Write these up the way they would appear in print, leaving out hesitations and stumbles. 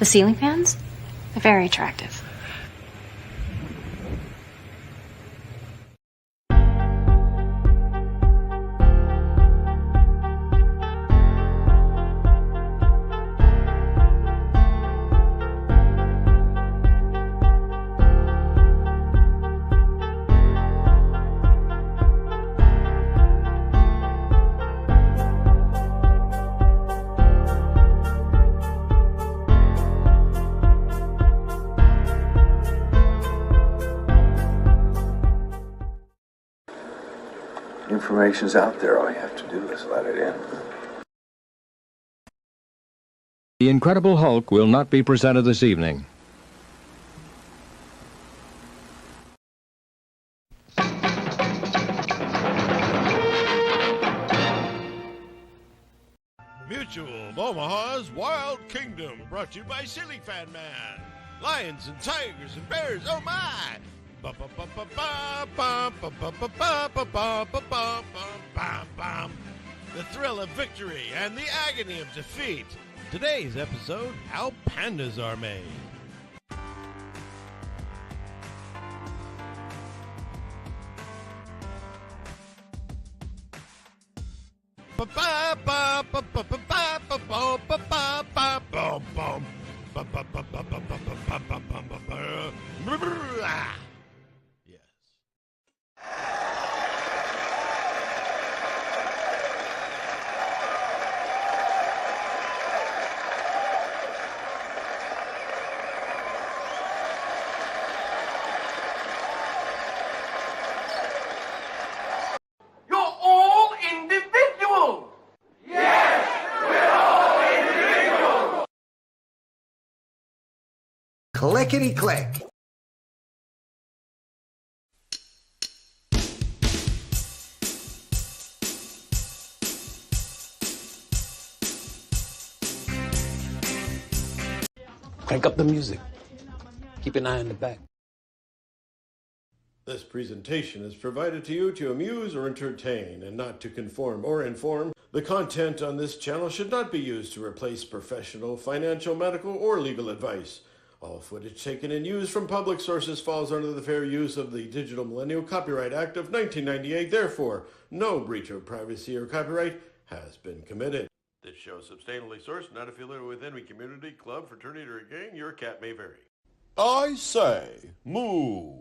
The ceiling fans? They're very attractive. Information's out there, all you have to do is let it in. The Incredible Hulk will not be presented this evening. Mutual of Omaha's Wild Kingdom, brought to you by Silly Fan Man. Lions and tigers and bears, oh my! The thrill of victory and the agony of defeat. Today's episode, How Pandas Are Made. Yes. You're all individuals! Yes, we're all individuals! Clickety-click. Crank up the music. Keep an eye on the back. This presentation is provided to you to amuse or entertain and not to conform or inform. The content on this channel should not be used to replace professional, financial, medical, or legal advice. All footage taken and used from public sources falls under the Fair Use of the Digital Millennial Copyright Act of 1998. Therefore, no breach of privacy or copyright has been committed. This show is substantially sourced, not affiliated with any community, club, fraternity, or gang. Your cat may vary. I say, moo.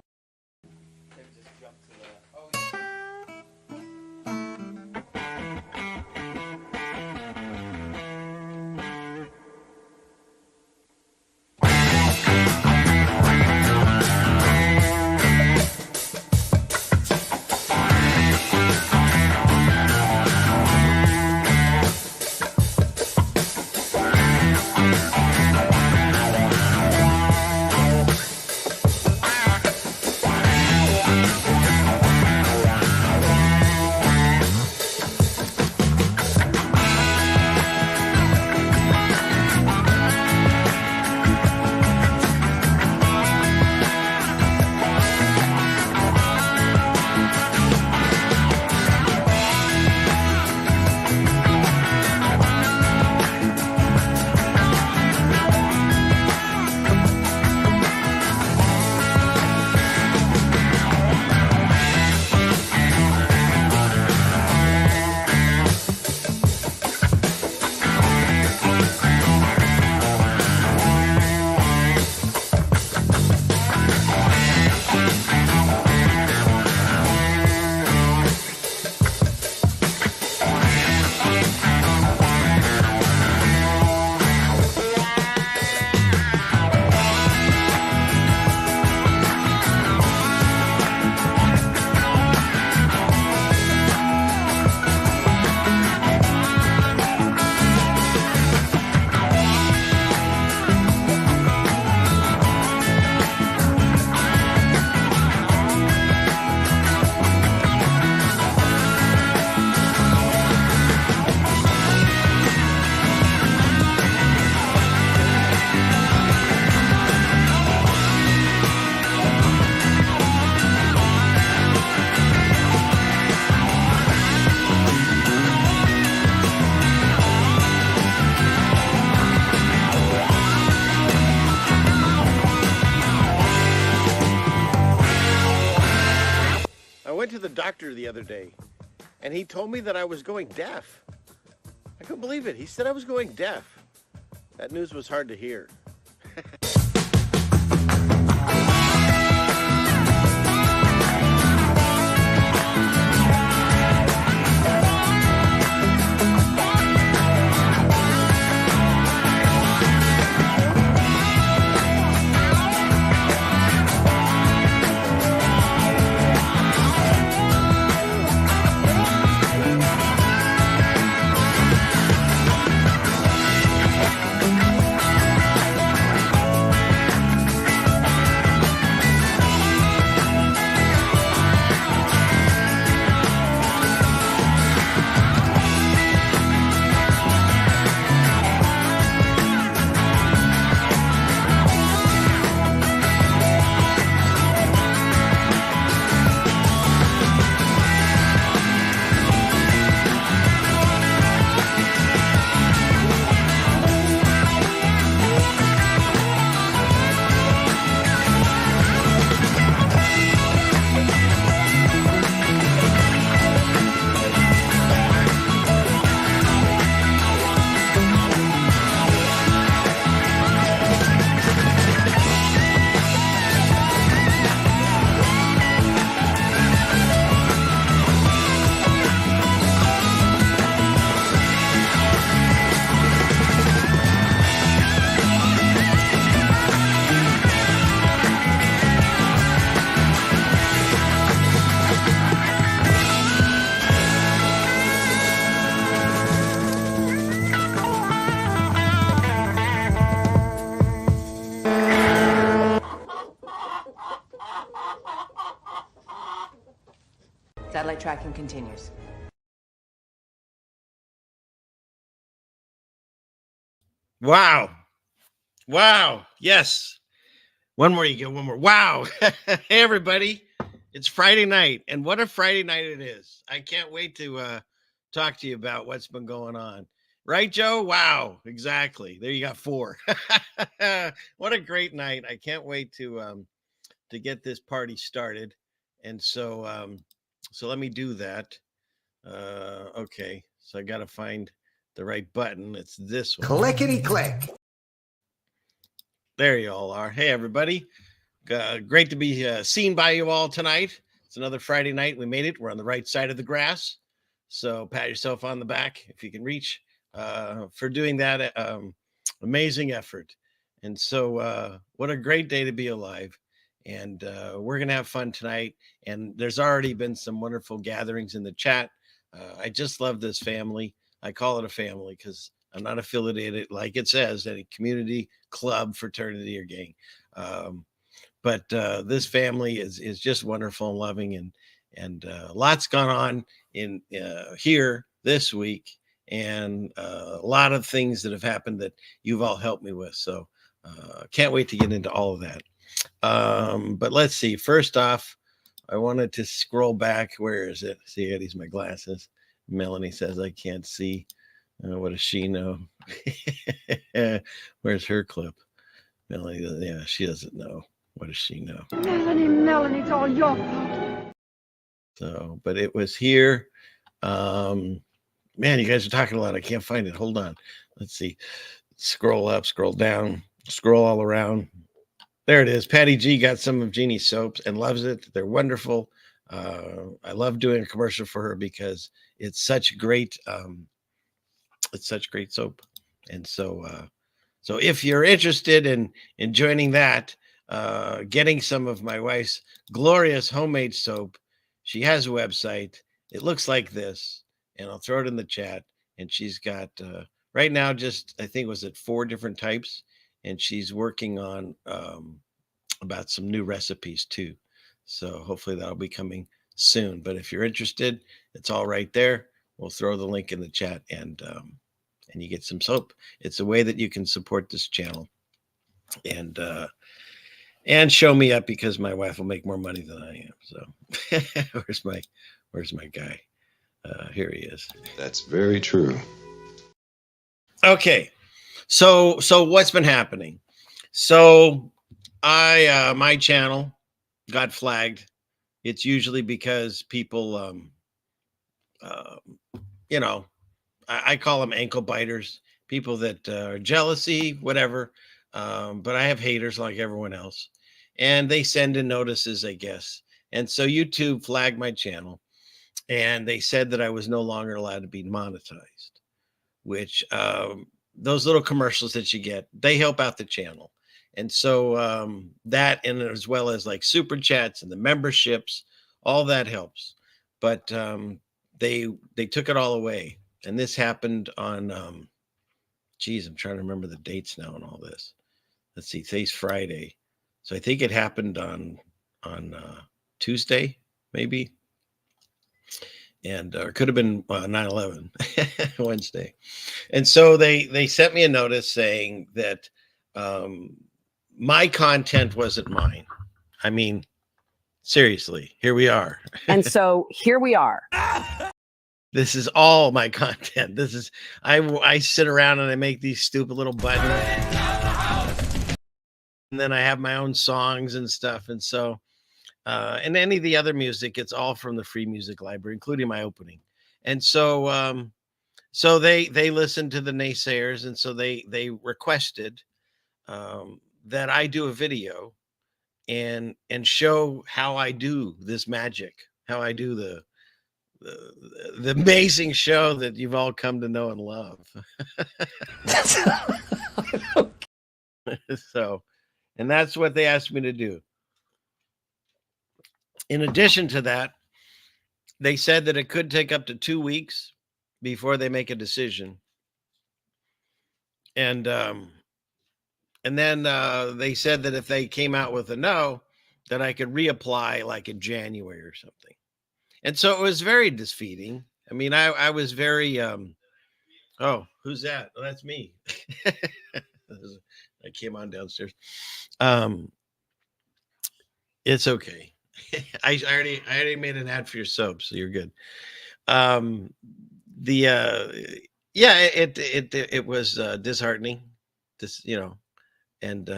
went to the doctor the other day, and he told me that I was going deaf. I couldn't believe it. He said I was going deaf. That news was hard to hear. Satellite tracking continues. Wow. Wow. Yes. One more, you get one more. Wow. Hey, everybody. It's Friday night, and what a Friday night it is. I can't wait to talk to you about what's been going on. Right, Joe? Wow. Exactly. There you got 4. What a great night. I can't wait to get this party started. And so so let me do that. Okay. So I got to find the right button. It's this one. Clickety click. There you all are. Hey, everybody. Great to be seen by you all tonight. It's another Friday night. We made it. We're on the right side of the grass. So pat yourself on the back if you can reach for doing that amazing effort. And so what a great day to be alive. And we're going to have fun tonight. And there's already been some wonderful gatherings in the chat. I just love this family. I call it a family because I'm not affiliated, like it says, any community, club, fraternity, or gang. But this family is just wonderful and loving, and lots gone on in here this week, and a lot of things that have happened that you've all helped me with. So can't wait to get into all of that. But let's see. First off, I wanted to scroll back. Where is it? See, I got to use my glasses. Melanie says I can't see. What does she know? Where's her clip? Melanie, yeah, she doesn't know. What does she know? Melanie, it's all your fault. So, but it was here. Man, you guys are talking a lot. I can't find it. Hold on. Let's see. Scroll up, scroll down, scroll all around. There it is. Patty G got some of Jeannie's soaps and loves it. They're wonderful. I love doing a commercial for her because it's such great soap. And so so if you're interested in joining that, getting some of my wife's glorious homemade soap, she has a website. It looks like this, and I'll throw it in the chat. And she's got right now just, I think, was it 4 different types, and she's working on about some new recipes too. So hopefully that'll be coming soon. But if you're interested, it's all right there. We'll throw the link in the chat, and you get some soap. It's a way that you can support this channel and show me up, because my wife will make more money than I am. So where's my guy? Here he is. That's very true. Okay. So what's been happening? So my channel got flagged it's usually because people, you know, I call them ankle biters, people that are jealousy, whatever. But I have haters like everyone else, and they send in notices, I guess. And so YouTube flagged my channel, and they said that I was no longer allowed to be monetized, which those little commercials that you get, they help out the channel. And so that, and as well as like super chats and the memberships, all that helps. But they took it all away. And this happened on, geez, I'm trying to remember the dates now and all this. Let's see, today's Friday. So I think it happened on Tuesday, maybe. And it could have been 9/11, Wednesday. And so they sent me a notice saying that my content wasn't mine. I mean, seriously, here we are. And so here we are. This is all my content. This is, I sit around and I make these stupid little buttons. And then I have my own songs and stuff. And so, and any of the other music, it's all from the free music library, including my opening. And so, so they listened to the naysayers, and so they requested that I do a video and show how I do this magic, how I do the amazing show that you've all come to know and love. So, and that's what they asked me to do. In addition to that, they said that it could take up to 2 weeks before they make a decision. And then they said that if they came out with a no, that I could reapply like in January or something. And so it was very defeating. I mean, I was very, oh, who's that? Oh, that's me. I came on downstairs. It's okay. I already made an ad for your soap, so you're good. Yeah, it was disheartening. This, you know, and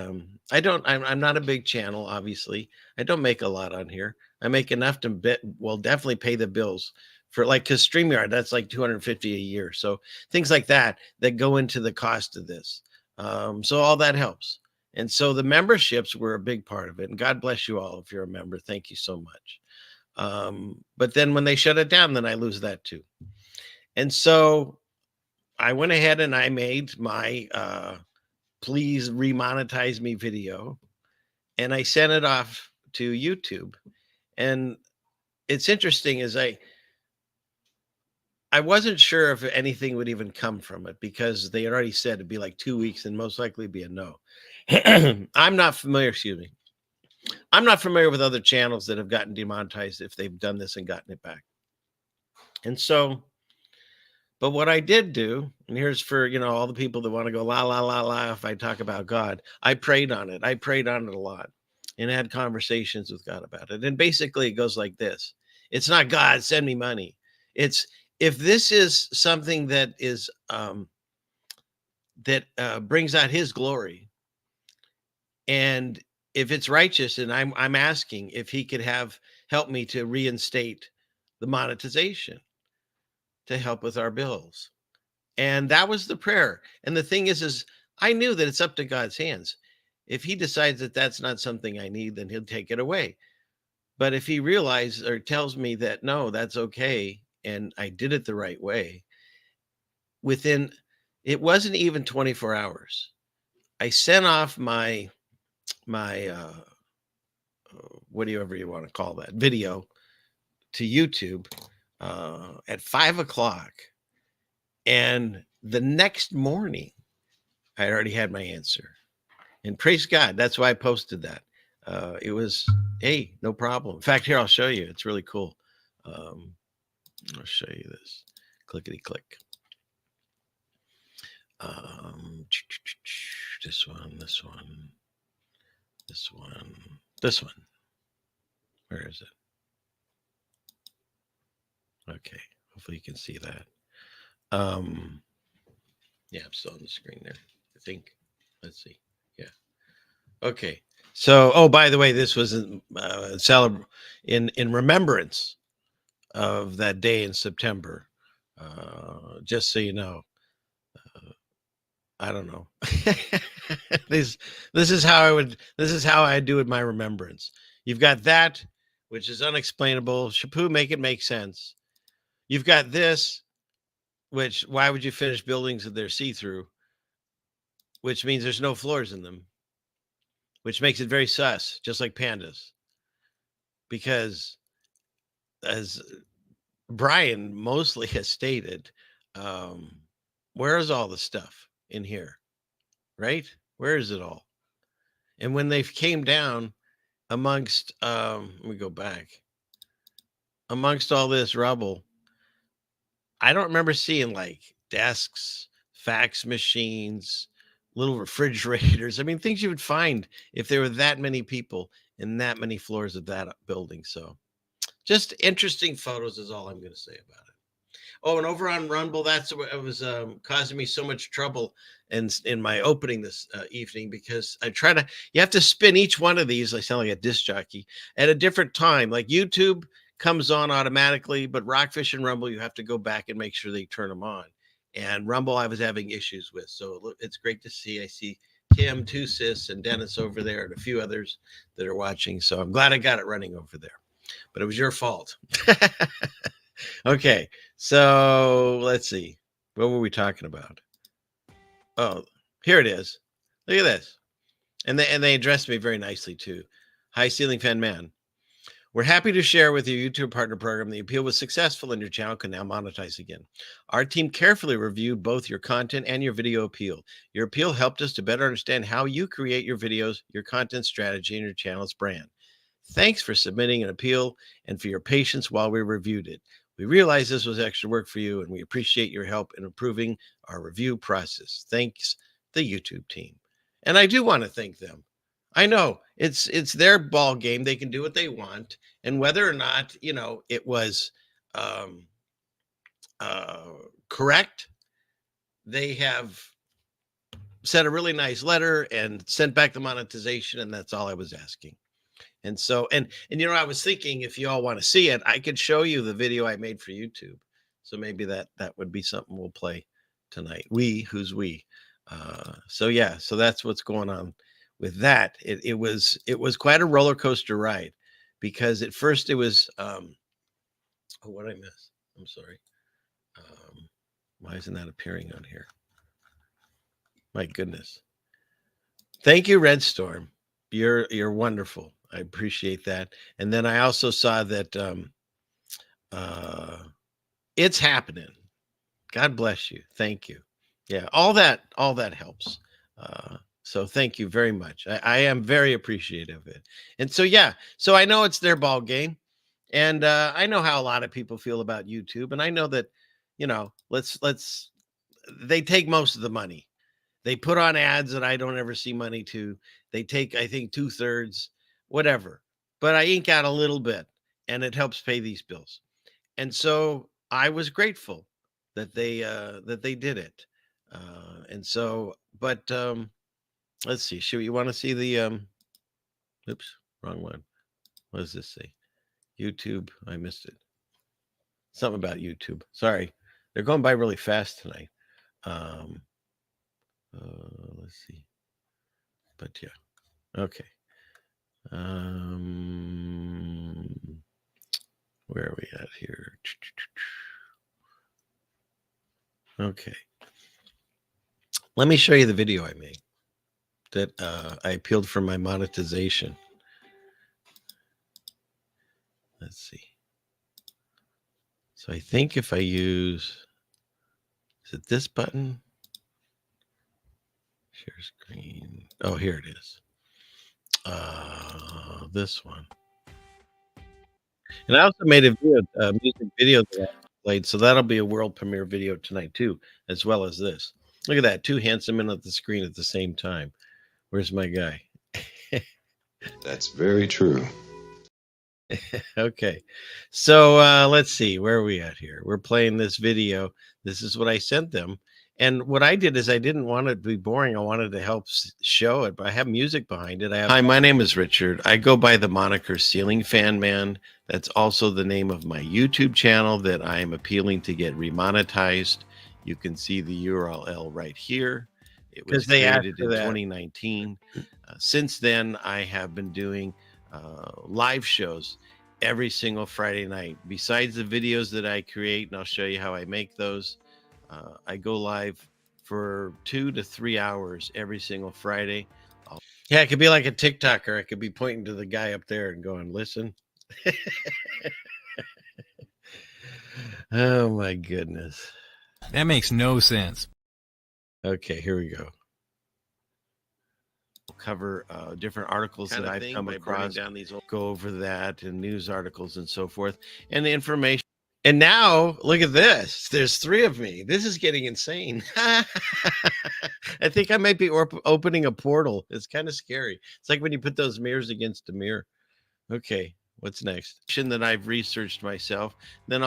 I'm not a big channel, obviously. I don't make a lot on here. I make enough to definitely pay the bills for, like, because StreamYard, that's like $250 a year. So things like that go into the cost of this. So all that helps. And so the memberships were a big part of it. And God bless you all if you're a member. Thank you so much. But then when they shut it down, then I lose that too. And so I went ahead and I made my please remonetize me video, and I sent it off to YouTube. And it's interesting, is I wasn't sure if anything would even come from it, because they had already said it'd be like 2 weeks and most likely be a no. I'm not familiar with other channels that have gotten demonetized if they've done this and gotten it back. And so, but what I did do, and here's for, all the people that want to go la, la, la, la, if I talk about God, I prayed on it. I prayed on it a lot and had conversations with God about it. And basically it goes like this. It's not, God, send me money. It's, if this is something that is, brings out his glory, and if it's righteous, and I'm asking if he could help me to reinstate the monetization to help with our bills. And that was the prayer. And the thing is I knew that it's up to God's hands. If he decides that that's not something I need, then he'll take it away. But if he realizes or tells me that, no, that's okay, and I did it the right way, it wasn't even 24 hours. I sent off my whatever you want to call that video to YouTube at 5:00. And the next morning, I already had my answer. And praise God, that's why I posted that. It was, hey, no problem. In fact, here, I'll show you. It's really cool. I'll show you this. Clickety click. This one. Where is it? Okay, hopefully you can see that. Yeah, I'm still on the screen there, I think. Let's see. Yeah. Okay. So, oh, by the way, this was in remembrance of that day in September. Just so you know, I don't know. this is how I do it. My remembrance. You've got that, which is unexplainable. Shapu, make it make sense. You've got this, which why would you finish buildings if they're see-through? Which means there's no floors in them, which makes it very sus, just like pandas. Because as Brian mostly has stated, where is all the stuff in here? Right? Where is it all? And when they came down amongst, let me go back, amongst all this rubble, I don't remember seeing like desks, fax machines, little refrigerators. I mean, things you would find if there were that many people in that many floors of that building. So just interesting photos is all I'm going to say about it. Oh, and over on Rumble, that's what it was causing me so much trouble in my opening this evening, because you have to spin each one of these. I sound like a disc jockey at a different time. Like YouTube comes on automatically, but Rockfish and Rumble, you have to go back and make sure they turn them on. And Rumble, I was having issues with. So it's great to see. I see Tim, Two Sis, and Dennis over there, and a few others that are watching. So I'm glad I got it running over there. But it was your fault. Okay, so let's see. What were we talking about? Oh, here it is. Look at this. And they addressed me very nicely too. Hi, Ceiling Fan Man. We're happy to share with your YouTube partner program the appeal was successful and your channel can now monetize again. Our team carefully reviewed both your content and your video appeal. Your appeal helped us to better understand how you create your videos, your content strategy, and your channel's brand. Thanks for submitting an appeal and for your patience while we reviewed it. We realize this was extra work for you, and we appreciate your help in improving our review process. Thanks, the YouTube team. And I do want to thank them. I know it's their ball game. They can do what they want. And whether or not, it was correct, they have sent a really nice letter and sent back the monetization, and that's all I was asking. And so, and I was thinking, if you all want to see it, I could show you the video I made for YouTube. So maybe that would be something we'll play tonight. Who's we? So yeah, so that's what's going on with that. It was quite a roller coaster ride, because at first it was, oh, what did I miss? I'm sorry. Why isn't that appearing on here? My goodness. Thank you, Red Storm. You're wonderful. I appreciate that. And then I also saw that it's happening. God bless you. Thank you. Yeah, all that helps. So thank you very much. I am very appreciative of it. And so, yeah, so I know it's their ball game. And I know how a lot of people feel about YouTube. And I know that, they take most of the money. They put on ads that I don't ever see money to. They take, I think, 2/3, whatever. But I ink out a little bit, and it helps pay these bills. And so I was grateful that they did it. And so, but let's see. You want to see the? Oops, wrong one. What does this say? YouTube. I missed it. Something about YouTube. Sorry, they're going by really fast tonight. Let's see. But yeah. Okay. Where are we at here? Okay. Let me show you the video I made that I appealed for my monetization. Let's see. So I think if I use, is it this button? Share screen. Oh, here it is. This one. And I also made a music video that I played, so that'll be a world premiere video tonight too, as well as this. Look at that, two handsome men at the screen at the same time. Where's my guy? That's very true. Okay, so let's see, where are we at here? We're playing this video. This is what I sent them, And what I did is I didn't want it to be boring. I wanted to help show it, but I have music behind it. Hi, my name is Richard. I go by the moniker Ceiling Fan Man. That's also the name of my YouTube channel that I am appealing to get remonetized. You can see the URL right here. It was created in 2019. Since then, I have been doing live shows every single Friday night. Besides the videos that I create, and I'll show you how I make those, I go live for 2 to 3 hours every single Friday. Yeah, it could be like a TikToker. I could be pointing to the guy up there and going, listen. Oh, my goodness. That makes no sense. Okay, here we go. We'll cover different articles that I've come across. Go over that and news articles and so forth. And the information. And now, look at this. There's 3 of me. This is getting insane. I think I might be opening a portal. It's kind of scary. It's like when you put those mirrors against a mirror. Okay, what's next? That I've researched myself. Then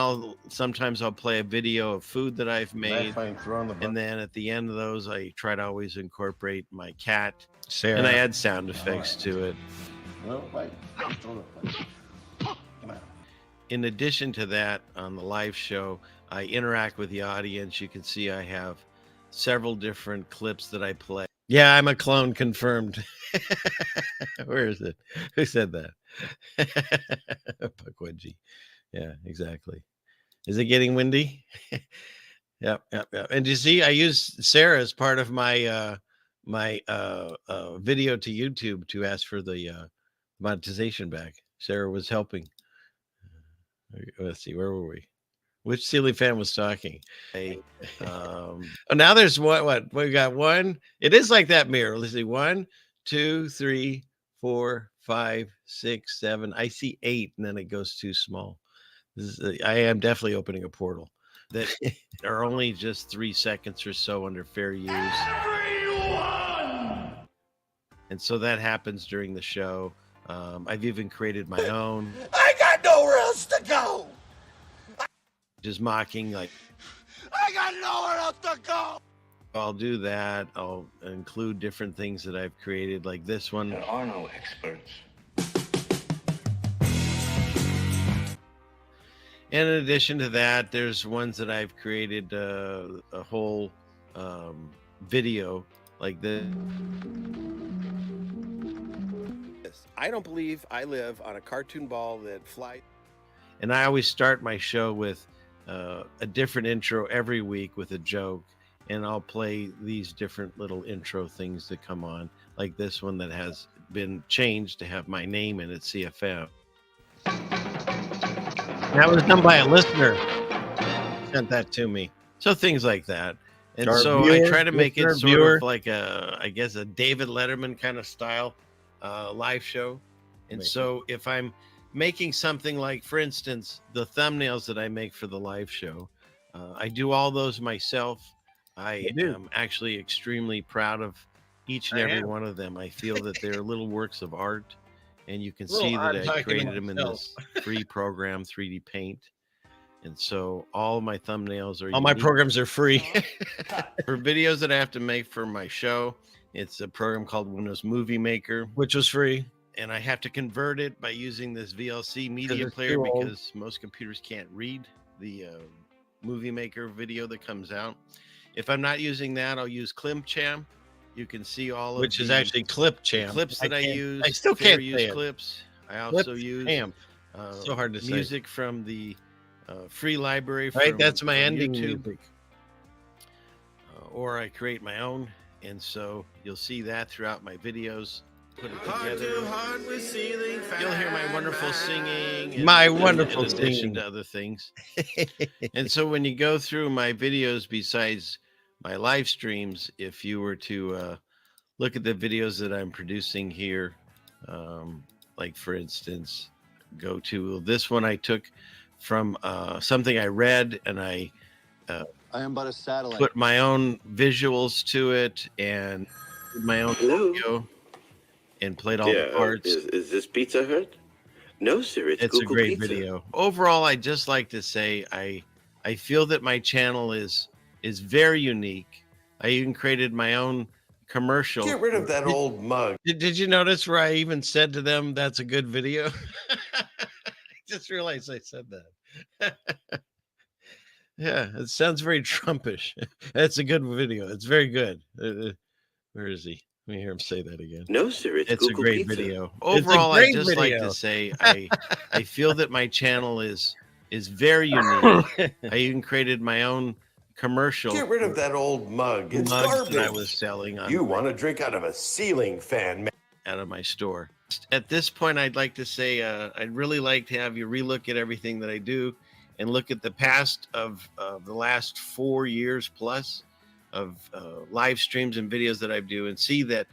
sometimes I'll play a video of food that I've made. And then at the end of those, I try to always incorporate my cat. Sarah. And I add sound effects to it. In addition to that, on the live show, I interact with the audience. You can see I have several different clips that I play. Yeah, I'm a clone, confirmed. Where is it? Who said that? Pukwudgie. Yeah, exactly. Is it getting windy? Yep. And you see, I use Sarah as part of my video to YouTube to ask for the monetization back. Sarah was helping. Let's see, where were we? Which Ceiling Fan was talking? Oh, now there's what we got one. It is like that mirror. Let's see, 1, 2, 3, 4, 5, 6, 7. I see 8, and then it goes too small. I am definitely opening a portal that are only just 3 seconds or so under fair use. Everyone! And so that happens during the show. I've even created my own. I got nowhere else to go. Just mocking, like, I got nowhere else to go. I'll do that. I'll include different things that I've created, like this one. There are no experts. And in addition to that, there's ones that I've created a whole video like this. I don't believe I live on a cartoon ball that flies. And I always start my show with a different intro every week with a joke. And I'll play these different little intro things that come on, like this one that has been changed to have my name in it, CFM. That was done by a listener. Sent that to me. So things like that. And so I try to make it sort of like I guess a David Letterman kind of style live show. And so if I'm making something like, for instance, the thumbnails that I make for the live show, I do all those myself. I am actually extremely proud of each and every one of them. I feel that they're little works of art, and you can see that I created them in this free program, 3D Paint. And so all my thumbnails are all my programs are free. For videos that I have to make for my show, it's a program called Windows Movie Maker, which was free. And I have to convert it by using this VLC media player because most computers can't read the Movie Maker video that comes out. If I'm not using that, I'll use ClimpChamp. You can see all of which is actually ClipChamp. Clips that I use. I still can't use clips. I also use so hard to music from the free library. Right, that's my ending YouTube. Or I create my own, and so you'll see that throughout my videos. Put it together. You'll hear my wonderful singing. In addition to other things. And so when you go through my videos, besides my live streams, if you were to look at the videos that I'm producing here, like for instance, go to this one I took from something I read, and I am but a satellite. Put my own visuals to it and my own video. And played all the parts. Is this Pizza Hut? No, sir. It's Google a great Pizza. video. Overall, I just like to say I feel that my channel is is very unique. I even created my own commercial. Get rid of that old mug. Did you notice where I even said to them, that's a good video? I just realized I said that. Yeah, it sounds very Trumpish. That's a good video. It's very good. Where is he? Let me hear him say that again. No, sir. It's It's a Google great Pizza. video. Overall, I just like to say I feel that my channel is very unique. I even created my own commercial. Get rid of that old mug. It's mugs garbage. that I was selling on You want to drink out of a ceiling fan, man. out of my store. At this point, I'd like to say I'd really like to have you relook at everything that I do and look at the past of the last 4 years plus of live streams and videos that I do, and see that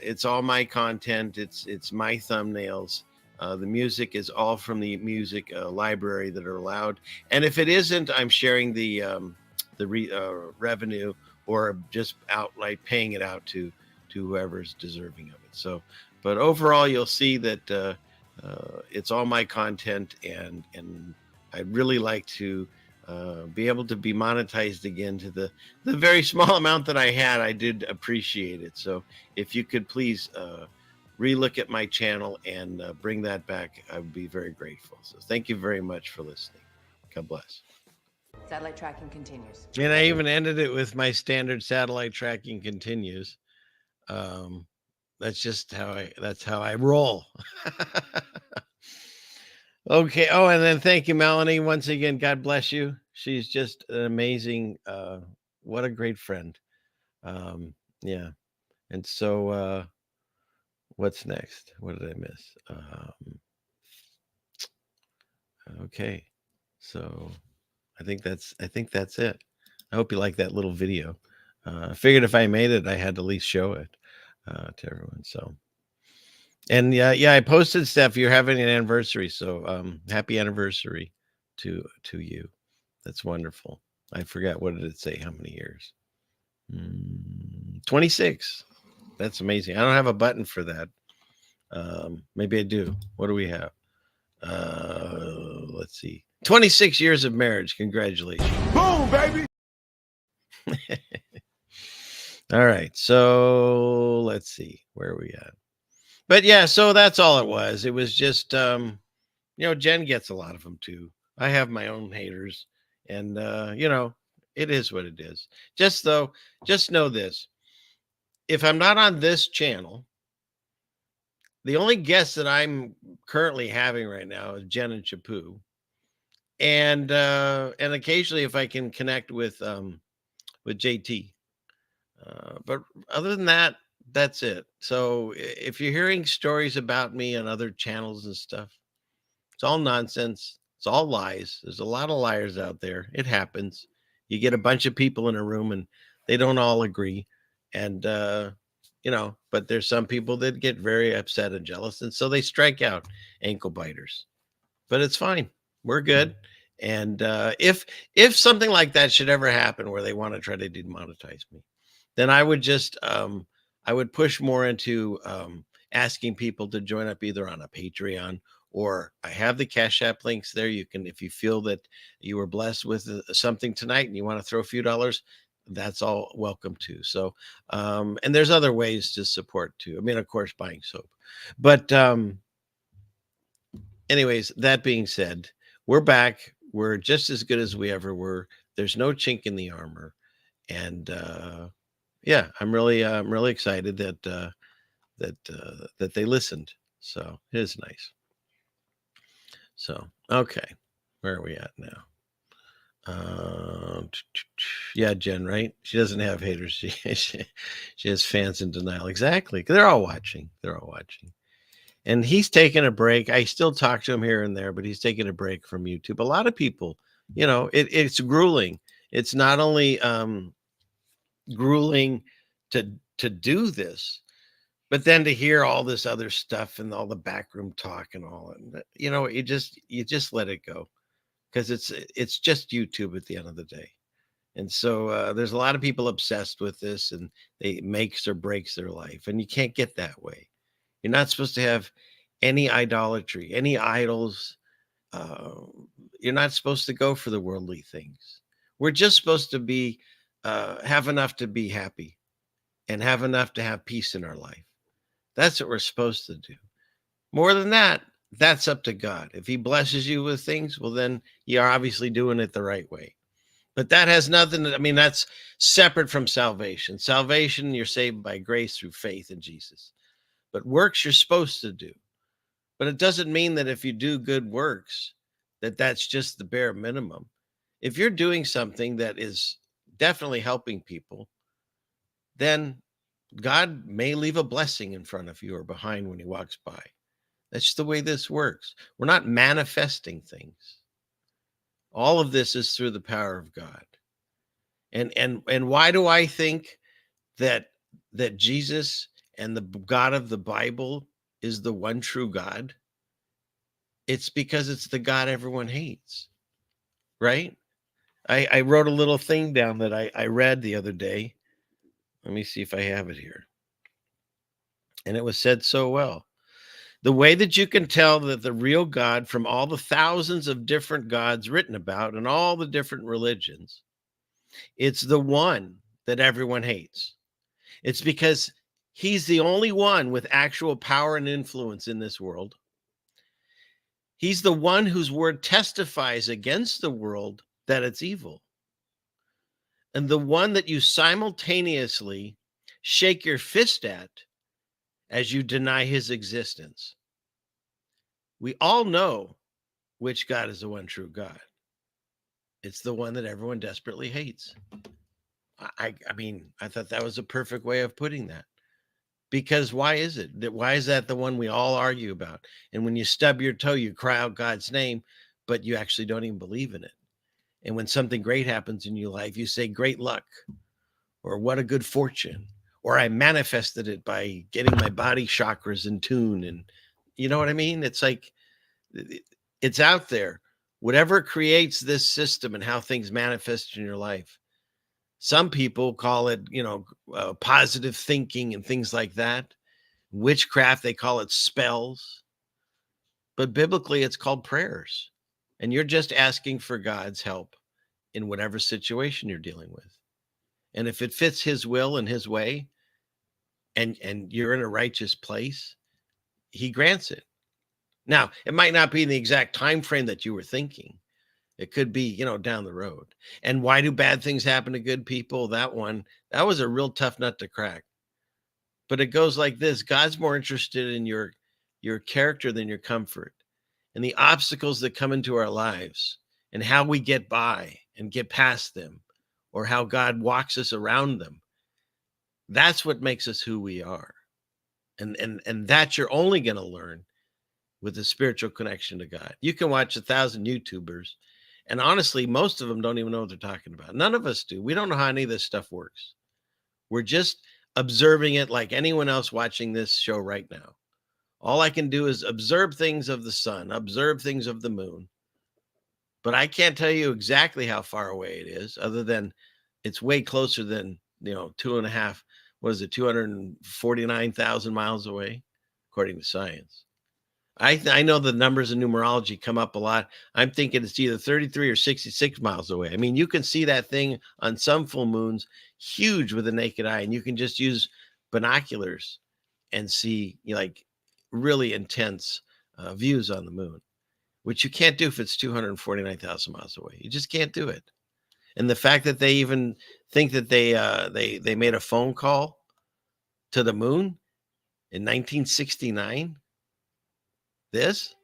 it's all my content. It's my thumbnails. The music is all from the music library that are allowed. And if it isn't, I'm sharing the revenue, or just outright paying it out to whoever's deserving of it. So, but overall, you'll see that it's all my content, and I'd really like to be able to be monetized again to the very small amount that I had. I did appreciate it. So if you could please relook at my channel and bring that back, I would be very grateful. So thank you very much for listening. God bless. Satellite tracking continues. And I even ended it with my standard satellite tracking continues. That's just how I roll. Okay. Oh, and then thank you, Melanie. Once again, God bless you. She's just an amazing, what a great friend. Yeah. And so, what's next? What did I miss? Okay. So I think that's it. I hope you like that little video. I figured if I made it, I had to at least show it to everyone. So, and yeah, I posted stuff. You're having an anniversary, so happy anniversary to you. That's wonderful. I forgot, what did it say? How many years? 26. That's amazing. I don't have a button for that. Maybe I do. What do we have? Let's see. 26 years of marriage. Congratulations. Boom, baby. All right. So let's see. Where are we at? But yeah, so that's all it was. It was just, Jen gets a lot of them too. I have my own haters, and, it is what it is. Just know this. If I'm not on this channel, the only guest that I'm currently having right now is Jen and Chapu. And occasionally if I can connect with JT. But other than that, that's it. So if you're hearing stories about me on other channels and stuff, it's all nonsense. It's all lies. There's a lot of liars out there. It happens. You get a bunch of people in a room and they don't all agree. And, but there's some people that get very upset and jealous. And so they strike out, ankle biters. But it's fine. We're good. And if something like that should ever happen where they want to try to demonetize me, then I would just I would push more into asking people to join up either on a Patreon, or I have the Cash App links there. You can, if you feel that you were blessed with something tonight and you want to throw a few dollars, that's all welcome too. So and there's other ways to support too. I mean, of course, buying soap. But anyways, that being said, we're back. We're just as good as we ever were. There's no chink in the armor. And yeah, I'm really excited that that they listened. So it is nice. So okay, where are we at now? Yeah, Jen, right? She doesn't have haters. She has fans in denial. Exactly. They're all watching. And he's taking a break. I still talk to him here and there, but he's taking a break from YouTube. A lot of people, it's grueling. It's not only grueling to do this, but then to hear all this other stuff and all the backroom talk and all, and you just let it go, because it's just YouTube at the end of the day. And so there's a lot of people obsessed with this, and it makes or breaks their life, and you can't get that way. You're not supposed to have any idolatry, any idols. You're not supposed to go for the worldly things. We're just supposed to be, have enough to be happy and have enough to have peace in our life. That's what we're supposed to do. More than that, that's up to God. If he blesses you with things, well, then you're obviously doing it the right way. But that has nothing to, I mean, that's separate from salvation. Salvation, you're saved by grace through faith in Jesus. But works you're supposed to do. But it doesn't mean that if you do good works, that that's just the bare minimum. If you're doing something that is definitely helping people, then God may leave a blessing in front of you or behind when he walks by. That's the way this works. We're not manifesting things. All of this is through the power of God. And why do I think that Jesus and the God of the Bible is the one true God? It's because it's the God everyone hates, right? I wrote a little thing down that I read the other day. Let me see if I have it here. And it was said so well. The way that you can tell that the real God from all the thousands of different gods written about in all the different religions, it's the one that everyone hates. It's because he's the only one with actual power and influence in this world. He's the one whose word testifies against the world that it's evil. And the one that you simultaneously shake your fist at as you deny his existence. We all know which God is the one true God. It's the one that everyone desperately hates. I mean, I thought that was a perfect way of putting that. Because why is it? Why is that the one we all argue about? And when you stub your toe, you cry out God's name, but you actually don't even believe in it. And when something great happens in your life, you say great luck, or what a good fortune, or I manifested it by getting my body chakras in tune. And you know what I mean? It's like, it's out there. Whatever creates this system and how things manifest in your life. Some people call it, positive thinking and things like that. Witchcraft, they call it spells. But biblically, it's called prayers. And you're just asking for God's help in whatever situation you're dealing with. And if it fits his will and his way, and you're in a righteous place, he grants it. Now, it might not be in the exact time frame that you were thinking. It could be, down the road. And why do bad things happen to good people? That was a real tough nut to crack. But it goes like this. God's more interested in your character than your comfort, and the obstacles that come into our lives and how we get by and get past them, or how God walks us around them. That's what makes us who we are. And that you're only going to learn with a spiritual connection to God. You can watch 1,000 YouTubers, and honestly, most of them don't even know what they're talking about. None of us do. We don't know how any of this stuff works. We're just observing it like anyone else watching this show right now. All I can do is observe things of the sun, observe things of the moon. But I can't tell you exactly how far away it is, other than it's way closer than, 249,000 miles away, according to science. I know the numbers in numerology come up a lot. I'm thinking it's either 33 or 66 miles away. I mean, you can see that thing on some full moons, huge with the naked eye, and you can just use binoculars and see really intense views on the moon, which you can't do if it's 249,000 miles away. You just can't do it. And the fact that they even think that they made a phone call to the moon in 1969. This?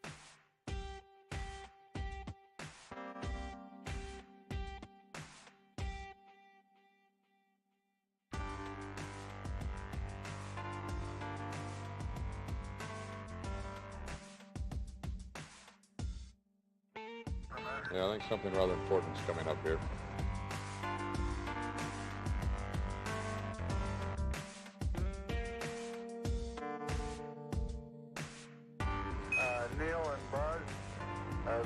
Yeah, I think something rather important is coming up here. Neil and Buzz,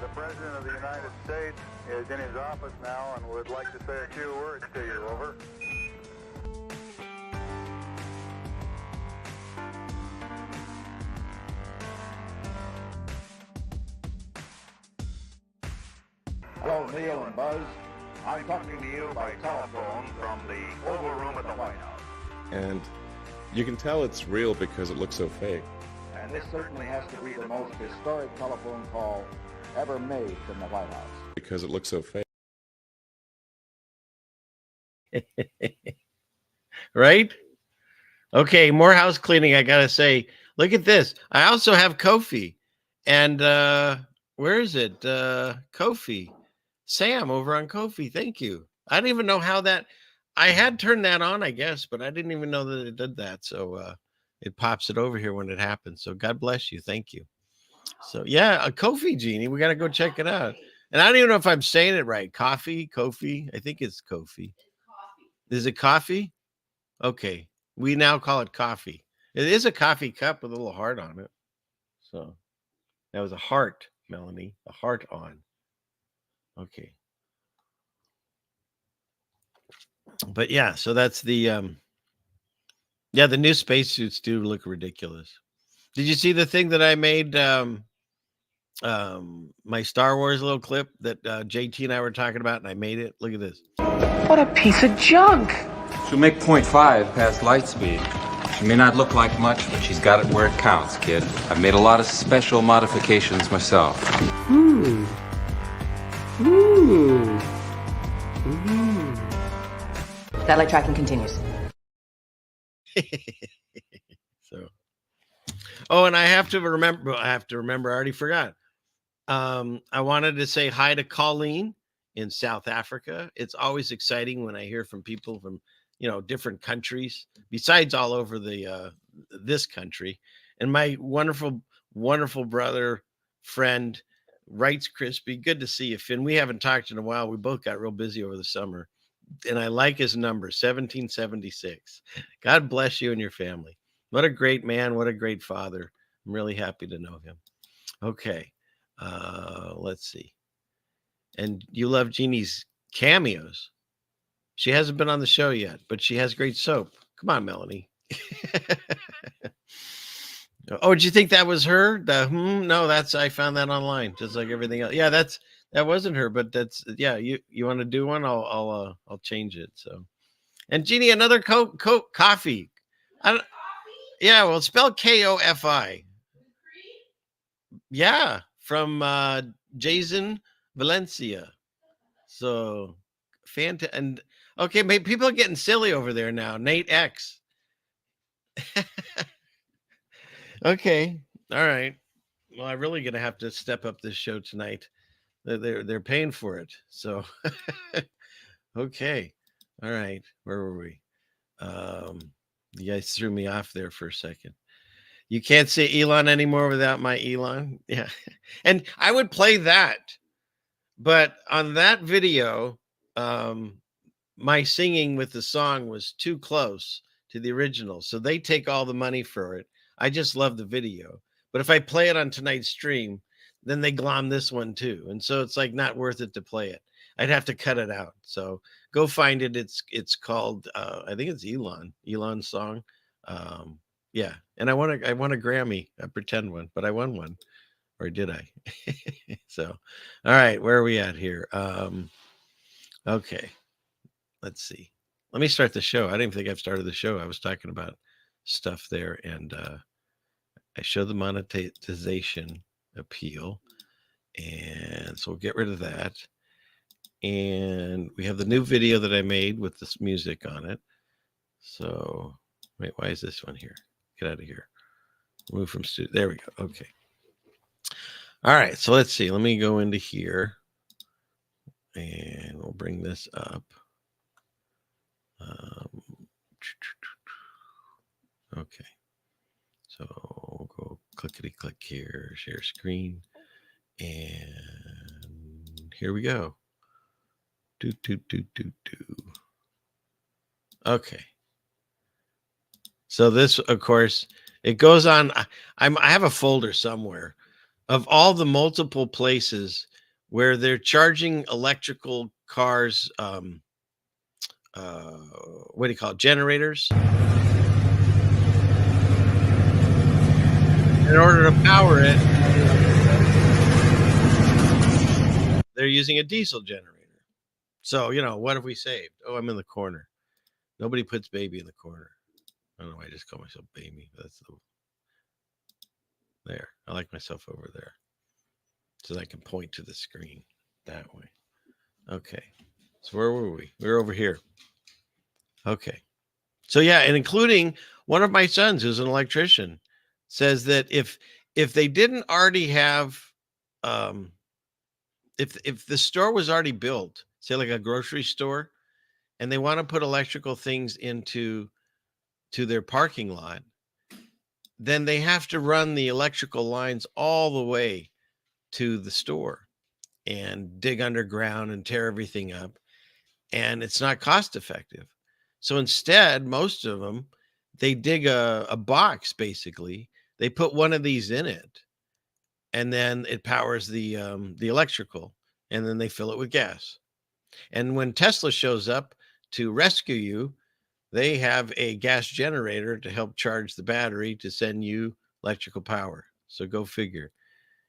the President of the United States is in his office now and would like to say a few words to you. Over. Hello, Neil and Buzz. I'm talking to you by telephone from the Oval Room at the White House. And you can tell it's real because it looks so fake. And this certainly has to be the most historic telephone call ever made from the White House. Because it looks so fake. Right? Okay, more house cleaning. I gotta say, look at this. I also have Kofi, and where is it? Kofi, Sam over on Kofi. Thank you. I didn't even know how that. I had turned that on, I guess, but I didn't even know that it did that. So it pops it over here when it happens. So God bless you. Thank you. So yeah, a Kofi, Jeannie. We gotta go check it out. And I don't even know if I'm saying it right. Kofi. I think it's Kofi. Is it coffee? Okay. We now call it coffee. It is a coffee cup with a little heart on it. So that was a heart, Melanie. A heart on. Okay. But yeah, so that's the the new spacesuits do look ridiculous. Did you see the thing that I made my Star Wars little clip that JT and I were talking about, and I made it? Look at this. What a piece of junk! She'll make 0.5 past light speed. She may not look like much, but she's got it where it counts, kid. I've made a lot of special modifications myself. Satellite tracking continues. So, oh, and I have to remember. I already forgot. I wanted to say hi to Colleen in South Africa. It's always exciting when I hear from people from different countries besides all over the this country. And my wonderful brother friend Wrights Crispy, good to see you, Finn. We haven't talked in a while. We both got real busy over the summer, and I like his number 1776. God bless you and your family. What a great man, what a great father. I'm really happy to know him. Okay, let's see. And you love Jeannie's cameos. She hasn't been on the show yet, but she has great soap. Come on, Melanie. Oh, did you think that was her? No, I found that online, just like everything else. Yeah, that wasn't her, but that's You want to do one? I'll change it. So, and Jeannie, another coffee. Yeah, well, spell Kofi. Yeah, from Jason Valencia. So, fantastic. And okay, maybe people are getting silly over there now. Nate X. Okay. All right. Well, I'm really gonna have to step up this show tonight. They're paying for it. So okay. All right. Where were we? You guys threw me off there for a second. You can't say Elon anymore without my Elon. Yeah. And I would play that. But on that video, my singing with the song was too close to the original. So they take all the money for it. I just love the video. But if I play it on tonight's stream, then they glom this one too. And so it's like not worth it to play it. I'd have to cut it out. So go find it. It's called I think it's Elon's song. Yeah. And I won a Grammy, a pretend one, but I won one. Or did I? So all right, where are we at here? Okay. Let's see. Let me start the show. I didn't even think I've started the show. I was talking about stuff there, and I showed the monetization appeal, and so we'll get rid of that. And we have the new video that I made with this music on it. So wait, why is this one here? Get out of here. Move from studio. There we go. Okay. All right. So let's see. Let me go into here, and we'll bring this up. Okay, so we'll go clickety click here, share screen, and here we go. Do. Okay, so this, of course, it goes on. I have a folder somewhere of all the multiple places where they're charging electrical cars. What do you call it? Generators. In order to power it, they're using a diesel generator. So, what have we saved? Oh, I'm in the corner. Nobody puts baby in the corner. I don't know why I just call myself baby. There. I like myself over there. So that I can point to the screen that way. Okay. So where were we? We were over here. Okay. So yeah, and including one of my sons who's an electrician says that if they didn't already have if the store was already built, say like a grocery store, and they want to put electrical things into their parking lot, then they have to run the electrical lines all the way to the store and dig underground and tear everything up. And it's not cost effective. So instead, most of them, they dig a box, basically. They put one of these in it, and then it powers the electrical, and then they fill it with gas. And when Tesla shows up to rescue you, they have a gas generator to help charge the battery to send you electrical power. So go figure.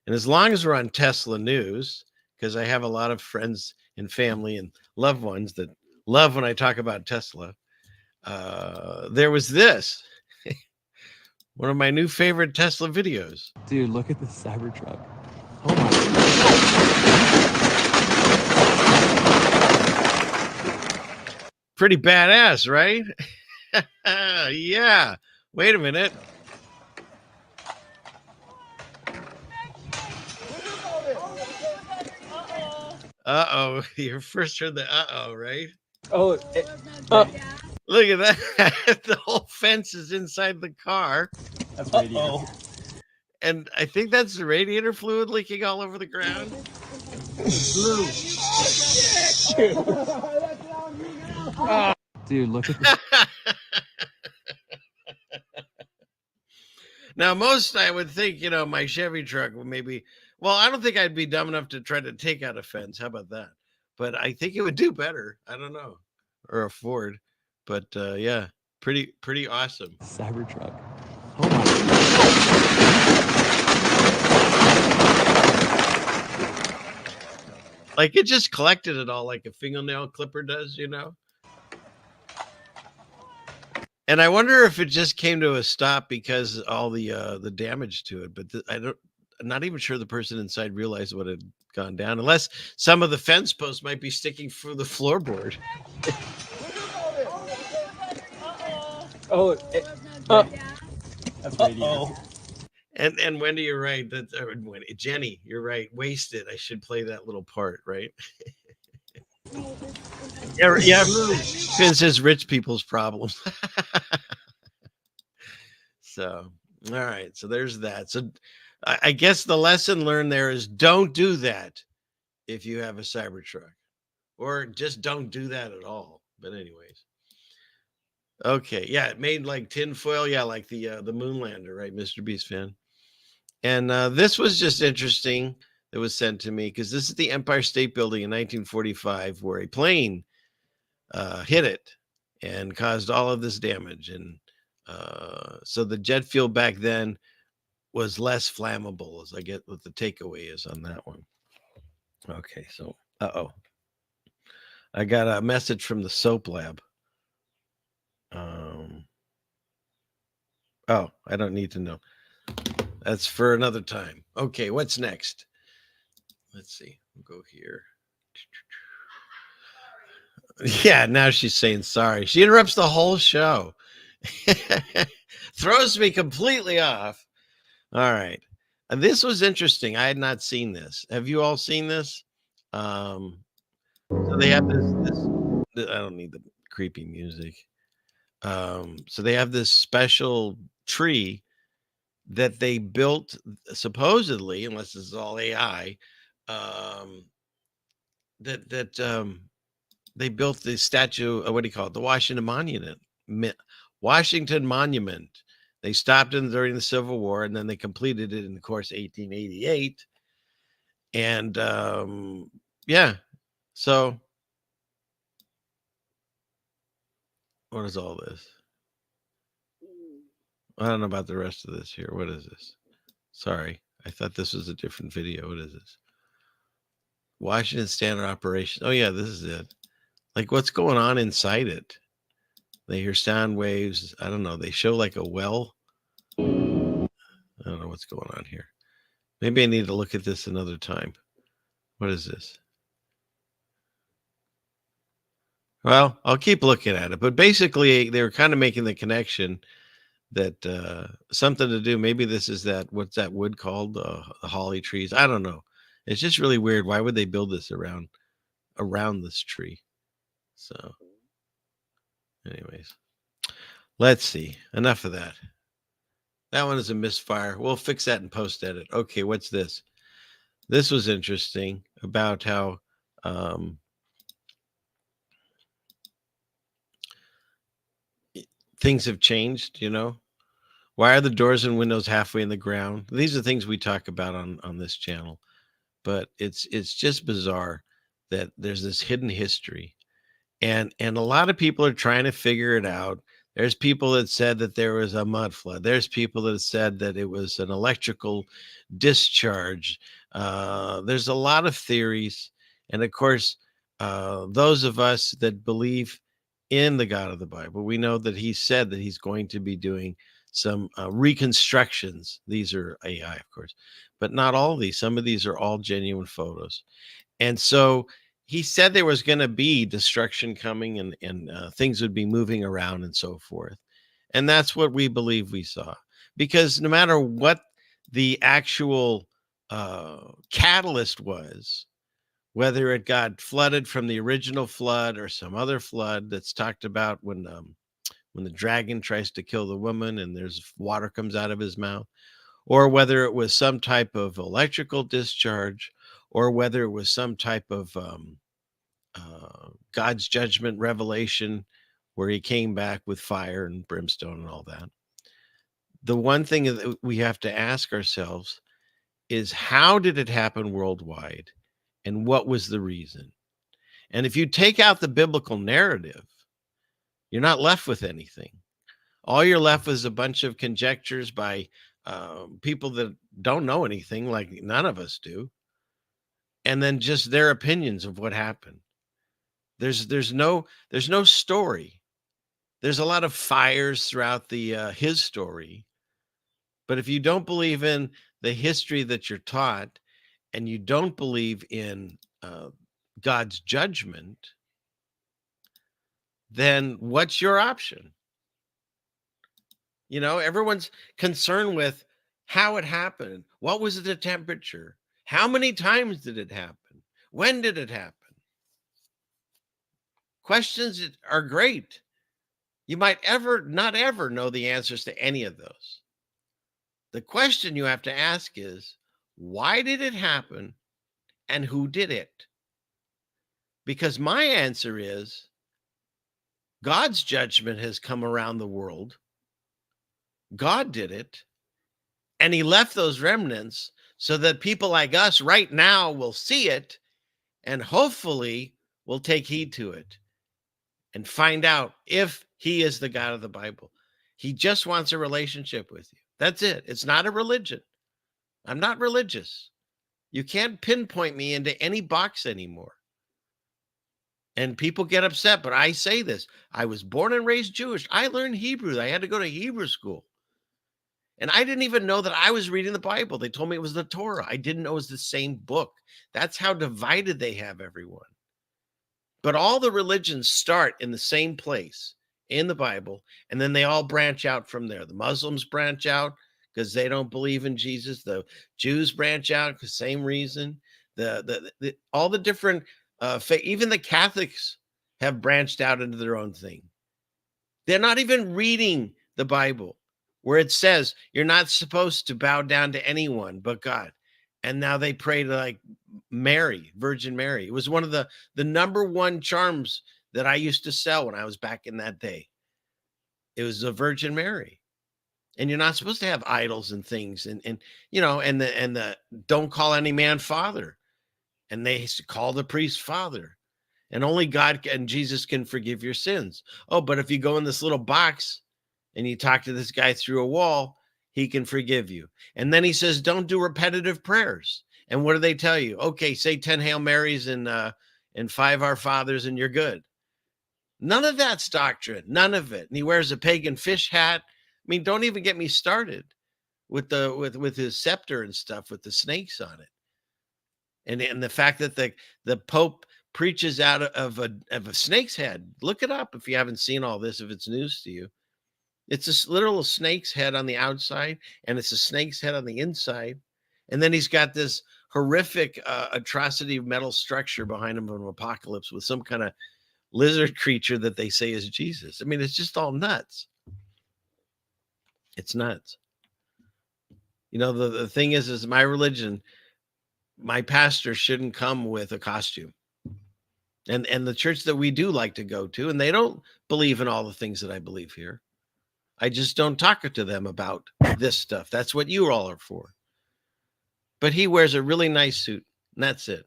And as long as we're on Tesla news, because I have a lot of friends and family and loved ones that love when I talk about Tesla, there was this. One of my new favorite Tesla videos. Dude, look at this Cybertruck. Oh my God. Pretty badass, right? Yeah. Wait a minute. Uh-oh. You first heard the uh-oh, right? Oh, look at that. The whole fence is inside the car. That's radiator. And I think that's the radiator fluid leaking all over the ground. Dude, look at this. Now, most I would think, my Chevy truck would maybe, well, I don't think I'd be dumb enough to try to take out a fence. How about that? But I think it would do better. I don't know. Or a Ford. But yeah, pretty awesome. Cybertruck. Oh my God. Like it just collected it all like a fingernail clipper does, And I wonder if it just came to a stop because all the damage to it. But I'm not even sure the person inside realized what had gone down, unless some of the fence posts might be sticking through the floorboard. Oh, that's radiator. And Wendy, you're right. Jenny, you're right. Wasted. I should play that little part, right? Yeah. Finn says rich people's problems. So, all right. So there's that. So I guess the lesson learned there is don't do that if you have a Cybertruck, or just don't do that at all. But anyways. Okay. Yeah. It made like tinfoil. Yeah. Like the Moonlander, right? Mr. Beast fan. And this was just interesting. It was sent to me because this is the Empire State Building in 1945, where a plane hit it and caused all of this damage. And so the jet fuel back then was less flammable, as I get what the takeaway is on that one. Okay, so I got a message from the soap lab. Oh, I don't need to know. That's for another time. Okay, what's next? Let's see. We'll go here. Yeah, now she's saying sorry. She interrupts the whole show. Throws me completely off. All right. And this was interesting. I had not seen this. Have you all seen this? So they have this I don't need the creepy music. So they have this special tree that they built, supposedly, unless this is all AI, they built the statue, what do you call it? The Washington Monument. Washington Monument. They stopped it during the Civil War, and then they completed it in, of course, 1888. And yeah, so what is all this? I don't know about the rest of this here. What is this? Sorry, I thought this was a different video. What is this? Washington Standard Operation. Oh yeah, this is it. Like, what's going on inside it? They hear sound waves. I don't know. They show like a well. I don't know what's going on here. Maybe I need to look at this another time. What is this? Well, I'll keep looking at it. But basically, they were kind of making the connection that something to do. Maybe this is that, what's that wood called? The holly trees. I don't know. It's just really weird. Why would they build this around this tree? So anyways, let's see. Enough of that. That one is a misfire. We'll fix that in post edit. Okay, what's this? This was interesting about how things have changed, you know. Why are the doors and windows halfway in the ground? These are things we talk about on this channel, but it's just bizarre that there's this hidden history, and a lot of people are trying to figure it out. There's people that said that there was a mud flood. There's people that said that it was an electrical discharge. There's a lot of theories, and of course, those of us that believe in the God of the Bible, we know that he said that he's going to be doing some reconstructions. These are AI, of course, but not all of these. Some of these are all genuine photos. And so he said there was going to be destruction coming, and things would be moving around and so forth. And that's what we believe we saw. Because no matter what the actual catalyst was, whether it got flooded from the original flood or some other flood that's talked about when the dragon tries to kill the woman and there's water comes out of his mouth, or whether it was some type of electrical discharge, or whether it was some type of God's judgment revelation where he came back with fire and brimstone and all that. The one thing that we have to ask ourselves is, how did it happen worldwide? And what was the reason? And if you take out the biblical narrative, you're not left with anything. All you're left with is a bunch of conjectures by people that don't know anything, like none of us do, and then just their opinions of what happened. There's no story. There's a lot of fires throughout the his story, but if you don't believe in the history that you're taught, and you don't believe in God's judgment, then what's your option? You know, everyone's concerned with how it happened. What was the temperature? How many times did it happen? When did it happen? Questions that are great. You might not ever know the answers to any of those. The question you have to ask is, why did it happen and who did it? Because my answer is, God's judgment has come around the world. God did it, and he left those remnants so that people like us right now will see it and hopefully will take heed to it and find out if he is the God of the Bible. He just wants a relationship with you. That's it. It's not a religion. I'm not religious. You can't pinpoint me into any box anymore. And people get upset, but I say this. I was born and raised Jewish. I learned Hebrew. I had to go to Hebrew school. And I didn't even know that I was reading the Bible. They told me it was the Torah. I didn't know it was the same book. That's how divided they have everyone. But all the religions start in the same place, in the Bible, and then they all branch out from there. The Muslims branch out because they don't believe in Jesus. The Jews branch out because same reason. All the different even the Catholics have branched out into their own thing. They're not even reading the Bible, where it says you're not supposed to bow down to anyone but God. And now they pray to like Mary, Virgin Mary. It was one of the number one charms that I used to sell when I was back in that day. It was the Virgin Mary. And you're not supposed to have idols and things. And you know, and the don't call any man father. And they used to call the priest father. And only God and Jesus can forgive your sins. Oh, but if you go in this little box and you talk to this guy through a wall, he can forgive you. And then he says, don't do repetitive prayers. And what do they tell you? Okay, say 10 Hail Marys and 5 Our Fathers and you're good. None of that's doctrine. None of it. And he wears a pagan fish hat. I mean, don't even get me started with with his scepter and stuff with the snakes on it. And the fact that the Pope preaches out of a snake's head. Look it up if you haven't seen all this, if it's news to you. It's a literal snake's head on the outside, and it's a snake's head on the inside. And then he's got this horrific atrocity of metal structure behind him of an apocalypse with some kind of lizard creature that they say is Jesus. I mean, it's just all nuts. It's nuts. You know, the thing is my religion, my pastor shouldn't come with a costume. And the church that we do like to go to, and they don't believe in all the things that I believe here. I just don't talk to them about this stuff. That's what you all are for. But he wears a really nice suit, and that's it.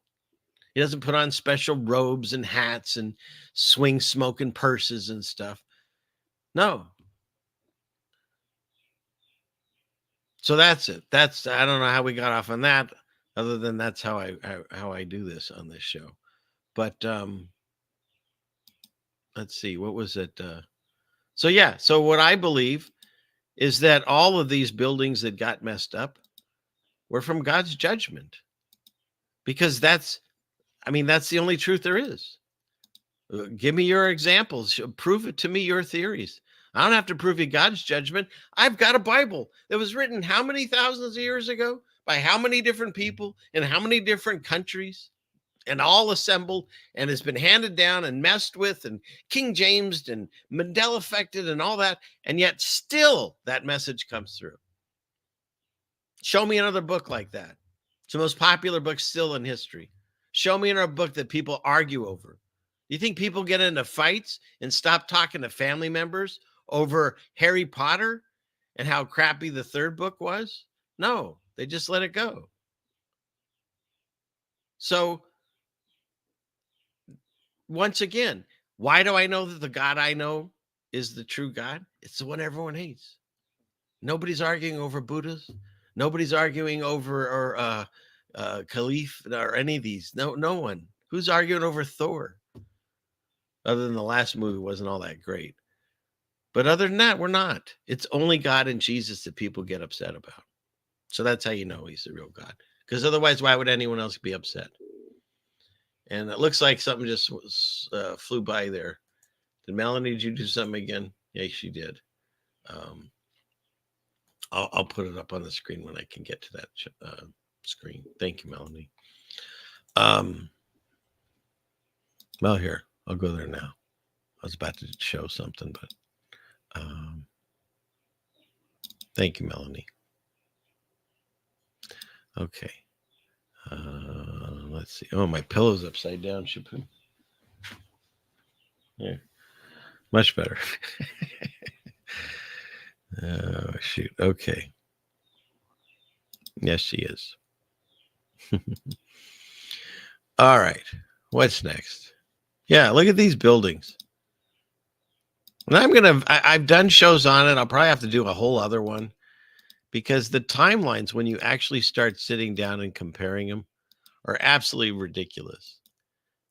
He doesn't put on special robes and hats and swing smoking purses and stuff. No. So that's it. I don't know how we got off on that, other than that's how I do this on this show. But let's see, what was it? So what I believe is that all of these buildings that got messed up were from God's judgment, because that's the only truth there is. Give me your examples. Prove it to me, your theories. I don't have to prove you God's judgment. I've got a Bible that was written how many thousands of years ago by how many different people in how many different countries, and all assembled, and has been handed down and messed with and King James and Mandela affected and all that. And yet still that message comes through. Show me another book like that. It's the most popular book still in history. Show me another book that people argue over. You think people get into fights and stop talking to family members over Harry Potter and how crappy the third book was? No, they just let it go. So once again, why do I know that the God I know is the true God? It's the one everyone hates. Nobody's arguing over Buddhas. Nobody's arguing over Caliph or any of these. No one. Who's arguing over Thor? Other than the last movie wasn't all that great. But other than that, we're not. It's only God and Jesus that people get upset about. So that's how you know he's the real God. Because otherwise, why would anyone else be upset? And it looks like something just flew by there. Did Melanie, did you do something again? Yeah, she did. I'll put it up on the screen when I can get to that screen. Thank you, Melanie. Well, here, I'll go there now. I was about to show something, but thank you, Melanie. Okay. Let's see. Oh, my pillow's upside down, Shapu. Yeah. Much better. Oh, shoot. Okay. Yes, she is. All right. What's next? Yeah, look at these buildings. And I've done shows on it. I'll probably have to do a whole other one, because the timelines, when you actually start sitting down and comparing them, are absolutely ridiculous.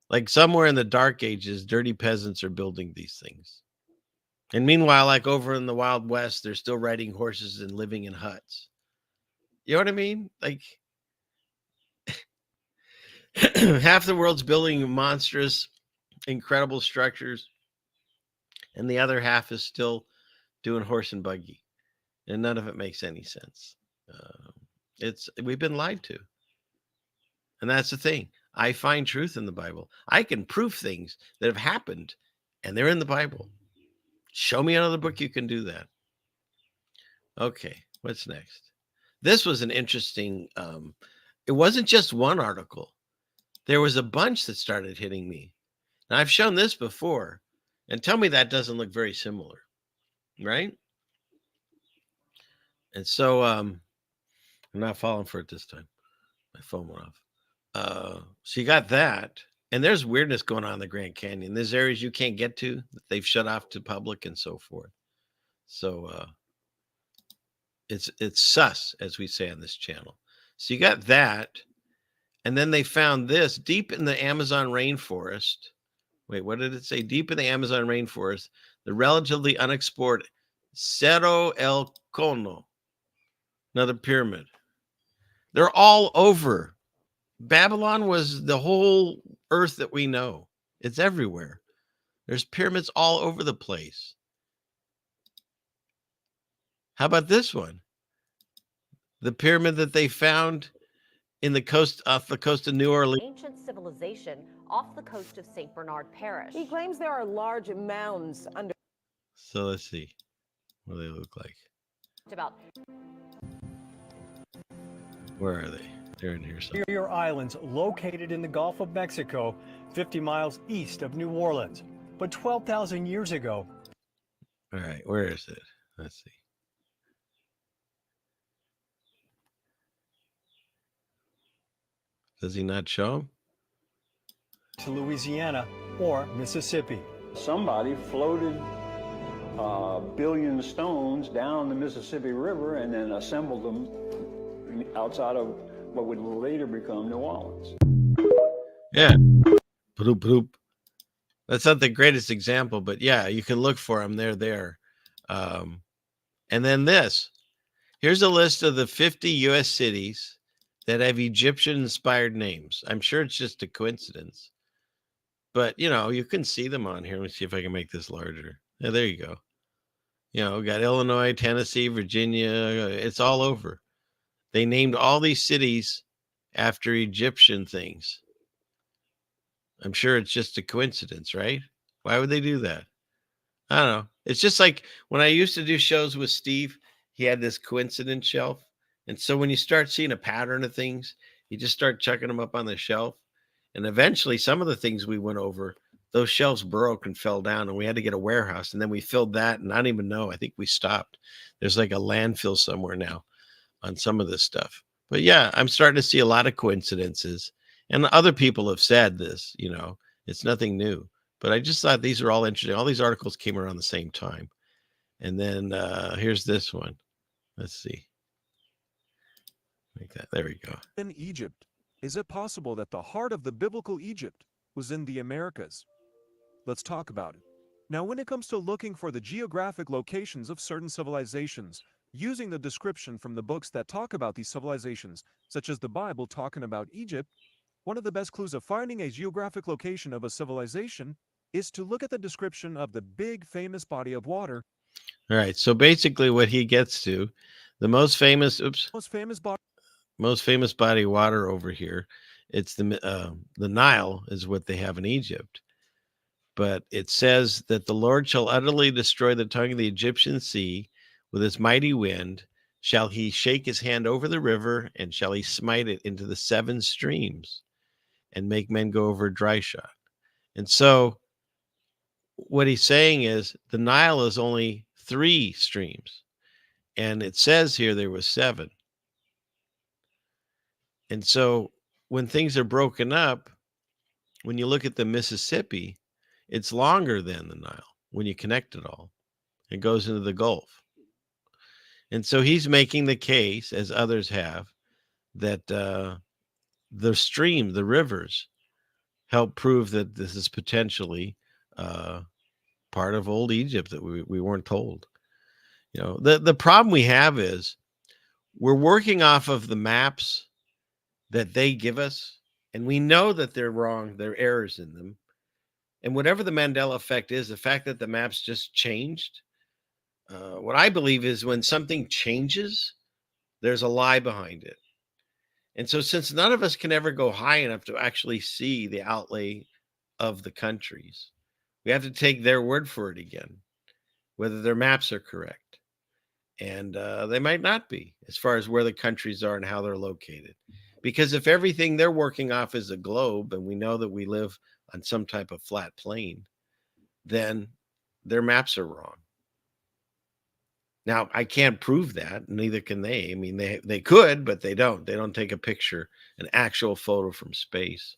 Like somewhere in the Dark Ages, dirty peasants are building these things. And meanwhile, like over in the Wild West, they're still riding horses and living in huts. You know what I mean? Like half the world's building monstrous, incredible structures, and the other half is still doing horse and buggy. And none of it makes any sense. We've been lied to. And that's the thing. I find truth in the Bible. I can prove things that have happened, and they're in the Bible. Show me another book you can do that. Okay, what's next? This was an interesting, it wasn't just one article. There was a bunch that started hitting me. Now, I've shown this before, and tell me that doesn't look very similar, right? And so I'm not falling for it this time. My phone went off. So you got that, and there's weirdness going on in the Grand Canyon. There's areas you can't get to that they've shut off to public and so forth. So it's sus, as we say on this channel. So you got that, and then they found this deep in the Amazon rainforest. Wait, what did it say? Deep in the Amazon rainforest, the relatively unexplored Cerro El Cono, another pyramid. They're all over. Babylon was the whole earth that we know. It's everywhere. There's pyramids all over the place. How about this one? The pyramid that they found in the coast, off the coast of New Orleans. Ancient civilization off the coast of St. Bernard Parish. He claims there are large mounds under. So let's see what they look like. About. Where are they? They're in here somewhere. Interior islands located in the Gulf of Mexico, 50 miles east of New Orleans. But 12,000 years ago. All right, where is it? Let's see. Does he not show them? To Louisiana or Mississippi. Somebody floated a billion stones down the Mississippi River and then assembled them outside of what would later become New Orleans. Yeah. Bloop, bloop. That's not the greatest example, but yeah, you can look for them. They're there. And then this. Here's a list of the 50 U.S. cities that have Egyptian-inspired names. I'm sure it's just a coincidence. But, you know, you can see them on here. Let me see if I can make this larger. Yeah, there you go. You know, got Illinois, Tennessee, Virginia. It's all over. They named all these cities after Egyptian things. I'm sure it's just a coincidence, right? Why would they do that? I don't know. It's just like when I used to do shows with Steve, he had this coincidence shelf. And so when you start seeing a pattern of things, you just start chucking them up on the shelf. And eventually some of the things we went over, those shelves broke and fell down and we had to get a warehouse. And then we filled that and I don't even know. I think we stopped. There's like a landfill somewhere now on some of this stuff. But yeah, I'm starting to see a lot of coincidences. And other people have said this, you know, it's nothing new. But I just thought these are all interesting. All these articles came around the same time. And then here's this one. Let's see. Like that. There we go. In Egypt, is it possible that the heart of the biblical Egypt was in the Americas? Let's talk about it. Now, when it comes to looking for the geographic locations of certain civilizations, using the description from the books that talk about these civilizations, such as the Bible talking about Egypt, one of the best clues of finding a geographic location of a civilization is to look at the description of the big famous body of water. All right. So basically what he gets to, the most famous body of water over here, it's the Nile is what they have in Egypt. But it says that the Lord shall utterly destroy the tongue of the Egyptian sea with his mighty wind. Shall he shake his hand over the river, and shall he smite it into the 7 streams and make men go over dry shod. And so what he's saying is the Nile is only 3 streams. And it says here there was 7. And so when things are broken up, when you look at the Mississippi, it's longer than the Nile when you connect it all. It goes into the Gulf. And so he's making the case, as others have, that the stream, the rivers, help prove that this is potentially part of old Egypt that we weren't told. You know, the problem we have is we're working off of the maps that they give us, and we know that they're wrong. There are errors in them. And whatever the Mandela effect is, the fact that the maps just changed, what I believe is when something changes, there's a lie behind it. And so since none of us can ever go high enough to actually see the outlay of the countries, we have to take their word for it again, whether their maps are correct. And they might not be as far as where the countries are and how they're located. Because if everything they're working off is a globe, and we know that we live on some type of flat plane, then their maps are wrong. Now, I can't prove that, neither can they. I mean, they could, but they don't. They don't take a picture, an actual photo from space.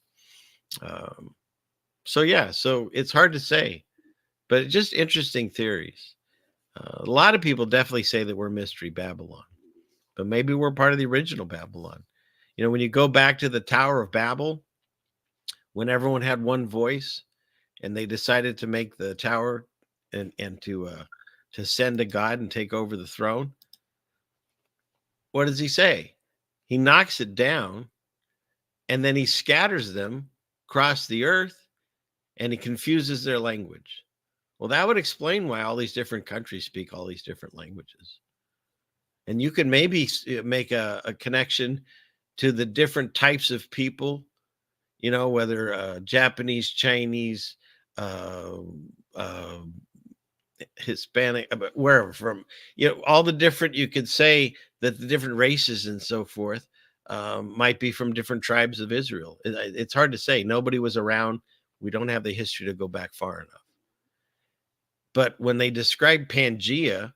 So it's hard to say, but just interesting theories. A lot of people definitely say that we're Mystery Babylon, but maybe we're part of the original Babylon. You know, when you go back to the Tower of Babel, when everyone had one voice and they decided to make the tower and to send to God and take over the throne, what does he say? He knocks it down, and then he scatters them across the earth, and he confuses their language. Well, that would explain why all these different countries speak all these different languages. And you can maybe make a connection to the different types of people, you know, whether Japanese, Chinese, Hispanic, wherever from, you know, all the different, you could say that the different races and so forth might be from different tribes of Israel. It's hard to say. Nobody was around. We don't have the history to go back far enough. But when they describe Pangea,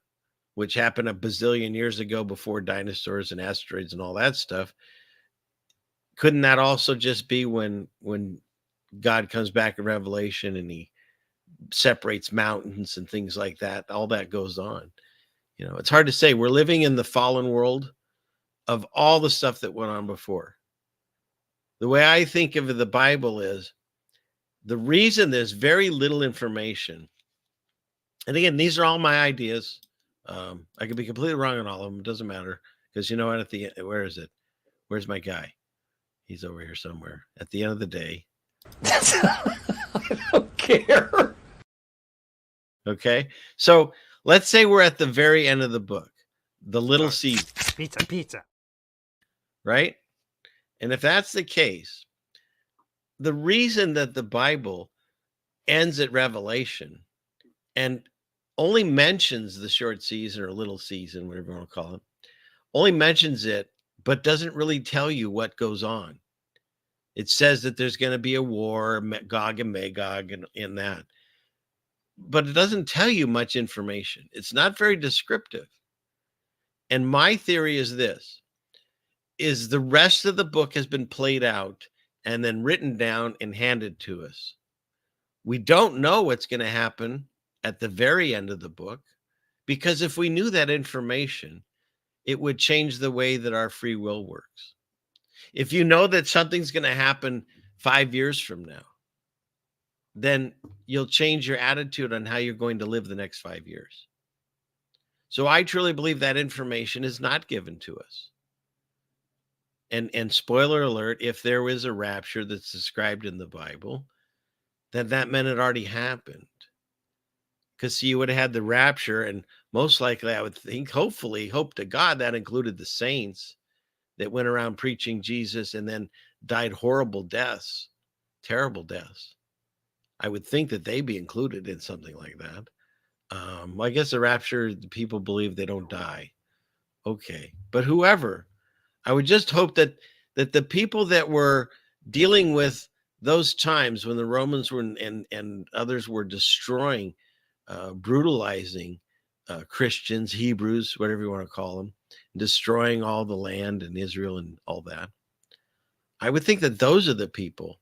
which happened a bazillion years ago before dinosaurs and asteroids and all that stuff, couldn't that also just be when God comes back in Revelation and he separates mountains and things like that? All that goes on. You know, it's hard to say. We're living in the fallen world of all the stuff that went on before. The way I think of the Bible is the reason there's very little information. And again, these are all my ideas. I could be completely wrong on all of them. It doesn't matter, because you know what? At the end, where is it? Where's my guy? He's over here somewhere. At the end of the day, I don't care. Okay, so let's say we're at the very end of the book, the little season. Pizza. Right? And if that's the case, the reason that the Bible ends at Revelation and only mentions the short season or little season, whatever you want to call it, only mentions it, but doesn't really tell you what goes on. It says that there's going to be a war, Gog and Magog, and in that. But it doesn't tell you much information. It's not very descriptive. And my theory is this, is the rest of the book has been played out and then written down and handed to us. We don't know what's going to happen at the very end of the book, because if we knew that information, it would change the way that our free will works. If you know that something's going to happen 5 years from now, then you'll change your attitude on how you're going to live the next 5 years. So I truly believe that information is not given to us. And spoiler alert, if there was a rapture that's described in the Bible, then that meant it already happened. Because you would have had the rapture, and most likely, I would think, hopefully, hope to God, that included the saints that went around preaching Jesus and then died horrible deaths, terrible deaths. I would think that they be included in something like that. I guess the rapture, people believe they don't die. Okay. But whoever, I would just hope that the people that were dealing with those times when the Romans were and others were destroying, brutalizing Christians, Hebrews, whatever you want to call them, destroying all the land in Israel and all that, I would think that those are the people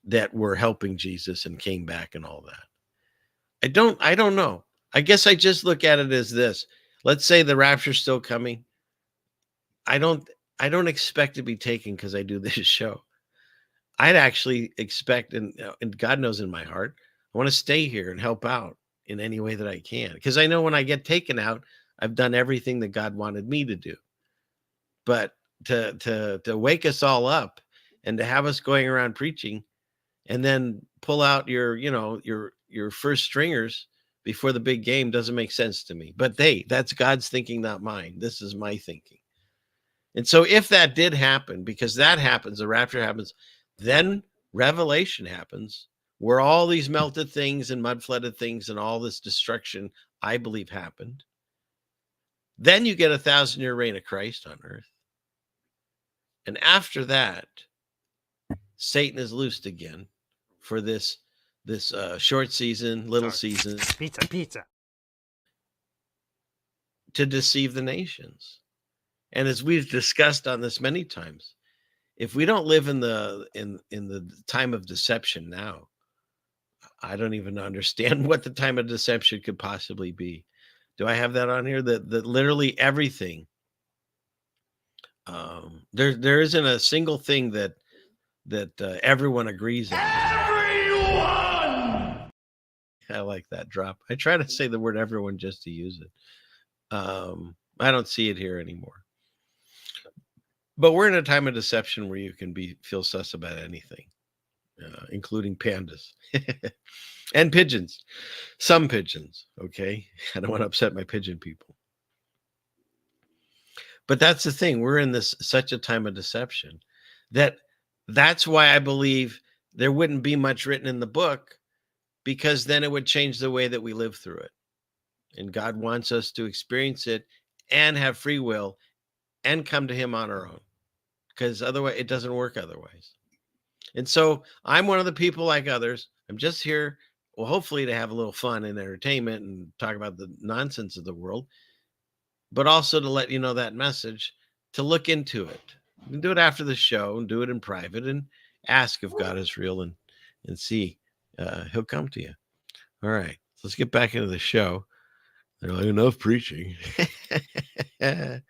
that were helping Jesus and came back and all that. I don't know. I guess I just look at it as this. Let's say the rapture's still coming. I don't expect to be taken because I do this show. I'd actually expect, and God knows in my heart, I want to stay here and help out in any way that I can. Because I know when I get taken out, I've done everything that God wanted me to do. But to wake us all up and to have us going around preaching and then pull out your first stringers before the big game doesn't make sense to me. But that's God's thinking, not mine. This is my thinking. And so if that did happen, because that happens, the rapture happens, then Revelation happens, where all these melted things and mud-flooded things and all this destruction, I believe, happened. Then you get 1,000-year reign of Christ on earth. And after that, Satan is loosed again for this short season, little season. Pizza. To deceive the nations. And as we've discussed on this many times, if we don't live in the time of deception now, I don't even understand what the time of deception could possibly be. Do I have that on here? That literally everything. There isn't a single thing that everyone agrees on. Everyone I like that drop. I try to say the word everyone just to use it. I don't see it here anymore. But we're in a time of deception where you can feel sus about anything, including pandas and pigeons. Some pigeons, okay? I don't want to upset my pigeon people. But that's the thing. We're in such a time of deception that's why I believe there wouldn't be much written in the book, because then it would change the way that we live through it. And God wants us to experience it and have free will and come to him on our own, because otherwise it doesn't work otherwise. And so I'm one of the people like others. I'm just here, well, hopefully to have a little fun and entertainment and talk about the nonsense of the world, but also to let you know that message, to look into it. You can do it after the show and do it in private and ask if God is real and see. He'll come to you. All right. So let's get back into the show. They're like, enough preaching. Let's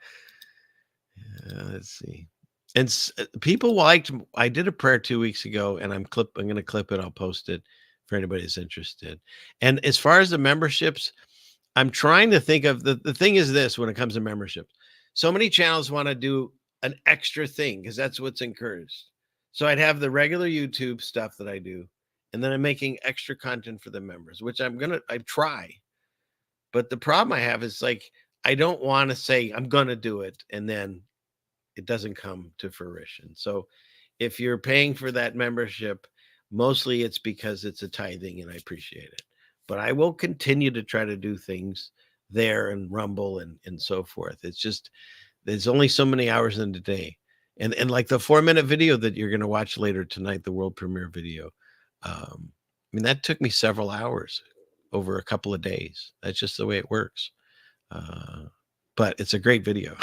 see. And people liked, I did a prayer 2 weeks ago, and I'm going to clip it. I'll post it for anybody who's interested. And as far as the memberships, I'm trying to think of the thing is this when it comes to memberships. So many channels want to do an extra thing because that's what's encouraged. So I'd have the regular YouTube stuff that I do, and then I'm making extra content for the members, which I try. But the problem I have is like, I don't want to say I'm going to do it and then it doesn't come to fruition. So if you're paying for that membership, mostly it's because it's a tithing and I appreciate it. But I will continue to try to do things there and Rumble and so forth. It's just, there's only so many hours in the day. And like the 4-minute video that you're going to watch later tonight, the world premiere video, I mean, that took me several hours over a couple of days. That's just the way it works. But it's a great video.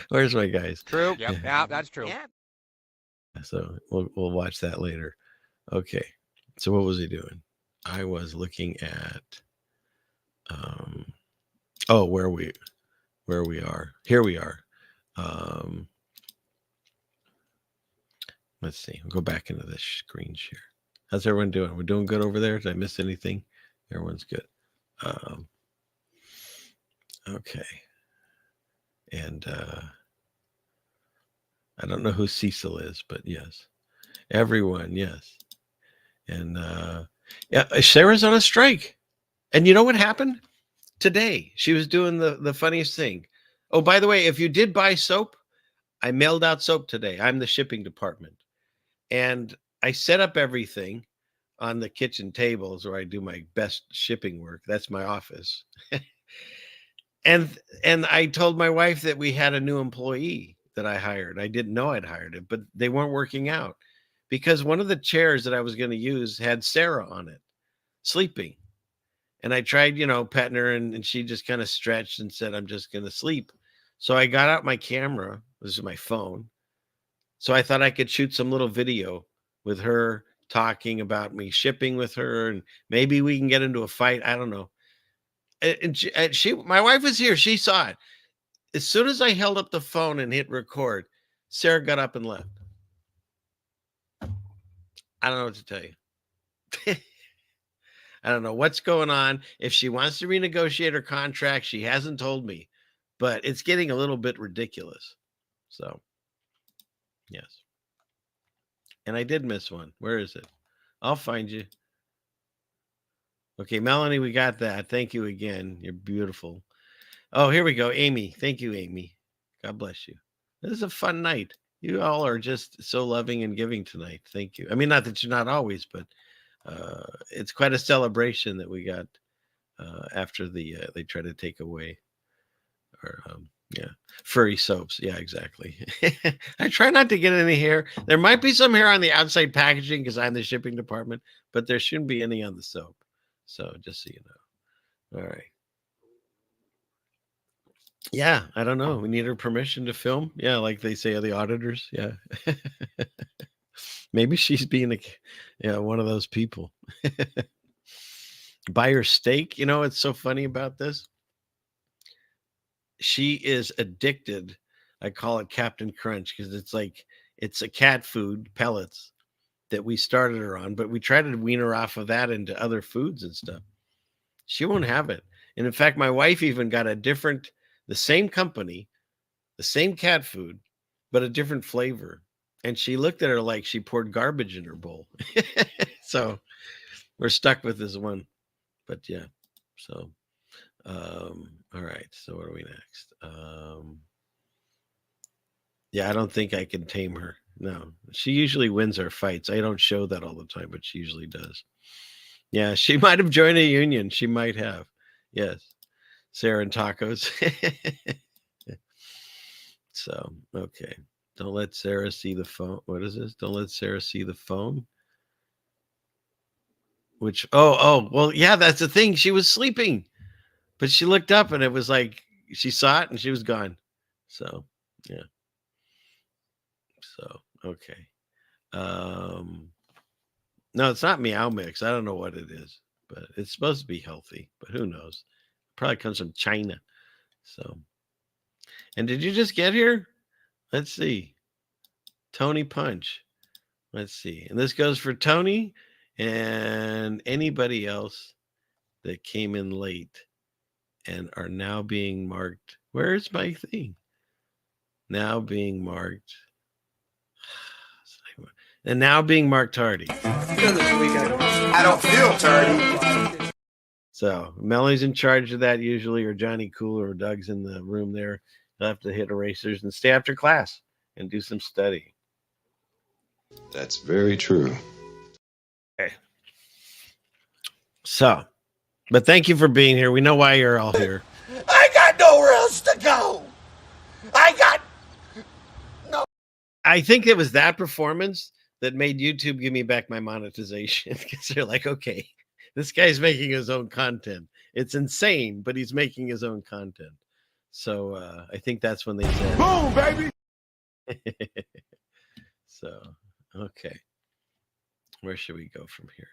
Where's my guys? True. Yep. Yeah, that's true. Yeah. So we'll watch that later. Okay. So what was he doing? I was looking at where we are. Here we are. Let's see. We'll go back into this screen share. How's everyone doing? We're doing good over there. Did I miss anything? Everyone's good. Okay. And I don't know who Cecil is, but yes. Everyone, yes. And yeah, Sarah's on a strike. And you know what happened? Today, she was doing the funniest thing. Oh, by the way, if you did buy soap, I mailed out soap today. I'm the shipping department. And I set up everything on the kitchen tables where I do my best shipping work. That's my office. And I told my wife that we had a new employee that I hired. I didn't know I'd hired it, but they weren't working out because one of the chairs that I was going to use had Sarah on it, sleeping. And I tried, petting her, and she just kind of stretched and said, I'm just going to sleep. So I got out my camera. This is my phone. So I thought I could shoot some little video with her talking about me shipping with her, and maybe we can get into a fight. I don't know. And my wife was here. She saw it. As soon as I held up the phone and hit record, Sarah got up and left. I don't know what to tell you. I don't know what's going on. If she wants to renegotiate her contract, she hasn't told me, but it's getting a little bit ridiculous. So, yes. And I did miss one. Where is it? I'll find you. Okay, Melanie, we got that. Thank you again. You're beautiful. Oh, here we go. Amy. Thank you, Amy. God bless you. This is a fun night. You all are just so loving and giving tonight. Thank you. I mean, not that you're not always, but it's quite a celebration that we got after they try to take away our furry soaps. Yeah, exactly. I try not to get any hair. There might be some hair on the outside packaging because I'm the shipping department, but there shouldn't be any on the soap. So just so you know. All right. Yeah, I don't know. We need her permission to film. Yeah, like they say, the auditors. Yeah. Maybe she's being one of those people. Buy her steak. It's so funny about this. She is addicted. I call it Captain Crunch because it's a cat food, pellets that we started her on, but we tried to wean her off of that into other foods and stuff. She won't have it. And in fact, my wife even got the same company, the same cat food, but a different flavor. And she looked at her like she poured garbage in her bowl. So we're stuck with this one. But yeah. So, all right. So what are we next? Yeah, I don't think I can tame her. No, she usually wins our fights. I don't show that all the time, but she usually does. Yeah, she might have joined a union. She might have. Yes. Sarah and tacos. So, okay. Don't let Sarah see the phone. What is this? Don't let Sarah see the phone. Which, well, yeah, that's the thing. She was sleeping, but she looked up and it was like she saw it and she was gone. So, yeah. So, okay. No, it's not Meow Mix. I don't know what it is, but it's supposed to be healthy, but who knows? Probably comes from China. So, and did you just get here? Let's see. Tony Punch. Let's see. And this goes for Tony and anybody else that came in late and are now being marked. Where's my thing? Now being marked. And now being marked tardy. I don't feel tardy. So Melly's in charge of that usually, or Johnny Cool, or Doug's in the room there. They'll have to hit erasers and stay after class and do some study. That's very true. Okay. So, but thank you for being here. We know why you're all here. I got nowhere else to go. I think it was that performance that made YouTube give me back my monetization, because they're like, okay, this guy's making his own content. It's insane, but he's making his own content. So I think that's when they said, boom, baby. So, okay. Where should we go from here?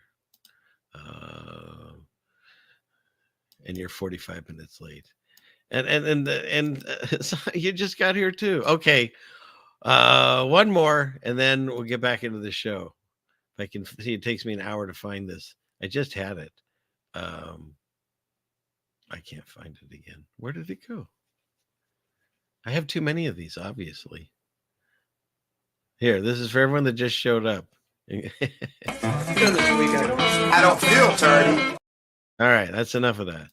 And you're 45 minutes late. And so you just got here too. Okay. One more, and then we'll get back into the show. If I can see, it takes me an hour to find this. I just had it. I can't find it again. Where did it go? I have too many of these, obviously. Here, this is for everyone that just showed up. I don't feel tardy. All right, that's enough of that.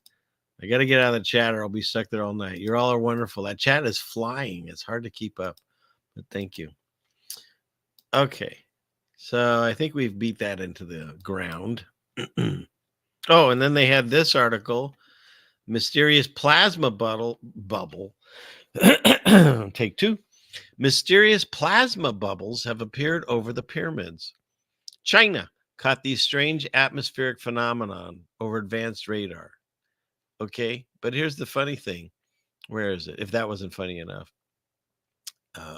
I got to get out of the chat or I'll be stuck there all night. You all are wonderful. That chat is flying. It's hard to keep up, but thank you. Okay, so I think we've beat that into the ground. Oh, and then they had this article, mysterious plasma bubble. Take two. Mysterious plasma bubbles have appeared over the pyramids. China caught these strange atmospheric phenomenon over advanced radar. Okay, but here's the funny thing. Where is it? If that wasn't funny enough.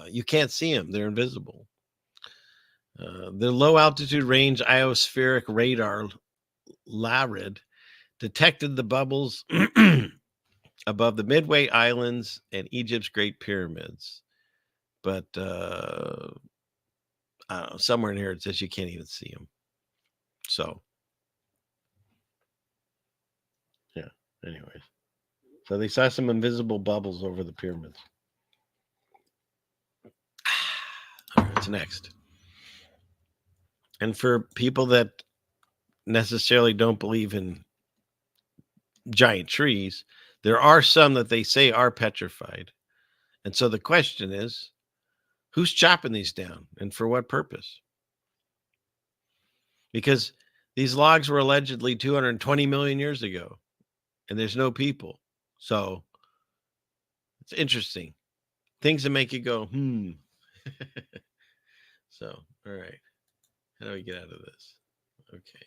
You can't see them. They're invisible. The low altitude range ionospheric radar, LARID, detected the bubbles above the Midway Islands and Egypt's Great Pyramids. But I don't know, somewhere in here it says you can't even see them. So, yeah, anyways. So they saw some invisible bubbles over the pyramids. All right, what's next? And for people that necessarily don't believe in giant trees, there are some that they say are petrified. And so the question is, who's chopping these down and for what purpose? Because these logs were allegedly 220 million years ago and there's no people. So it's interesting. Things that make you go, So, all right. How do we get out of this? Okay.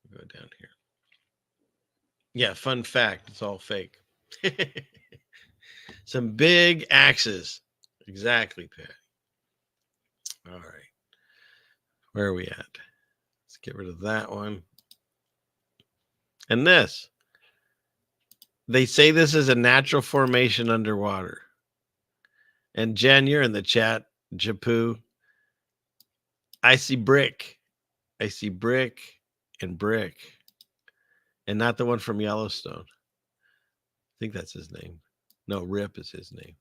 We'll go down here. Yeah, fun fact. It's all fake. Some big axes. Exactly, Pat. All right. Where are we at? Let's get rid of that one. And this. They say this is a natural formation underwater. And Jen, you're in the chat. Japu. I see brick. I see brick and brick. And not the one from Yellowstone. I think that's his name. No, Rip is his name.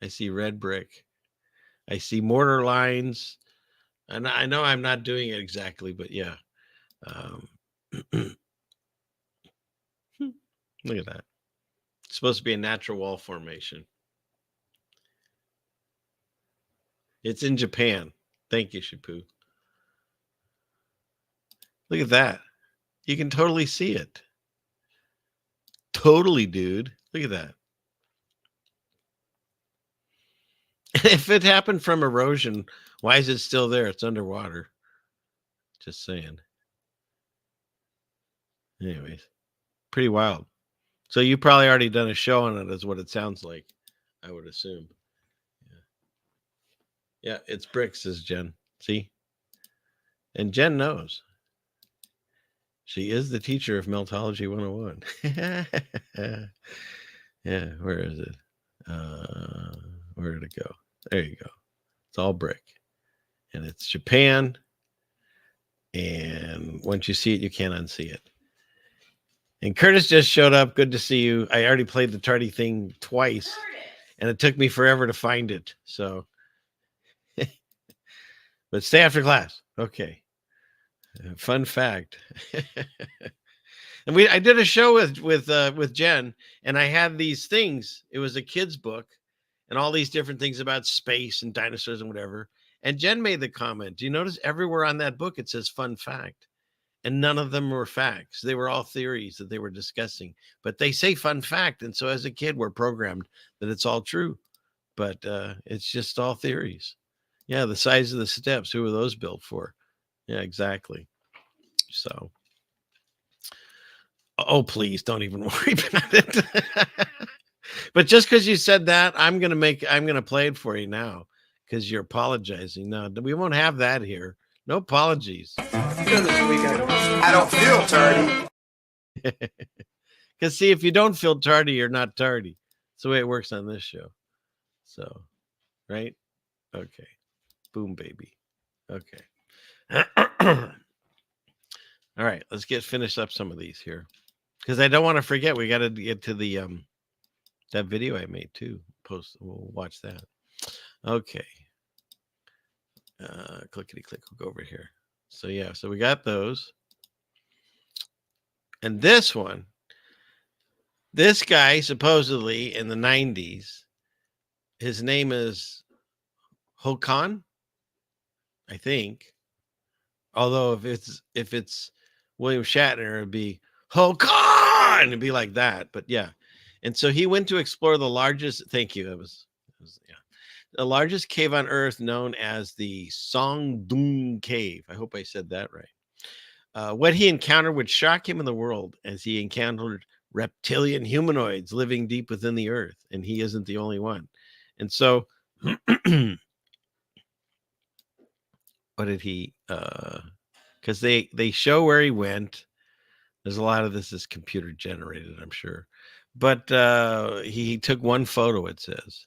I see red brick. I see mortar lines. And I know I'm not doing it exactly, but yeah. Look at that. It's supposed to be a natural wall formation. It's in Japan. Thank you, Shipu. Look at that. You can totally see it. Totally, dude. Look at that. If it happened from erosion, why is it still there? It's underwater. Just saying. Anyways, pretty wild. So you probably already done a show on it, is what it sounds like, I would assume. Yeah, it's brick, says Jen. See? And Jen knows. She is the teacher of Meltology 101. Yeah, where is it? Where did it go? There you go. It's all brick. And it's Japan. And once you see it, you can't unsee it. And Curtis just showed up. Good to see you. I already played the tardy thing twice. And it took me forever to find it. So, but stay after class. Okay. Fun fact. And I did a show with Jen, and I had these things. It was a kid's book and all these different things about space and dinosaurs and whatever. And Jen made the comment, do you notice everywhere on that book it says fun fact? And none of them were facts. They were all theories that they were discussing. But they say fun fact. And so as a kid, we're programmed that it's all true. But it's just all theories. Yeah, the size of the steps. Who were those built for? Yeah, exactly. So, oh, please don't even worry about it. But just because you said that, I'm gonna play it for you now because you're apologizing. No, we won't have that here. No apologies. I don't feel tardy. Because see, if you don't feel tardy, you're not tardy. That's the way it works on this show. So, right? Okay. Boom, baby. Okay. All right, let's finish up some of these here. Because I don't want to forget, we got to get to the that video I made too. We'll watch that. Okay. Clickety click. We'll go over here. So yeah, so we got those. And this one, this guy supposedly in the 90s, his name is Hokan, I think. Although if it's William Shatner, it'd be Hokan, it'd be like that. But yeah. And so he went to explore the largest, thank you. It was the largest cave on Earth, known as the Songdung Cave. I hope I said that right. What he encountered would shock him in the world, as he encountered reptilian humanoids living deep within the Earth, and he isn't the only one. And so, what did he? Because they show where he went. There's a lot of this is computer generated, I'm sure, but he took one photo. It says.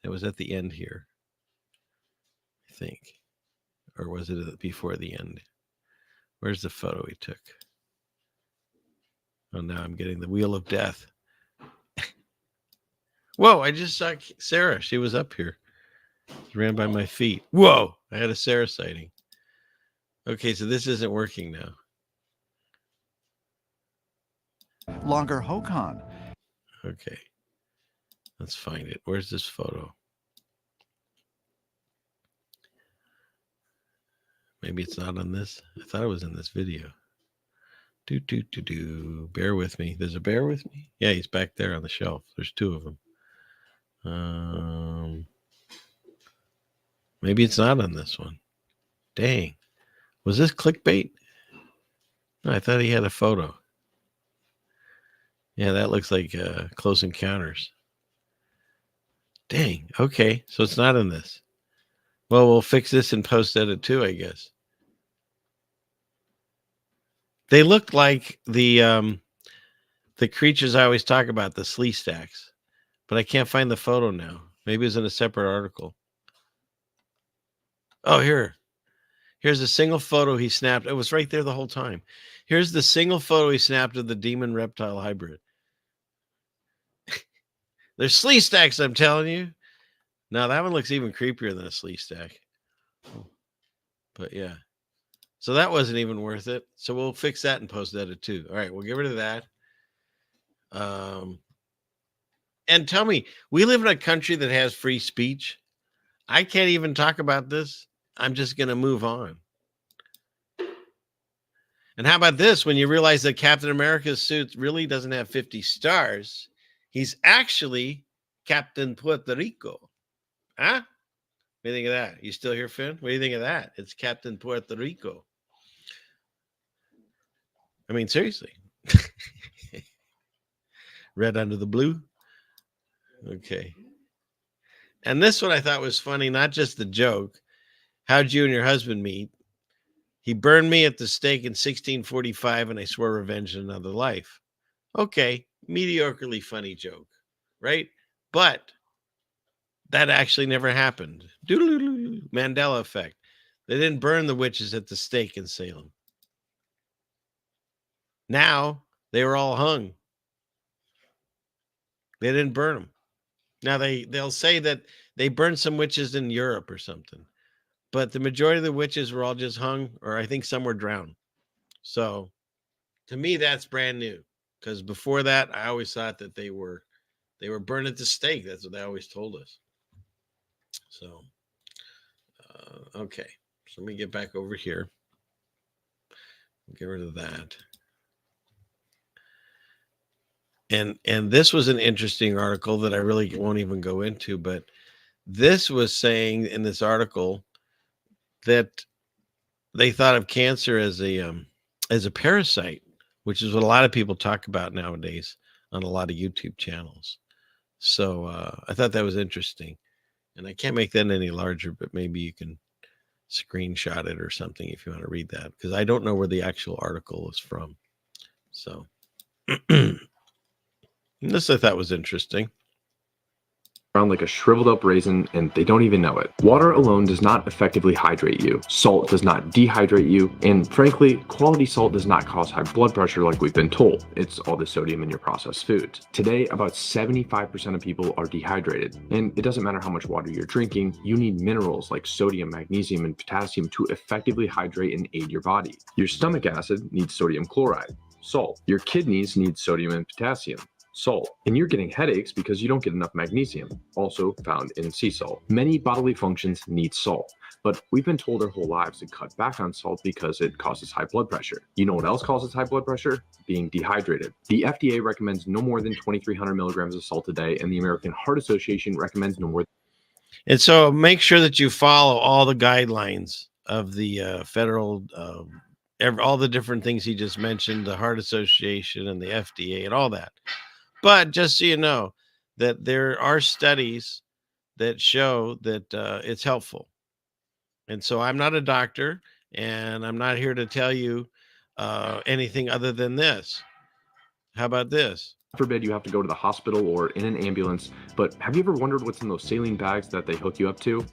It was at the end here, I think. Or was it before the end? Where's the photo he took? Oh, now I'm getting the Wheel of Death. Whoa, I just saw Sarah. She was up here. She ran by my feet. Whoa, I had a Sarah sighting. Okay, so this isn't working now. Longer Hokan. Okay. Let's find it. Where's this photo? Maybe it's not on this. I thought it was in this video. Bear with me. There's a bear with me? Yeah, he's back there on the shelf. There's two of them. Maybe it's not on this one. Dang. Was this clickbait? No, I thought he had a photo. Yeah, that looks like Close Encounters. Dang. Okay, so it's not in this. Well, we'll fix this in post-edit too, I guess. They look like the creatures I always talk about, the slee stacks. But I can't find the photo now. Maybe it's in a separate article. Oh, here. Here's a single photo he snapped. It was right there the whole time. Here's the single photo he snapped of the demon reptile hybrid. They're slee stacks, I'm telling you. Now that one looks even creepier than a slee stack. But yeah. So that wasn't even worth it. So we'll fix that in post-edit too. All right, we'll get rid of that. And tell me, we live in a country that has free speech. I can't even talk about this. I'm just going to move on. And how about this? When you realize that Captain America's suit really doesn't have 50 stars, he's actually Captain Puerto Rico. Huh? What do you think of that? You still here, Finn? What do you think of that? It's Captain Puerto Rico. I mean, seriously. Red under the blue. Okay. And this one I thought was funny, not just the joke. How'd you and your husband meet? He burned me at the stake in 1645, and I swore revenge in another life. Okay, mediocrely funny joke, right? But that actually never happened. Doodle-doodle-doo. Mandela effect. They didn't burn the witches at the stake in Salem. Now they were all hung. They didn't burn them. Now they'll say that they burned some witches in Europe or something, but the majority of the witches were all just hung, or I think some were drowned. So to me, that's brand new, because before that, I always thought that they were burned at the stake. That's what they always told us. So, okay. So let me get back over here. Get rid of that. And this was an interesting article that I really won't even go into, but this was saying in this article that they thought of cancer as a parasite, which is what a lot of people talk about nowadays on a lot of YouTube channels. So I thought that was interesting. And I can't make that any larger, but maybe you can screenshot it or something if you want to read that, because I don't know where the actual article is from. So this I thought was interesting. Around like a shriveled up raisin, and they don't even know it. Water alone does not effectively hydrate you. Salt does not dehydrate you. And frankly, quality salt does not cause high blood pressure like we've been told. It's all the sodium in your processed foods. Today, about 75% of people are dehydrated. And it doesn't matter how much water you're drinking, you need minerals like sodium, magnesium, and potassium to effectively hydrate and aid your body. Your stomach acid needs sodium chloride, salt. Your kidneys need sodium and potassium, salt. And you're getting headaches because you don't get enough magnesium, also found in sea salt. Many bodily functions need salt, but we've been told our whole lives to cut back on salt because it causes high blood pressure. You know what else causes high blood pressure? Being dehydrated. The FDA recommends no more than 2,300 milligrams of salt a day, and the American Heart Association recommends no more. And so make sure that you follow all the guidelines of the federal, all the different things he just mentioned, the Heart Association and the FDA and all that. But just so you know that there are studies that show that it's helpful. And so I'm not a doctor, and I'm not here to tell you anything other than this. How about this? Forbid you have to go to the hospital or in an ambulance, but have you ever wondered what's in those saline bags that they hook you up to?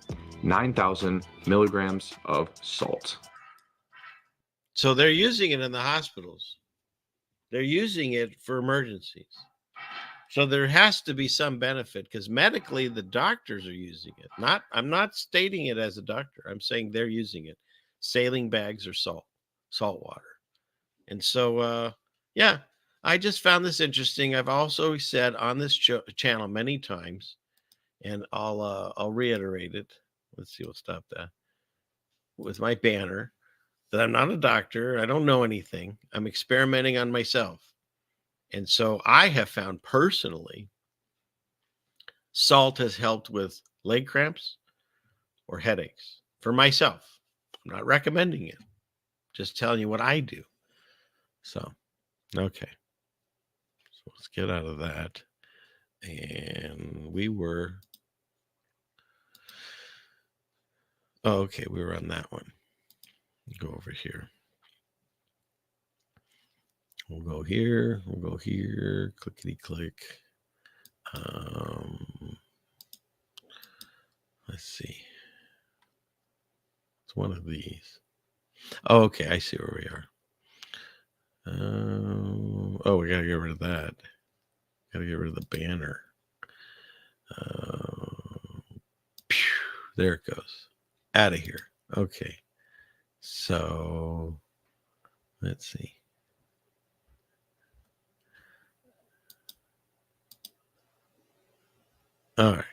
9,000 milligrams of salt. So they're using it in the hospitals. They're using it for emergencies. So there has to be some benefit, because medically the doctors are using it. I'm not stating it as a doctor. I'm saying they're using it. Saline bags or salt water. And so, yeah, I just found this interesting. I've also said on this channel many times, and I'll reiterate it. Let's see, we'll stop that with my banner, that I'm not a doctor. I don't know anything. I'm experimenting on myself. And so I have found personally, salt has helped with leg cramps or headaches for myself. I'm not recommending it, just telling you what I do. So, okay. So let's get out of that. And we were, okay, we were on that one. Go over here. We'll go here, clickety click. Let's see. It's one of these. Oh, okay. I see where we are. Oh, we got to get rid of that. Got to get rid of the banner. There it goes. Out of here. Okay. So let's see. All right.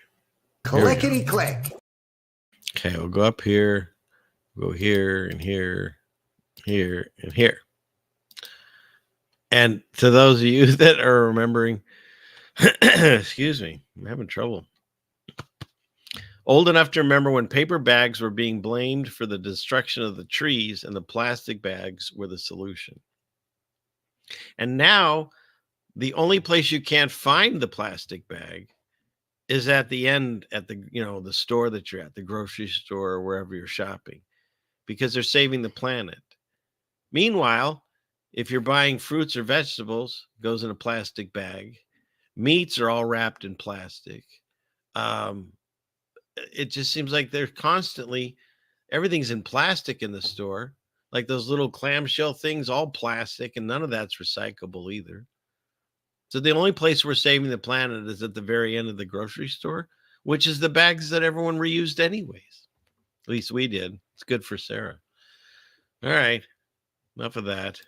Clickety click. Okay, we'll go up here, go here and here, here and here. And to those of you that are remembering, excuse me, I'm having trouble. Old enough to remember when paper bags were being blamed for the destruction of the trees and the plastic bags were the solution. And now the only place you can't find the plastic bag is at the end at the, the store that you're at, the grocery store or wherever you're shopping, because they're saving the planet. Meanwhile, if you're buying fruits or vegetables, it goes in a plastic bag. Meats are all wrapped in plastic. It just seems like they're constantly, everything's in plastic in the store. Like those little clamshell things, all plastic, and none of that's recyclable either. So the only place we're saving the planet is at the very end of the grocery store, which is the bags that everyone reused anyways. At least we did. It's good for Sarah. All right. Enough of that.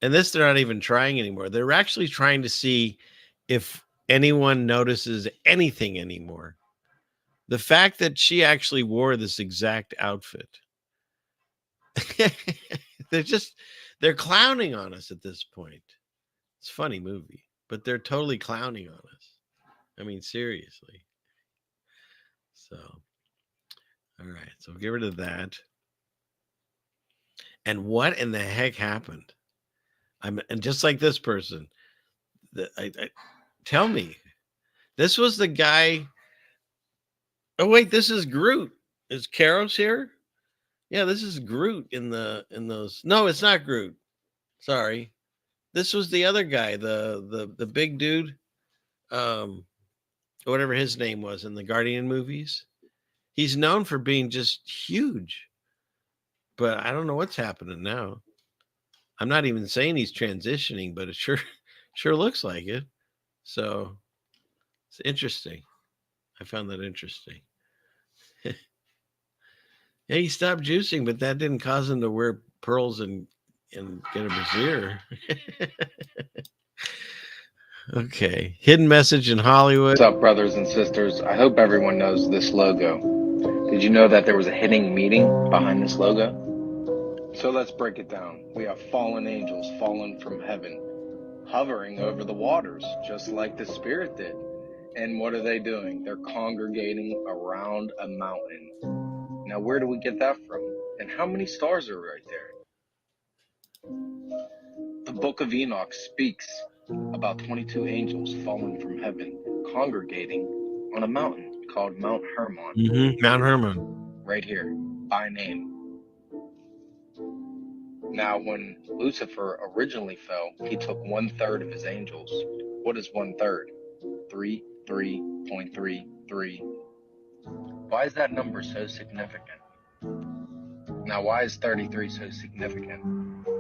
And this, they're not even trying anymore. They're actually trying to see if anyone notices anything anymore. The fact that she actually wore this exact outfit. They're clowning on us at this point. It's a funny movie, but they're totally clowning on us. I mean, seriously. So, all right. So get rid of that. And what in the heck happened? And just like this person, tell me, this was the guy. Oh wait, this is Groot. Is Karos here? Yeah, this is Groot in those. No, it's not Groot. Sorry, this was the other guy, the big dude, whatever his name was in the Guardian movies. He's known for being just huge, but I don't know what's happening now. I'm not even saying he's transitioning, but it sure looks like it. So it's interesting. I found that interesting. Yeah, he stopped juicing, but that didn't cause him to wear pearls and get a brassiere. Okay. Hidden message in Hollywood. What's up, brothers and sisters? I hope everyone knows this logo. Did you know that there was a hidden meaning behind this logo? So let's break it down. We have fallen angels fallen from heaven, hovering over the waters, just like the Spirit did. And what are they doing? They're congregating around a mountain. Now, where do we get that from? And how many stars are right there? The book of Enoch speaks about 22 angels fallen from heaven, congregating on a mountain called Mount Hermon. Mount Hermon. Right here, by name. Now, when Lucifer originally fell, he took 1/3 of his angels. What is 1/3? 3.33. Why is that number so significant? Now, why is 33 so significant?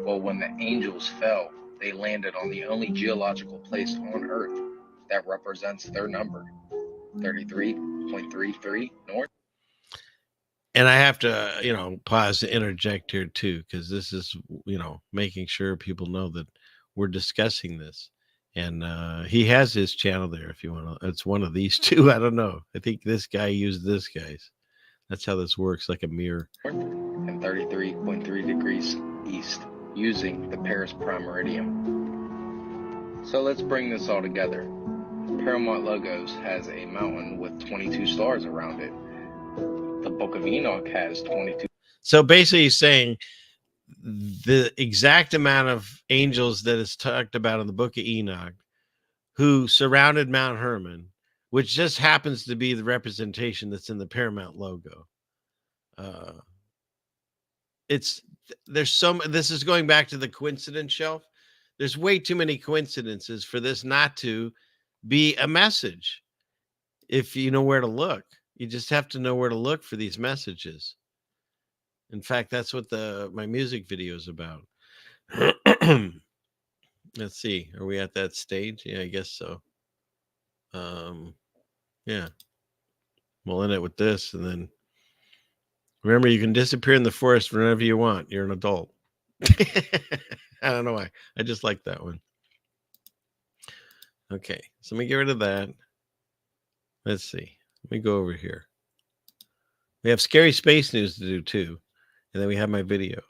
Well, when the angels fell, they landed on the only geological place on Earth that represents their number, 33.33 north. And I have to, pause to interject here too, because this is, making sure people know that we're discussing this. And he has his channel there if you want to. It's one of these two. I don't know. I think this guy used this guy's. That's how this works, like a mirror. And 33.3 degrees east, using the Paris Prime Meridian. So let's bring this all together. Paramount Logos has a mountain with 22 stars around it. The Book of Enoch has 22. So basically he's saying the exact amount of angels that is talked about in the Book of Enoch who surrounded Mount Hermon, which just happens to be the representation that's in the Paramount logo. This is going back to the coincidence shelf. There's way too many coincidences for this not to be a message. If you know where to look, you just have to know where to look for these messages. In fact, that's what my music video is about. Let's see. Are we at that stage? Yeah, I guess so. Yeah. We'll end it with this, and then remember, you can disappear in the forest whenever you want. You're an adult. I don't know why. I just like that one. Okay, so let me get rid of that. Let's see. Let me go over here. We have scary space news to do too, and then we have my video.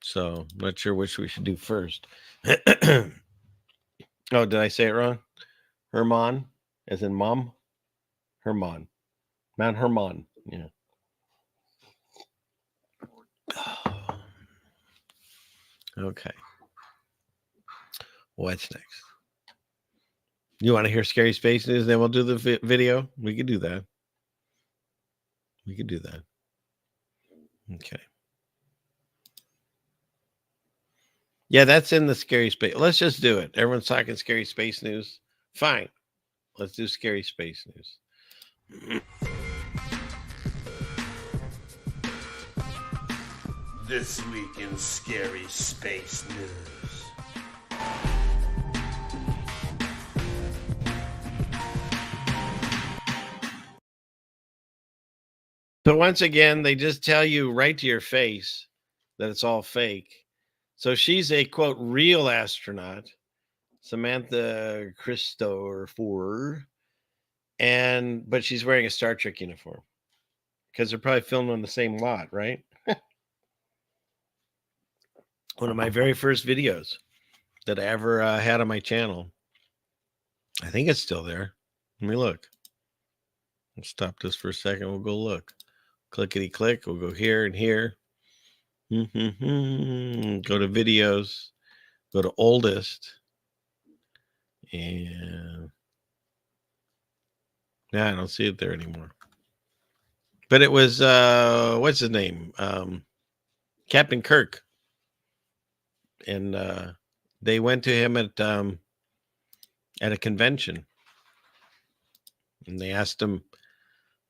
So I'm not sure which we should do first. Oh, did I say it wrong? Herman, as in mom? Herman. Mount Herman. Yeah. Okay. What's next? You want to hear scary space news? Then we'll do the video. We could do that. We could do that. Okay. Yeah, that's in the scary space. Let's just do it. Everyone's talking scary space news. Fine. Let's do scary space news. This week in scary space news. So once again, they just tell you right to your face that it's all fake. So she's a, quote, real astronaut, Samantha Christopher, but she's wearing a Star Trek uniform because they're probably filmed on the same lot, right? One of my very first videos that I ever had on my channel. I think it's still there. Let me look. Let's stop this for a second. We'll go look. Clickety click. We'll go here and here. Go to videos. Go to oldest. And I don't see it there anymore. But it was what's his name? Captain Kirk. And they went to him at a convention. And they asked him,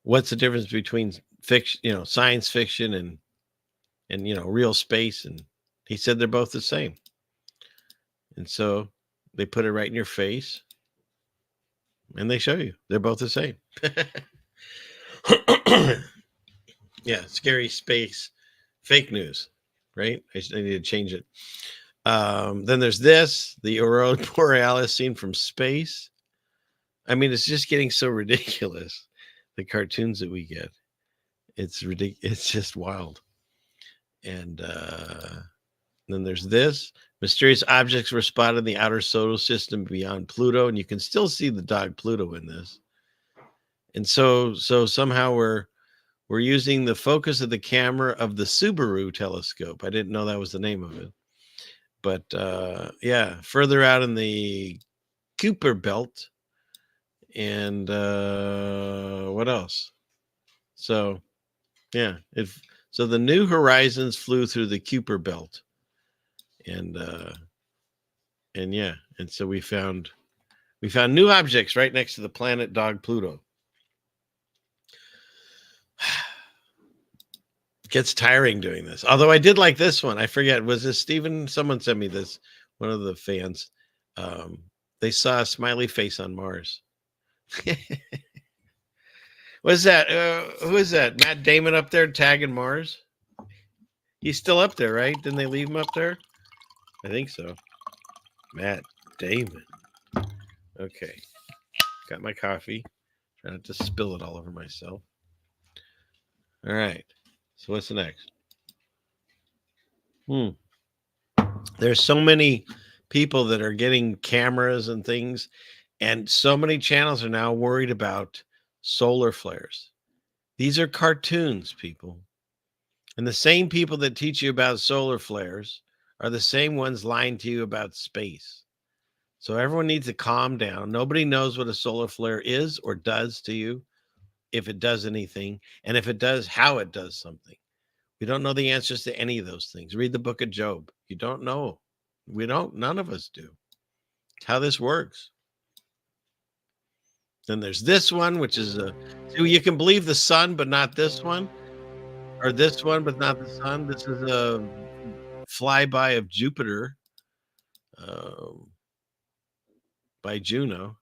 what's the difference between fiction, science fiction and real space? And he said they're both the same. And so they put it right in your face and they show you they're both the same. Yeah, scary space fake news, right? I need to change it. Then there's this, the Aurora Borealis seen from space. I mean, it's just getting so ridiculous, the cartoons that we get. It's ridiculous. It's just wild. And then there's this. Mysterious objects were spotted in the outer solar system beyond Pluto, and you can still see the dog Pluto in this. And so somehow we're using the focus of the camera of the Subaru telescope. I didn't know that was the name of it. But yeah, further out in the Kuiper belt. And what else? So yeah, so the New Horizons flew through the Kuiper belt. And yeah, and so we found new objects right next to the planet dog Pluto. It gets tiring doing this. Although I did like this one. I forget, was this Steven? Someone sent me this, one of the fans. They saw a smiley face on Mars. What's that? Who is that? Matt Damon up there tagging Mars? He's still up there, right? Didn't they leave him up there? I think so. Matt Damon. Okay. Got my coffee. Try not to spill it all over myself. All right. So what's the next? There's so many people that are getting cameras and things, and so many channels are now worried about solar flares. These are cartoons, people. And the same people that teach you about solar flares are the same ones lying to you about space. So everyone needs to calm down. Nobody knows what a solar flare is or does to you, if it does anything, and if it does, how it does something. We don't know the answers to any of those things. Read the book of Job. You don't know. We don't. None of us do. It's how this works. Then there's this one, which is so you can believe the sun, but not this one. or this one, but not the sun. This is a flyby of Jupiter by Juno.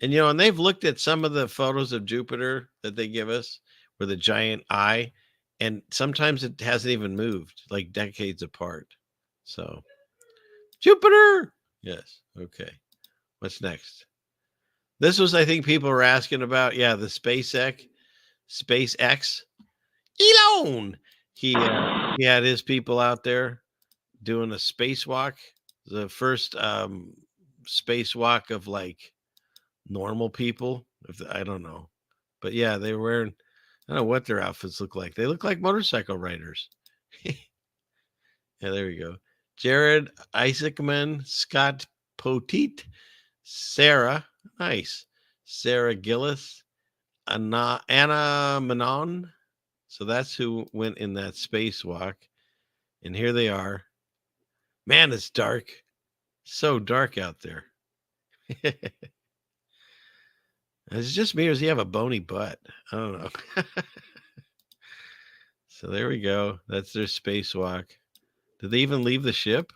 And, and they've looked at some of the photos of Jupiter that they give us with a giant eye, and sometimes it hasn't even moved, like decades apart. So, Jupiter! Yes. Okay. What's next? This was, I think, people were asking about. Yeah, the SpaceX. Elon! He had his people out there doing a spacewalk. The first spacewalk of like normal people. I don't know, but yeah, they were wearing. I don't know what their outfits look like. They look like motorcycle riders. Yeah, there we go. Jared Isaacman, Scott Poteet, Sarah, nice. Sarah Gillis, Anna Manon. So that's who went in that spacewalk. And here they are. Man, it's dark. So dark out there. Is it just me, or does he have a bony butt? I don't know. So there we go. That's their spacewalk. Did they even leave the ship?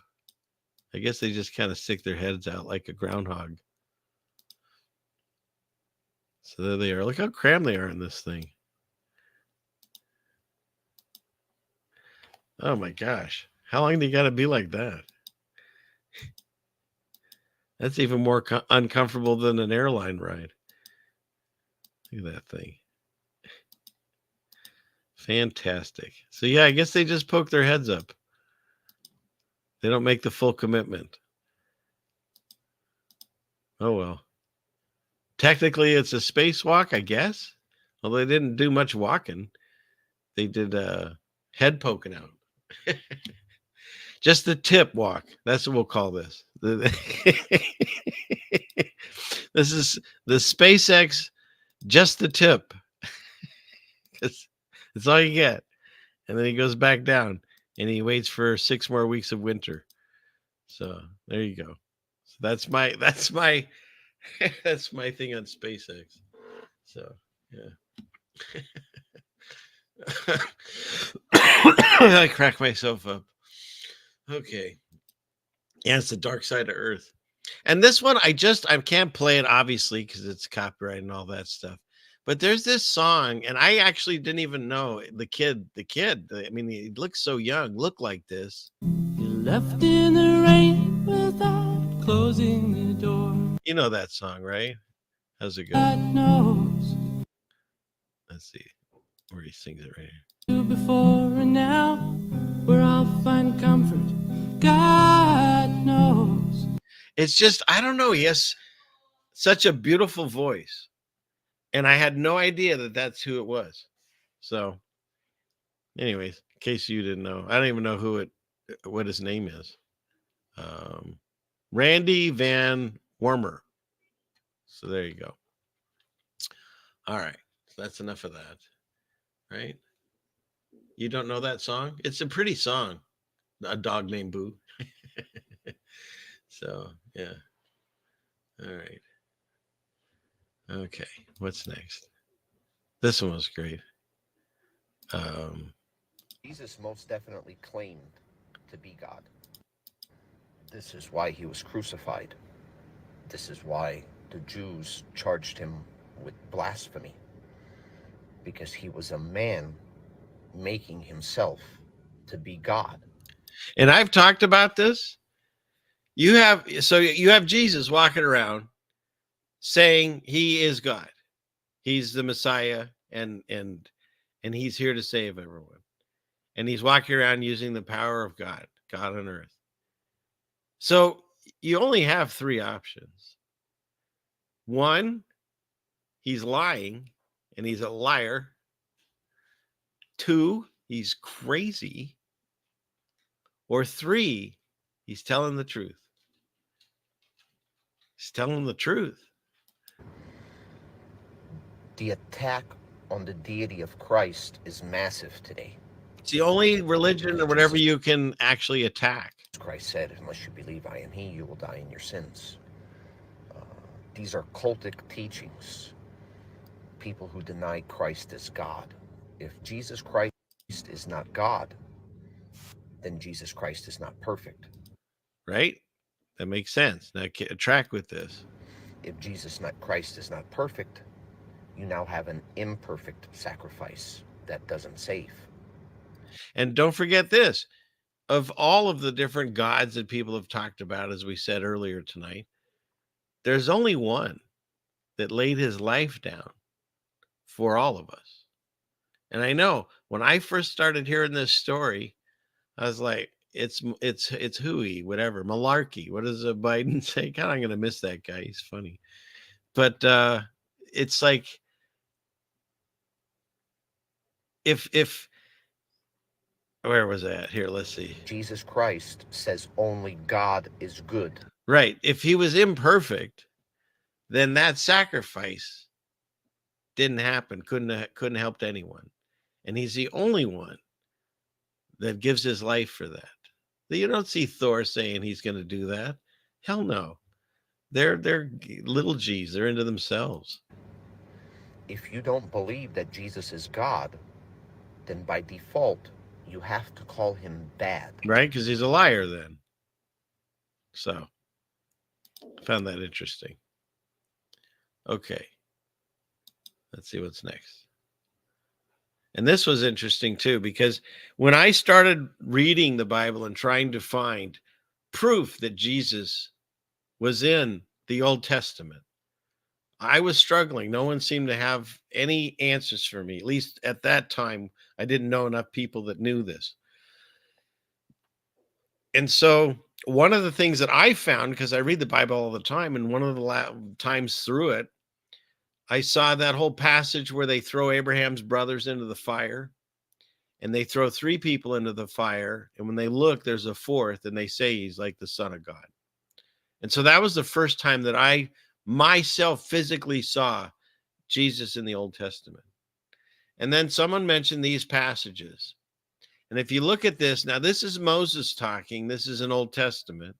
I guess they just kind of stick their heads out like a groundhog. So there they are. Look how crammed they are in this thing. Oh my gosh. How long do you got to be like that? That's even more uncomfortable than an airline ride. Look at that thing. Fantastic. So yeah, I guess they just poke their heads up. They don't make the full commitment. Oh well. Technically, it's a spacewalk, I guess. Although they didn't do much walking. They did head poking out. Just the tip walk. That's what we'll call this. This is the SpaceX, just the tip. That's all you get. And then he goes back down and he waits for 6 more weeks of winter. So there you go. So that's my that's my thing on SpaceX. So yeah. I crack myself up. Okay. Yeah, it's the dark side of Earth. And this one, I can't play it, obviously, because it's copyright and all that stuff. But there's this song, and I actually didn't even know the kid, I mean, he looks so young, looked like this. You left in the rain without closing the door. You know that song, right? How's it go? God knows. Let's see where he sings it right here. Before and now, where I'll find comfort. God knows. It's just, I don't know. He has such a beautiful voice. And I had no idea that that's who it was. So, anyways, in case you didn't know, I don't even know what his name is. Randy Van Wormer. So there you go. All right. So that's enough of that. Right? You don't know that song? It's a pretty song. A Dog Named Boo. So, yeah. All right. Okay. What's next? This one was great. Jesus most definitely claimed to be God. This is why he was crucified. This is why the Jews charged him with blasphemy. Because he was a man making himself to be God. And I've talked about this. You have Jesus walking around saying he is God. He's the Messiah and he's here to save everyone. And he's walking around using the power of God on earth. So you only have 3 options. 1, he's lying and he's a liar. 2, he's crazy. Or 3, he's telling the truth. He's telling the truth. The attack on the deity of Christ is massive today. It's the only religion or whatever you can actually attack. Christ said, unless you believe I am he, you will die in your sins. These are cultic teachings. People who deny Christ as God. If Jesus Christ is not God, then Jesus Christ is not perfect. Right? That makes sense. Now track with this. If Jesus Christ is not perfect, you now have an imperfect sacrifice that doesn't save. And don't forget this. Of all of the different gods that people have talked about, as we said earlier tonight, there's only one that laid his life down for all of us. And I know when I first started hearing this story, I was like, it's hooey, whatever, malarkey. What does Biden say? God, I'm going to miss that guy. He's funny. But it's like, if where was that? Here, let's see. Jesus Christ says only God is good. Right. If he was imperfect, then that sacrifice didn't happen, couldn't help anyone. And he's the only one that gives his life for that. You don't see Thor saying he's going to do that. Hell no. They're little G's. They're into themselves. If you don't believe that Jesus is God, then by default, you have to call him bad. Right? Because he's a liar then. So, found that interesting. Okay. Let's see what's next. And this was interesting too, because when I started reading the Bible and trying to find proof that Jesus was in the Old Testament, I was struggling. No one seemed to have any answers for me. At least at that time, I didn't know enough people that knew this. And so one of the things that I found, because I read the Bible all the time, and one of the times through it, I saw that whole passage where they throw Abraham's brothers into the fire, and they throw 3 people into the fire. And when they look, there's a 4th, and they say he's like the Son of God. And so that was the first time that I myself physically saw Jesus in the Old Testament. And then someone mentioned these passages. And if you look at this, now this is Moses talking. This is an Old Testament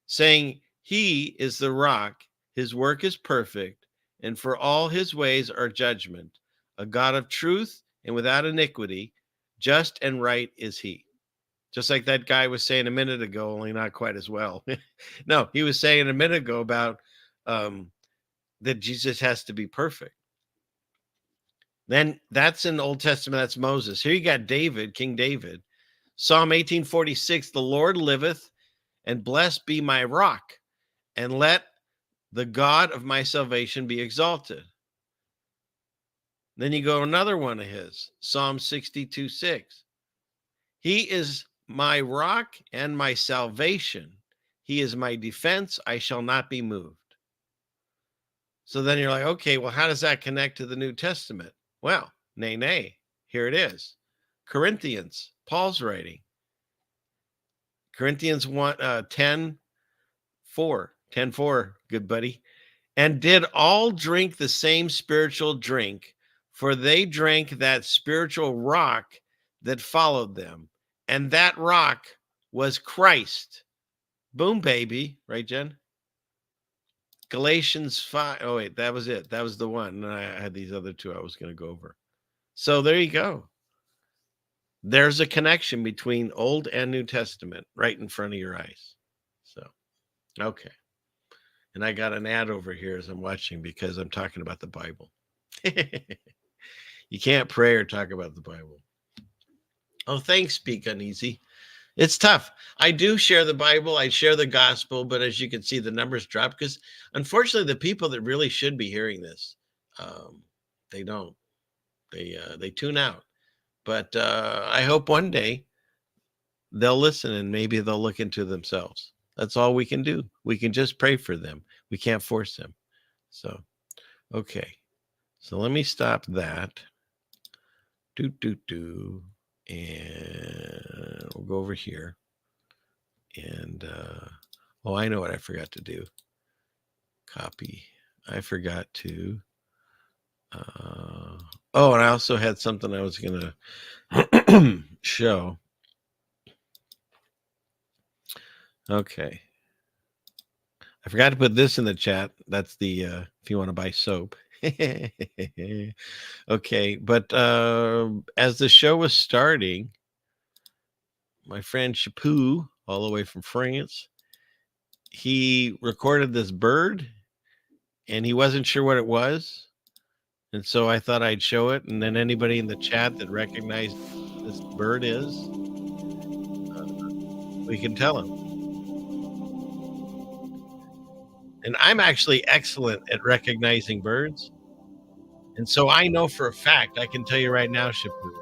saying he is the rock. His work is perfect. And for all his ways are judgment, a God of truth and without iniquity, just and right is he. Just like that guy was saying a minute ago, only not quite as well. No, he was saying a minute ago about that Jesus has to be perfect. Then that's in the Old Testament. That's Moses. Here you got David, King David. Psalm 18:46, the Lord liveth, and blessed be my rock, and let the God of my salvation be exalted. Then you go another one of his, Psalm 62:6. He is my rock and my salvation. He is my defense. I shall not be moved. So then you're like, okay, well, how does that connect to the New Testament? Well, nay. Here it is. Corinthians, Paul's writing. Corinthians 10:4, good buddy. And did all drink the same spiritual drink, for they drank that spiritual rock that followed them. And that rock was Christ. Boom, baby. Right, Jen? Galatians 5. Oh, wait, that was it. That was the one. And I had these other 2 I was going to go over. So there you go. There's a connection between Old and New Testament right in front of your eyes. So, okay. And I got an ad over here as I'm watching because I'm talking about the Bible. You can't pray or talk about the Bible. Oh, thanks, Speak Uneasy. It's tough. I do share the Bible. I share the gospel. But as you can see, the numbers drop because, unfortunately, the people that really should be hearing this, they don't. They tune out. But I hope one day they'll listen and maybe they'll look into themselves. That's all we can do. We can just pray for them. We can't force them. So, okay. So let me stop that. And we'll go over here. And, oh, I know what I forgot to do. Copy. I forgot to. Oh, and I also had something I was going to show. Okay. I forgot to put this in the chat. That's the if you want to buy soap. Okay, but as the show was starting, my friend Chaput, all the way from France, he recorded this bird, and he wasn't sure what it was, and so I thought I'd show it, and then anybody in the chat that recognized what this bird is, we can tell him. And I'm actually excellent at recognizing birds. And so I know for a fact, I can tell you right now, Chaput,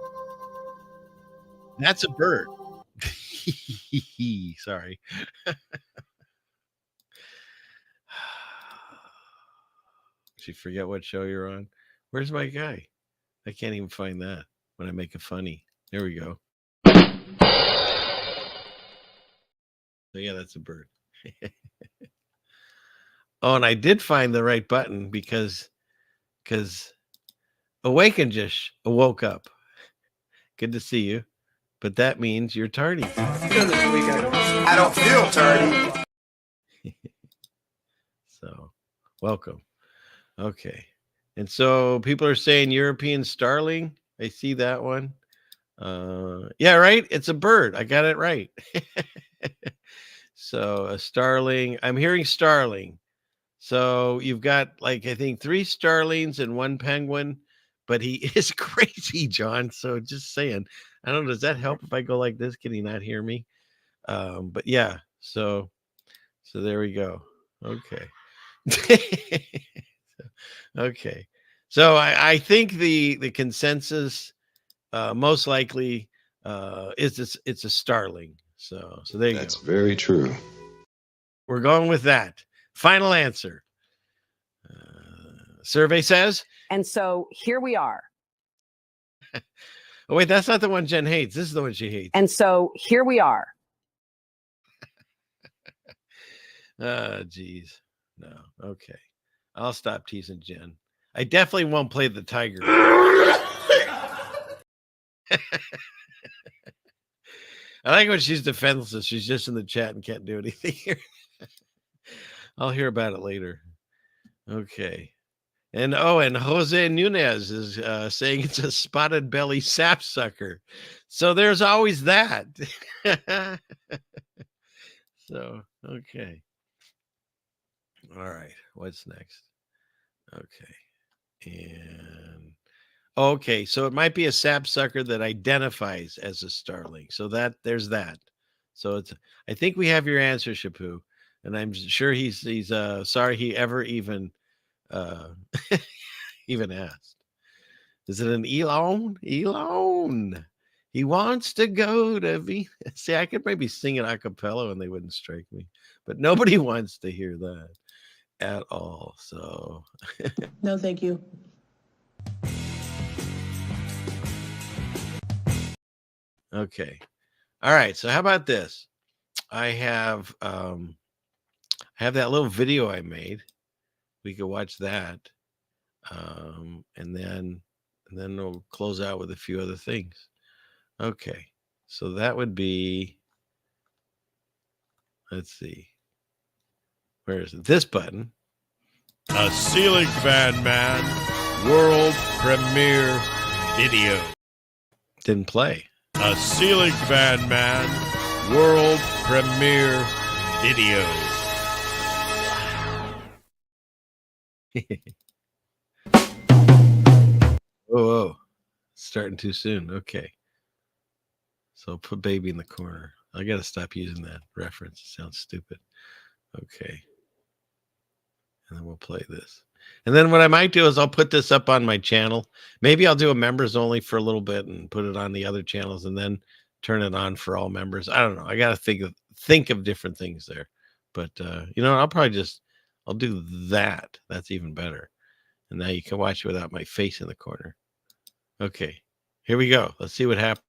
that's a bird. Sorry. Did you forget what show you're on? Where's my guy? I can't even find that when I make a funny. There we go. So yeah, that's a bird. Oh, and I did find the right button because Awaken just woke up. Good to see you. But that means you're tardy. I don't feel tardy. So, welcome. Okay. And so people are saying European starling. I see that one. Yeah, right. It's a bird. I got it right. So a starling. I'm hearing starling. So you've got I think 3 starlings and 1 penguin, but he is crazy, John. So just saying, I don't know. Does that help if I go like this? Can he not hear me? But yeah. So there we go. Okay. Okay. So I think the consensus most likely is it's a starling. So there you go. That's very true. We're going with that. Final answer. Survey says. And so here we are. Oh, wait, that's not the one Jen hates. This is the one she hates. And so here we are. Geez. No. Okay. I'll stop teasing Jen. I definitely won't play the tiger. I like when she's defenseless. She's just in the chat and can't do anything here. I'll hear about it later. Okay. And Jose Nunez is saying it's a spotted belly sapsucker. So there's always that. So, okay. All right. What's next? Okay. And okay, so it might be a sapsucker that identifies as a starling. So there's that. So I think we have your answer, Chaput. And I'm sure he's sorry he ever even even asked. Is it an Elon? Elon. He wants to go to Venus. See, I could maybe sing it a cappella and they wouldn't strike me. But nobody wants to hear that at all. So no, thank you. Okay. All right. So how about this? I have that little video I made. We could watch that. And then we'll close out with a few other things. Okay. So that would be, let's see. Where is it? This button. A ceiling fan man world premiere video. Didn't play. A ceiling fan man world premiere video. Whoa. Starting too soon. Okay. So I'll put baby in the corner. I got to stop using that reference. It sounds stupid. Okay. And then we'll play this. And then what I might do is I'll put this up on my channel. Maybe I'll do a members only for a little bit and put it on the other channels and then turn it on for all members. I don't know. I got to think of different things there. But, I'll do that. That's even better. And now you can watch it without my face in the corner. Okay. Here we go. Let's see what happens.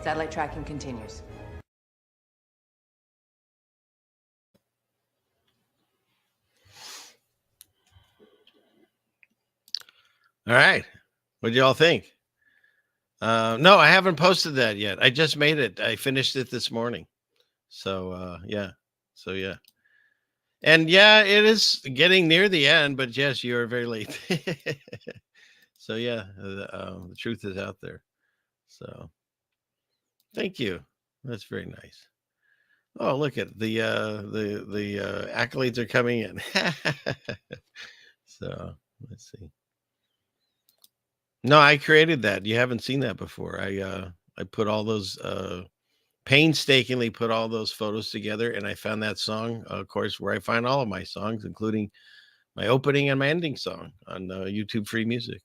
Satellite tracking continues. All right. What do y'all think? No, I haven't posted that yet. I just made it. I finished it this morning. So, yeah. So, yeah. And yeah, it is getting near the end, but yes, you are very late. So, yeah, the truth is out there. So, thank you. That's very nice. Oh, look at the accolades are coming in. So, let's see. No, I created that. You haven't seen that before. I put all those painstakingly put all those photos together, and I found that song, of course, where I find all of my songs, including my opening and my ending song on YouTube Free Music.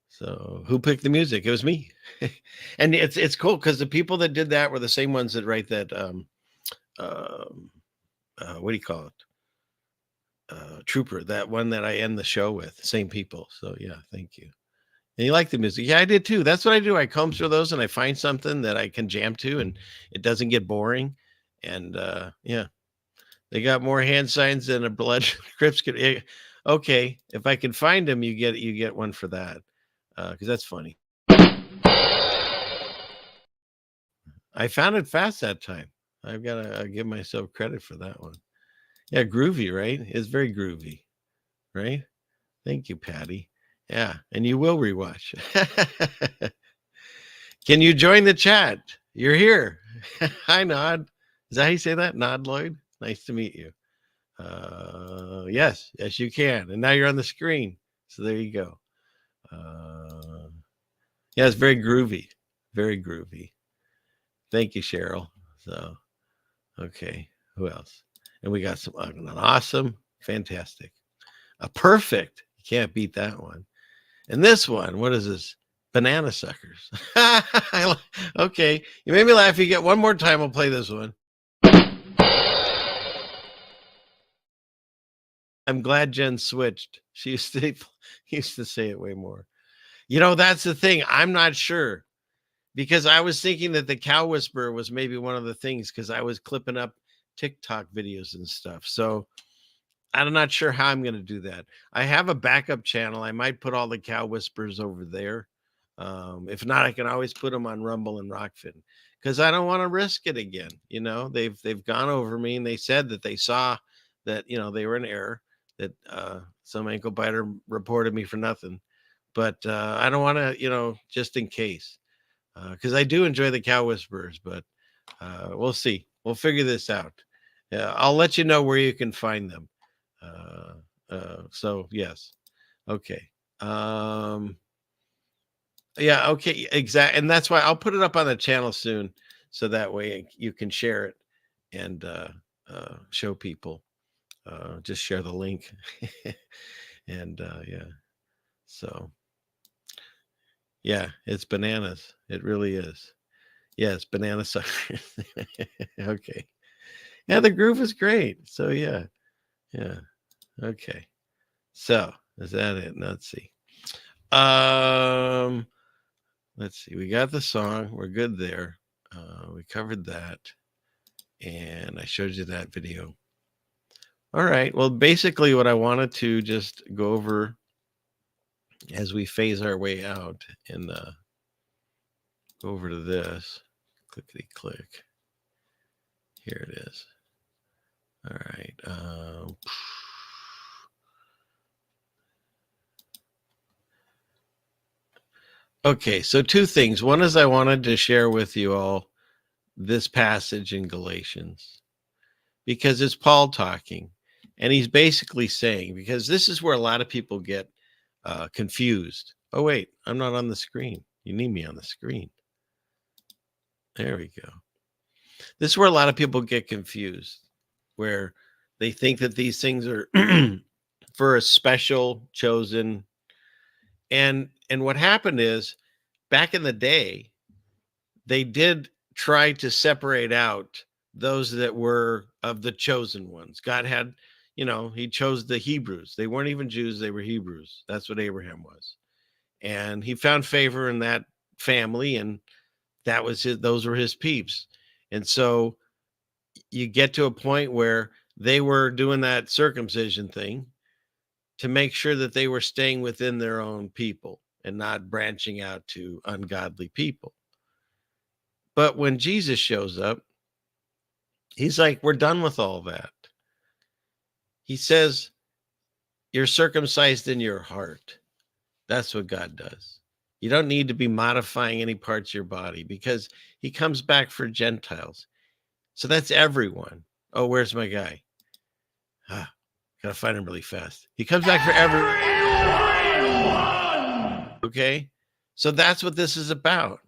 So who picked the music? It was me. And it's cool because the people that did that were the same ones that write that what do you call it? Trooper, that one that I end the show with. Same people. So yeah, thank you. And you like the music? Yeah, I did too. That's what I do. I comb through those and I find something that I can jam to, and it doesn't get boring. And yeah, they got more hand signs than a blood Crips could. Okay, if I can find them, you get one for that, because that's funny. I found it fast that time. I've got to give myself credit for that one. Yeah, groovy, right? It's very groovy, right? Thank you, Patty. Yeah, and you will rewatch. Can you join the chat? You're here. Hi, Nod. Is that how you say that? Nod Lloyd? Nice to meet you. Yes, you can. And now you're on the screen. So there you go. Yeah, it's very groovy. Very groovy. Thank you, Cheryl. So, okay. Who else? And we got some an awesome, fantastic, a perfect. You can't beat that one. And this one, what is this? Banana suckers. Okay, you made me laugh. You get one more time, I'll play this one. I'm glad Jen switched. She used to say it way more. You know, that's the thing. I'm not sure, because I was thinking that the cow whisperer was maybe one of the things, because I was clipping up TikTok videos and stuff. So I'm not sure how I'm going to do that. I have a backup channel. I might put all the cow whispers over there. If not, I can always put them on Rumble and Rockfin, because I don't want to risk it again. You know, they've gone over me, and they said that they saw that, you know, they were in error, that some ankle biter reported me for nothing. But I don't want to, you know, just in case, because I do enjoy the cow whisperers, but we'll see. We'll figure this out. I'll let you know where you can find them. So yes. Okay. Yeah, okay, exactly. And that's why I'll put it up on the channel soon, so that way you can share it and show people. Just share the link. And yeah. So yeah, it's bananas. It really is. Yes, banana suckers. Okay. Yeah, the groove is great. So yeah. Yeah. Okay. So is that it? Let's see. Let's see. We got the song. We're good there. We covered that. And I showed you that video. All right. Well, basically what I wanted to just go over as we phase our way out, and go over to this. Clickety click. Here it is. All right. Okay, so two things. One is I wanted to share with you all this passage in Galatians, because it's Paul talking, and he's basically saying, because this is where a lot of people get confused. Oh, wait, I'm not on the screen. You need me on the screen. There we go. This is where a lot of people get confused, where they think that these things are for a special, chosen. And what happened is, back in the day, they did try to separate out those that were of the chosen ones. God had, you know, he chose the Hebrews. They weren't even Jews, they were Hebrews. That's what Abraham was. And he found favor in that family, and that was those were his peeps. And so you get to a point where they were doing that circumcision thing to make sure that they were staying within their own people and not branching out to ungodly people. But when Jesus shows up, he's like, we're done with all that. He says, you're circumcised in your heart. That's what God does. You don't need to be modifying any parts of your body, because he comes back for Gentiles. So that's everyone. Oh, where's my guy? Gotta find him really fast. He comes back for everyone. Okay? So that's what this is about.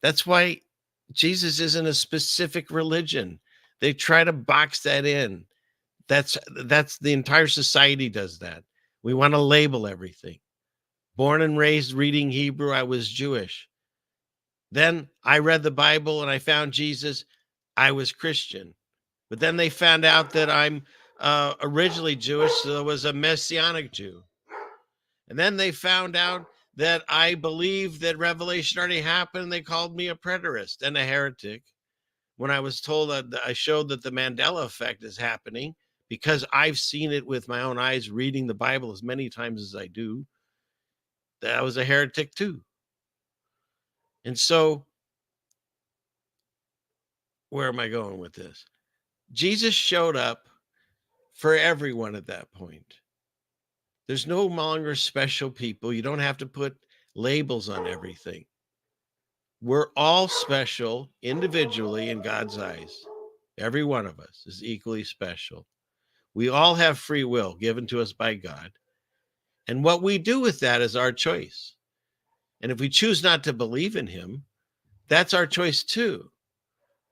That's why Jesus isn't a specific religion. They try to box that in. That's the entire society does that. We want to label everything. Born and raised reading Hebrew, I was Jewish. Then I read the Bible and I found Jesus, I was Christian. But then they found out that I'm originally Jewish, so I was a Messianic Jew. And then they found out that I believed that Revelation already happened. They called me a preterist and a heretic. When I was told that I showed that the Mandela effect is happening, because I've seen it with my own eyes, reading the Bible as many times as I do, that I was a heretic too. And so, where am I going with this? Jesus showed up for everyone at that point. There's no longer special people. You don't have to put labels on everything. We're all special individually in God's eyes. Every one of us is equally special. We all have free will given to us by God. And what we do with that is our choice. And if we choose not to believe in him, that's our choice too.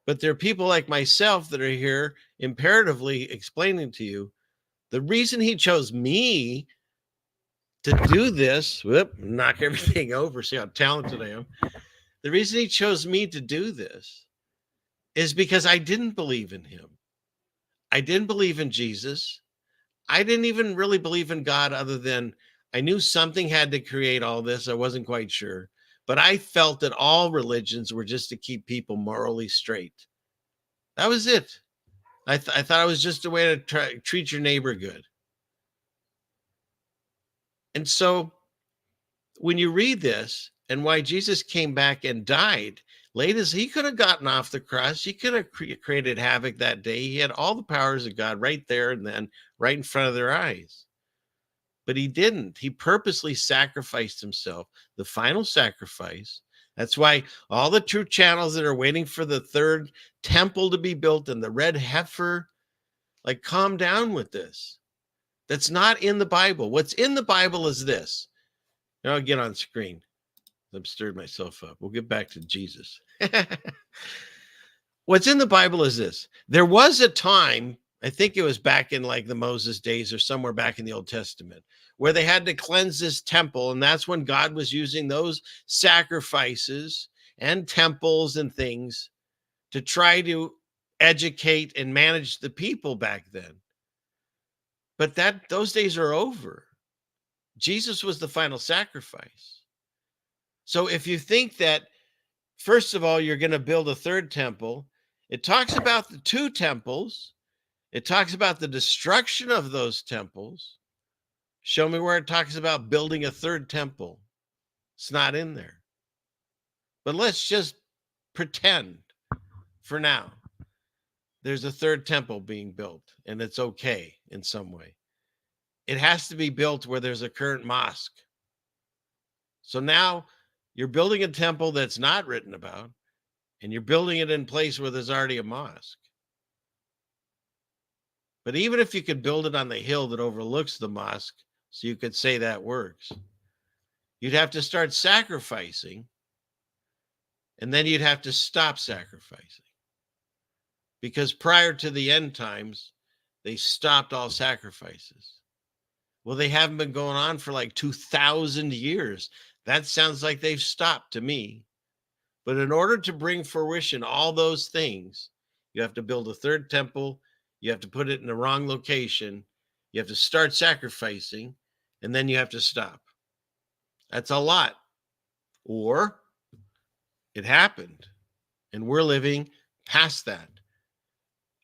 But there are people like myself that are here imperatively explaining to you the reason he chose me to do this, knock everything over, see how talented I am. The reason he chose me to do this is because I didn't believe in him. I didn't believe in Jesus. I didn't even really believe in God, other than I knew something had to create all this. I wasn't quite sure. But I felt that all religions were just to keep people morally straight. That was it. I thought it was just a way to treat your neighbor good. And so when you read this and why Jesus came back and died, he could have gotten off the cross. He could have created havoc that day. He had all the powers of God right there and then, right in front of their eyes. But he didn't. He purposely sacrificed himself, the final sacrifice. That's why all the true channels that are waiting for the third temple to be built and the red heifer, like, calm down with this. That's not in the Bible. What's in the Bible is this. Now I'll get on screen. I've stirred myself up. We'll get back to Jesus. What's in the Bible is this. There was a time, I think it was back in like the Moses days or somewhere back in the Old Testament, where they had to cleanse this temple. And that's when God was using those sacrifices and temples and things to try to educate and manage the people back then. But those days are over. Jesus was the final sacrifice. So if you think that, first of all, you're going to build a third temple, it talks about the two temples. It talks about the destruction of those temples. Show me where it talks about building a third temple. It's not in there. But let's just pretend for now there's a third temple being built, and it's okay in some way. It has to be built where there's a current mosque. So now you're building a temple that's not written about, and you're building it in place where there's already a mosque. But even if you could build it on the hill that overlooks the mosque, so you could say that works, you'd have to start sacrificing, and then you'd have to stop sacrificing. Because prior to the end times, they stopped all sacrifices. Well, they haven't been going on for like 2,000 years. That sounds like they've stopped to me. But in order to bring fruition all those things, you have to build a third temple. You have to put it in the wrong location. You have to start sacrificing, and then you have to stop. That's a lot. Or it happened, and we're living past that.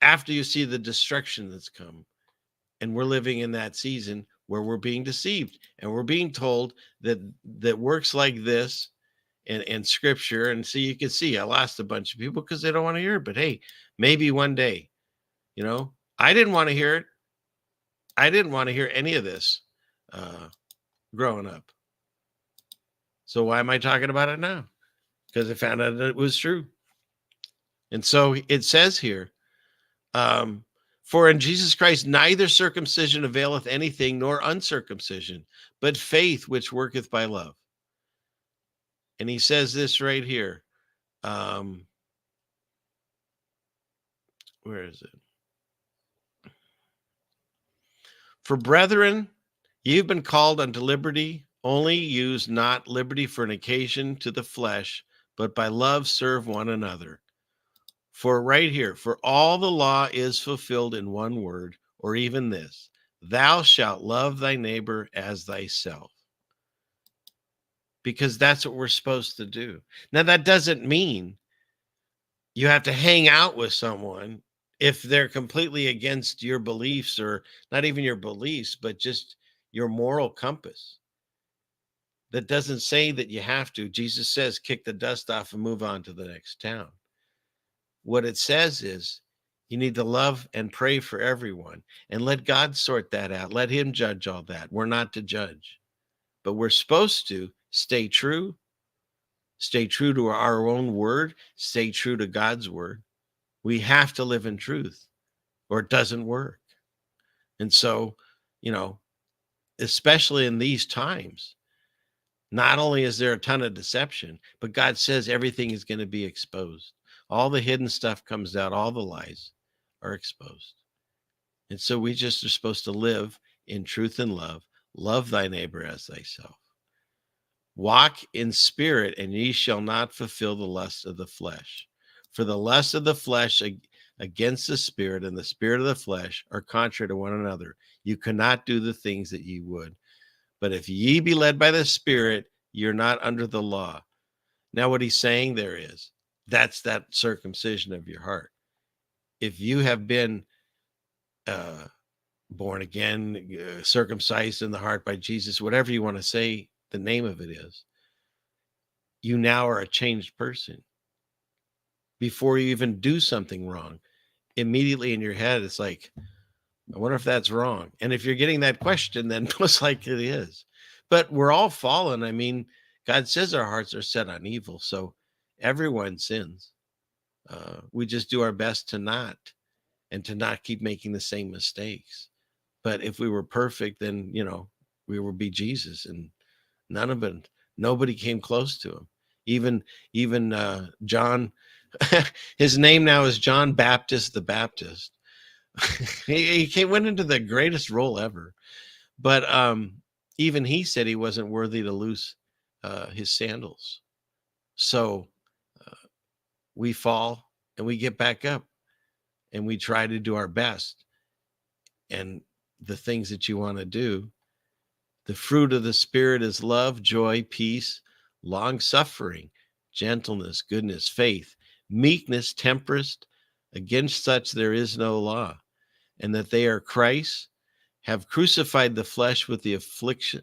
After you see the destruction that's come, and we're living in that season where we're being deceived, and we're being told that works like this and scripture. And so you can see I lost a bunch of people because they don't want to hear it. But hey, maybe one day, I didn't want to hear it. I didn't want to hear any of this growing up. So why am I talking about it now? Because I found out that it was true. And so it says here, for in Jesus Christ neither circumcision availeth anything, nor uncircumcision, but faith which worketh by love. And he says this right here. Where is it? For brethren, you've been called unto liberty. Only use not liberty for an occasion to the flesh, but by love serve one another. For right here, for all the law is fulfilled in one word, or even this: thou shalt love thy neighbor as thyself. Because that's what we're supposed to do. Now, that doesn't mean you have to hang out with someone if they're completely against your beliefs, or not even your beliefs, but just your moral compass. That doesn't say that you have to. Jesus says, kick the dust off and move on to the next town. What it says is you need to love and pray for everyone and let God sort that out. Let him judge all that. We're not to judge, but we're supposed to stay true to our own word, stay true to God's word. We have to live in truth or it doesn't work. And so, especially in these times, Not only is there a ton of deception, but God says everything is going to be exposed. All the hidden stuff comes out, all the lies are exposed. And so we just are supposed to live in truth and love thy neighbor as thyself. Walk in spirit, and ye shall not fulfill the lust of the flesh. For the lust of the flesh against the spirit, and the spirit of the flesh are contrary to one another. You cannot do the things that ye would. But if ye be led by the Spirit, you're not under the law. Now, what he's saying there is, that's that circumcision of your heart. If you have been born again, circumcised in the heart by Jesus, whatever you want to say the name of it is, you now are a changed person. Before you even do something wrong, immediately in your head, it's like, I wonder if that's wrong. And if you're getting that question, then most likely it is. But we're all fallen. I mean, God says our hearts are set on evil. So everyone sins. We just do our best to not keep making the same mistakes. But if we were perfect, then, we would be Jesus, and nobody came close to him. Even John, his name now is John Baptist the Baptist. he went into the greatest role ever, but even he said he wasn't worthy to loose his sandals. So we fall and we get back up and we try to do our best. And the things that you want to do, the fruit of the Spirit is love, joy, peace, long suffering, gentleness, goodness, faith, meekness, temperance. Against such there is no law. And that they are Christ, have crucified the flesh with the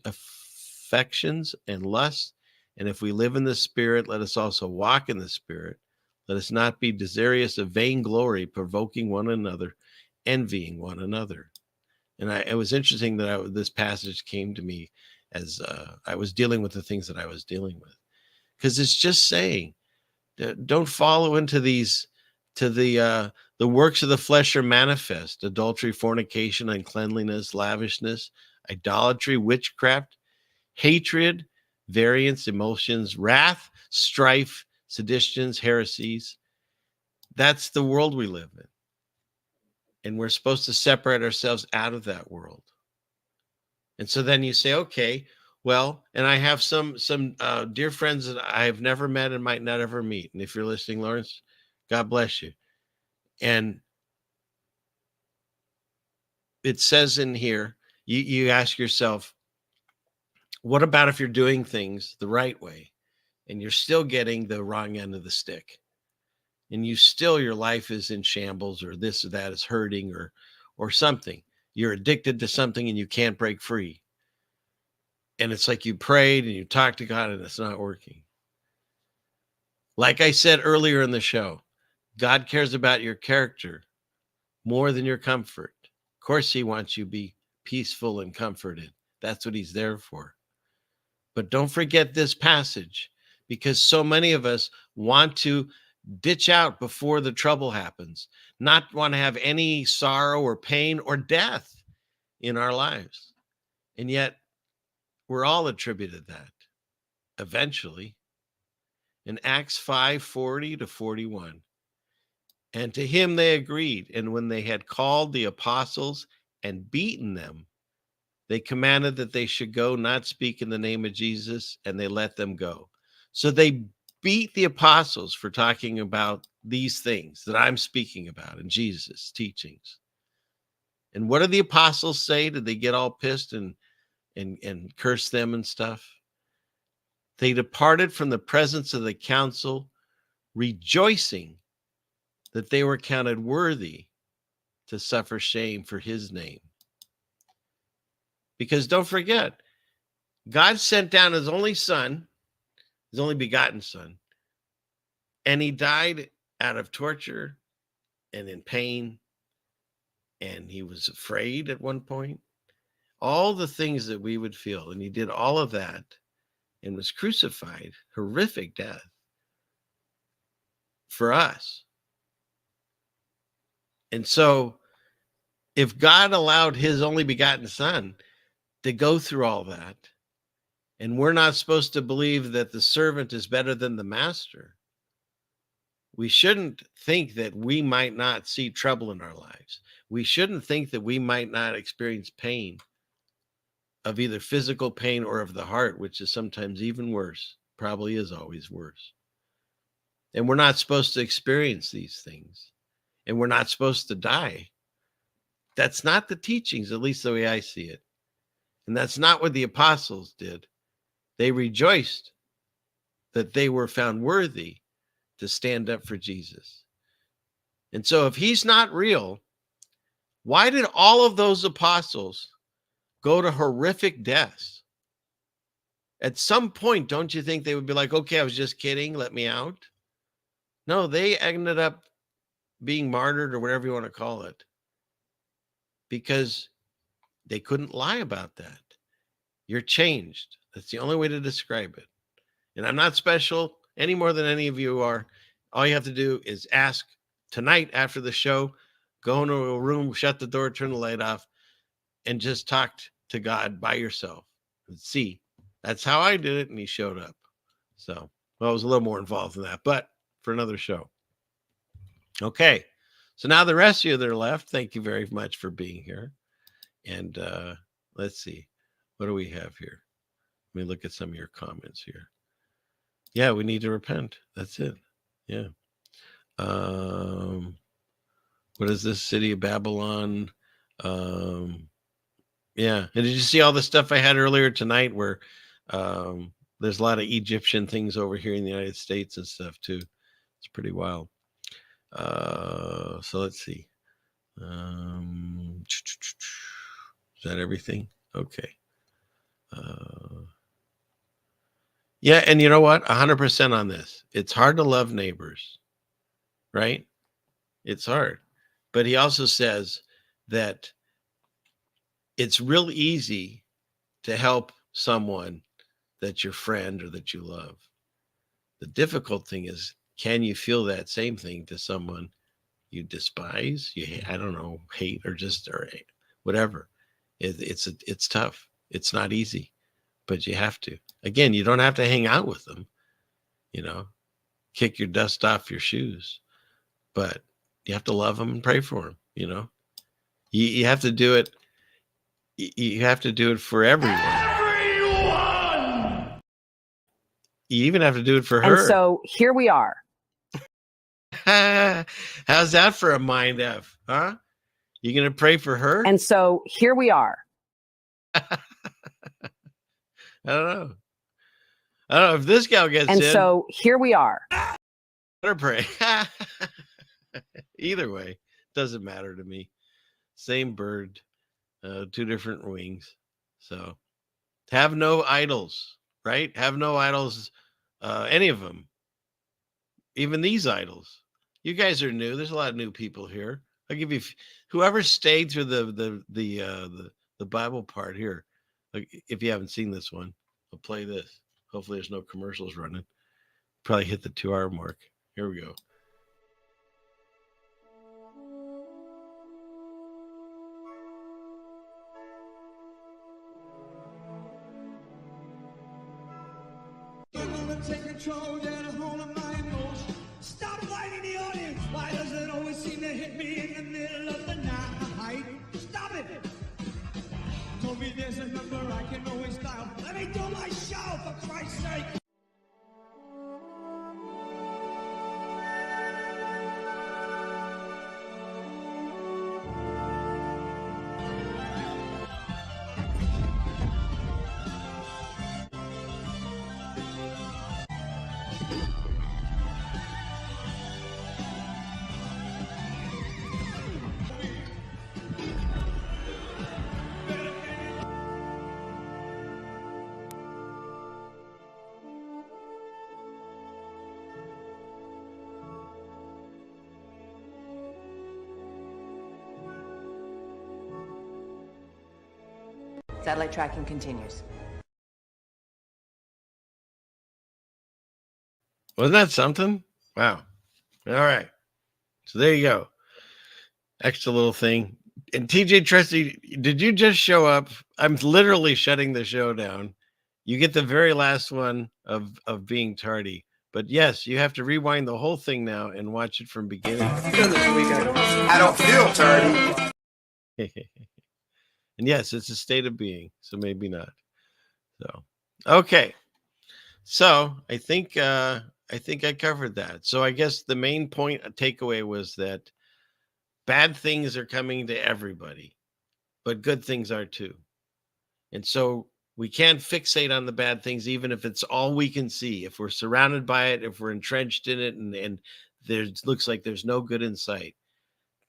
affections and lusts. And if we live in the Spirit, let us also walk in the Spirit. Let us not be desirous of vainglory, provoking one another, envying one another. And it was interesting that this passage came to me as I was dealing with the things that I was dealing with. Because it's just saying, don't follow into these, to the works of the flesh are manifest: adultery, fornication, uncleanliness, lavishness, idolatry, witchcraft, hatred, variance, emotions, wrath, strife, seditions, heresies. That's the world we live in. And we're supposed to separate ourselves out of that world. And so then you say, okay, well, and I have some dear friends that I have never met and might not ever meet. And if you're listening, Lawrence, God bless you. And it says in here, you ask yourself, what about if you're doing things the right way and you're still getting the wrong end of the stick, and your life is in shambles, or this or that is hurting, or something? You're addicted to something and you can't break free. And it's like you prayed and you talked to God and it's not working. Like I said earlier in the show, God cares about your character more than your comfort. Of course, he wants you to be peaceful and comforted. That's what he's there for. But don't forget this passage, because so many of us want to ditch out before the trouble happens, not want to have any sorrow or pain or death in our lives. And yet we're all attributed that eventually. In Acts 5:40-41. And to him they agreed. And when they had called the apostles and beaten them, they commanded that they should go, not speak in the name of Jesus, and they let them go. So they beat the apostles for talking about these things that I'm speaking about in Jesus' teachings. And what did the apostles say? Did they get all pissed and curse them and stuff? They departed from the presence of the council, rejoicing that they were counted worthy to suffer shame for his name. Because don't forget, God sent down his only son, his only begotten son, and he died out of torture and in pain, and he was afraid at one point. All the things that we would feel, and he did all of that and was crucified, horrific death for us. And so if God allowed his only begotten son to go through all that and we're not supposed to believe that the servant is better than the master, we shouldn't think that we might not see trouble in our lives. We shouldn't think that we might not experience pain, of either physical pain or of the heart, which is sometimes even worse, probably is always worse. And we're not supposed to experience these things, and we're not supposed to die. That's not the teachings, at least the way I see it. And that's not what the apostles did. They rejoiced that they were found worthy to stand up for Jesus. And so if he's not real, why did all of those apostles go to horrific deaths? At some point, don't you think they would be like, okay, I was just kidding, let me out? No, they ended up being martyred, or whatever you want to call it, because they couldn't lie about that. You're changed. That's the only way to describe it. And I'm not special any more than any of you are. All you have to do is ask tonight after the show, go into a room, shut the door, turn the light off, and just talk to God by yourself and see. That's how I did it, and he showed up. So, well, I was a little more involved in that, but for another show. Okay, so now the rest of you that are left, thank you very much for being here. And let's see, what do we have here? Let me look at some of your comments here. Yeah, we need to repent. That's it. Yeah. What is this? City of Babylon? Yeah. And did you see all the stuff I had earlier tonight where there's a lot of Egyptian things over here in the United States and stuff too? It's pretty wild. So let's see. Is that everything? Okay. Yeah, and you know what? 100% on this. It's hard to love neighbors, right? It's hard. But he also says that it's real easy to help someone that's your friend or that you love. The difficult thing is, can you feel that same thing to someone you despise, I don't know, hate, or whatever? It's tough. It's not easy, but you have to. Again, you don't have to hang out with them, kick your dust off your shoes, but you have to love them and pray for them. You have to do it. You have to do it for everyone. You even have to do it for her. And so here we are. How's that for a mind F, huh? You gonna pray for her? And so here we are. I don't know if this gal gets and in. And so here we are. Better pray. Either way, doesn't matter to me. Same bird, two different wings. So have no idols, right? Have no idols, any of them. Even these idols. You guys are new. There's a lot of new people here. I'll give you whoever stayed through the Bible part here. Like, if you haven't seen this one, I'll play this. Hopefully there's no commercials running. Probably hit the 2-hour mark. Here we go. Take control, get a hold of my emotions. Stop fighting the audience. Why does it always seem to hit me in the middle of the night? Stop it! Told me there's a number I can always dial. Let me do my show, for Christ's sake. Satellite tracking continues. Wasn't that something? Wow. All right. So there you go. Extra little thing. And TJ Trusty, did you just show up? I'm literally shutting the show down. You get the very last one of being tardy. But yes, you have to rewind the whole thing now and watch it from beginning. I don't feel tardy. And yes, it's a state of being, so maybe not. So, okay. So I think I covered that. So I guess the main point takeaway was that bad things are coming to everybody, but good things are too. And so we can't fixate on the bad things, even if it's all we can see. If we're surrounded by it, if we're entrenched in it, and there looks like there's no good in sight,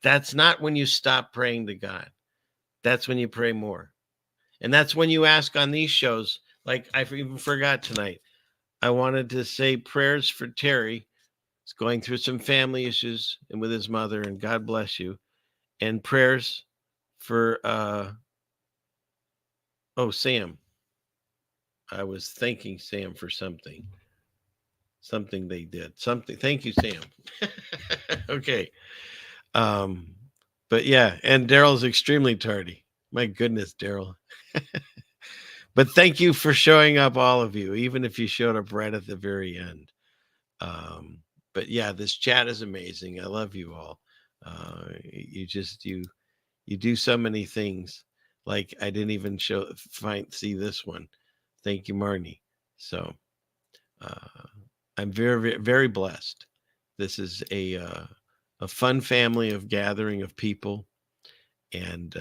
that's not when you stop praying to God. That's when you pray more. And that's when you ask on these shows, like I even forgot tonight, I wanted to say prayers for Terry. He's going through some family issues and with his mother, and God bless you. And prayers for Sam. I was thanking Sam for something they did. Thank you, Sam. Okay. But yeah, and Daryl's extremely tardy. My goodness, Daryl. But thank you for showing up, all of you, even if you showed up right at the very end. But yeah, this chat is amazing. I love you all. You do so many things. Like I didn't even see this one. Thank you, Marnie. So I'm very, very, very blessed. This is a fun family of gathering of people, and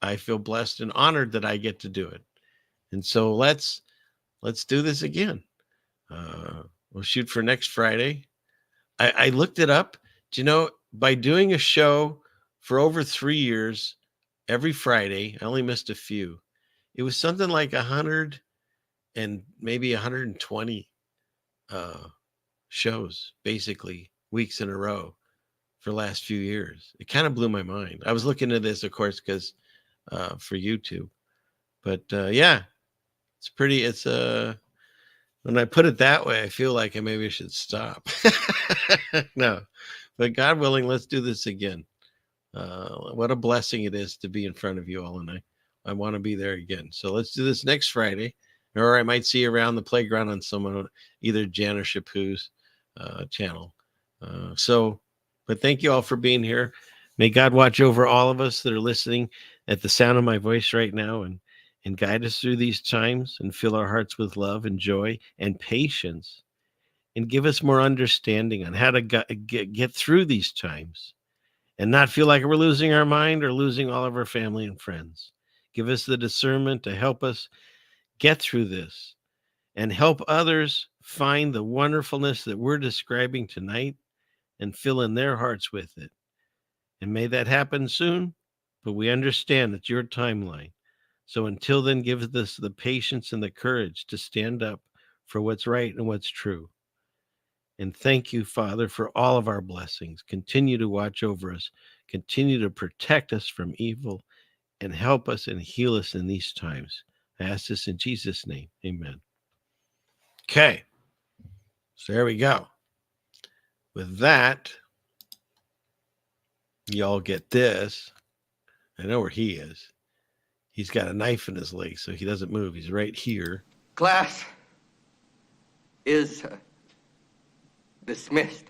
I feel blessed and honored that I get to do it. And so let's do this again. We'll shoot for next Friday. I looked it up. Do you know, by doing a show for over 3 years, every Friday, I only missed a few. It was something like 100 and maybe 120 shows, basically weeks in a row for the last few years. It kind of blew my mind. I was looking at this, of course, because for YouTube. But yeah, it's when I put it that way, I feel like maybe I should stop. No, but God willing, let's do this again. What a blessing it is to be in front of you all, and I want to be there again. So let's do this next Friday, or I might see you around the playground on someone, either Jan or Shapu's channel. But thank you all for being here. May God watch over all of us that are listening at the sound of my voice right now, and guide us through these times, and fill our hearts with love and joy and patience, and give us more understanding on how to get through these times and not feel like we're losing our mind or losing all of our family and friends. Give us the discernment to help us get through this and help others find the wonderfulness that we're describing tonight and fill in their hearts with it. And may that happen soon, but we understand it's your timeline. So until then, give us the patience and the courage to stand up for what's right and what's true. And thank you, Father, for all of our blessings. Continue to watch over us. Continue to protect us from evil and help us and heal us in these times. I ask this in Jesus' name. Amen. Okay. So there we go. With that, y'all get this. I know where he is. He's got a knife in his leg, so he doesn't move. He's right here. Class is dismissed.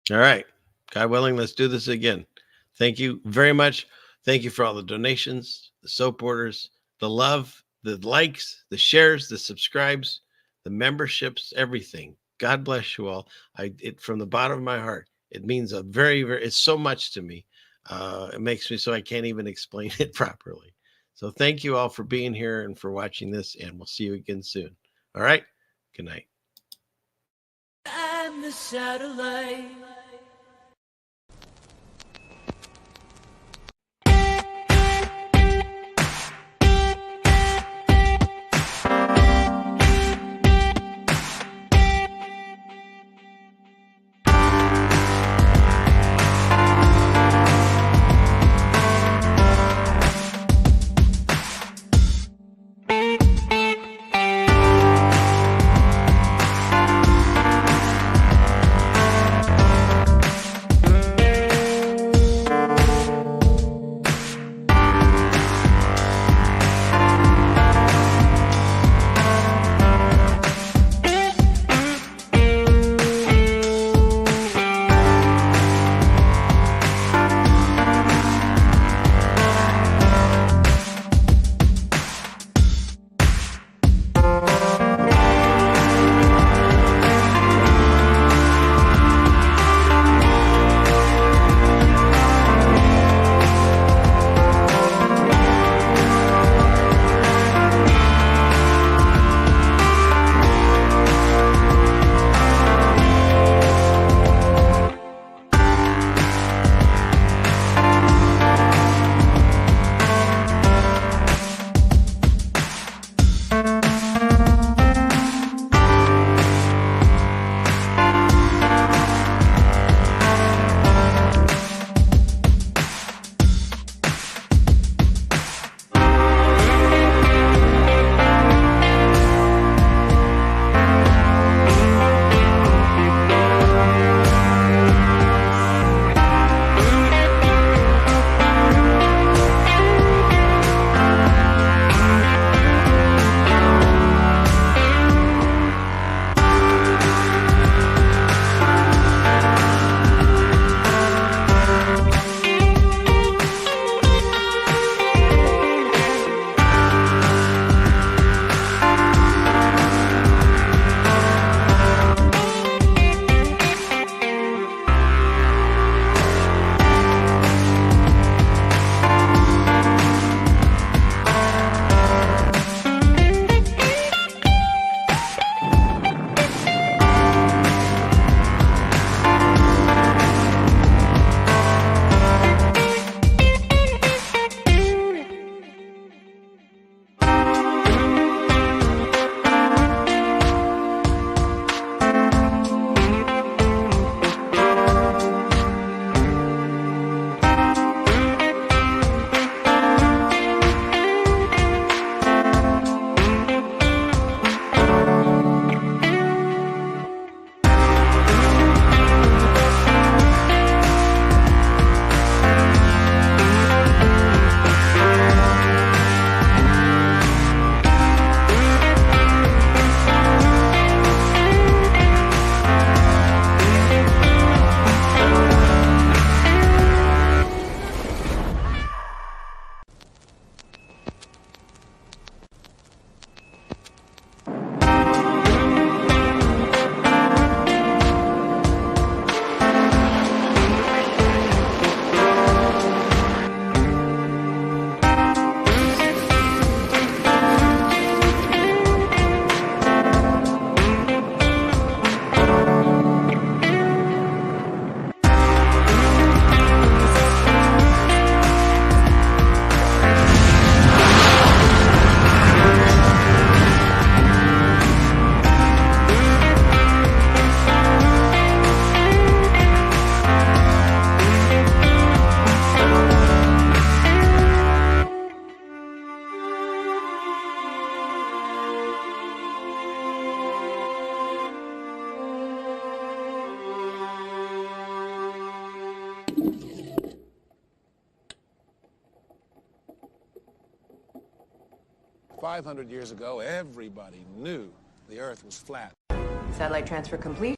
All right. God willing, let's do this again. Thank you very much. Thank you for all the donations, the soap orders, the love, the likes, the shares, the subscribes, the memberships, everything. God bless you all. From the bottom of my heart, it means a very, very, it's so much to me. It makes me so I can't even explain it properly. So thank you all for being here and for watching this, and we'll see you again soon. All right. Good night. I'm the satellite. $500 years ago, everybody knew the Earth was flat. Satellite transfer complete.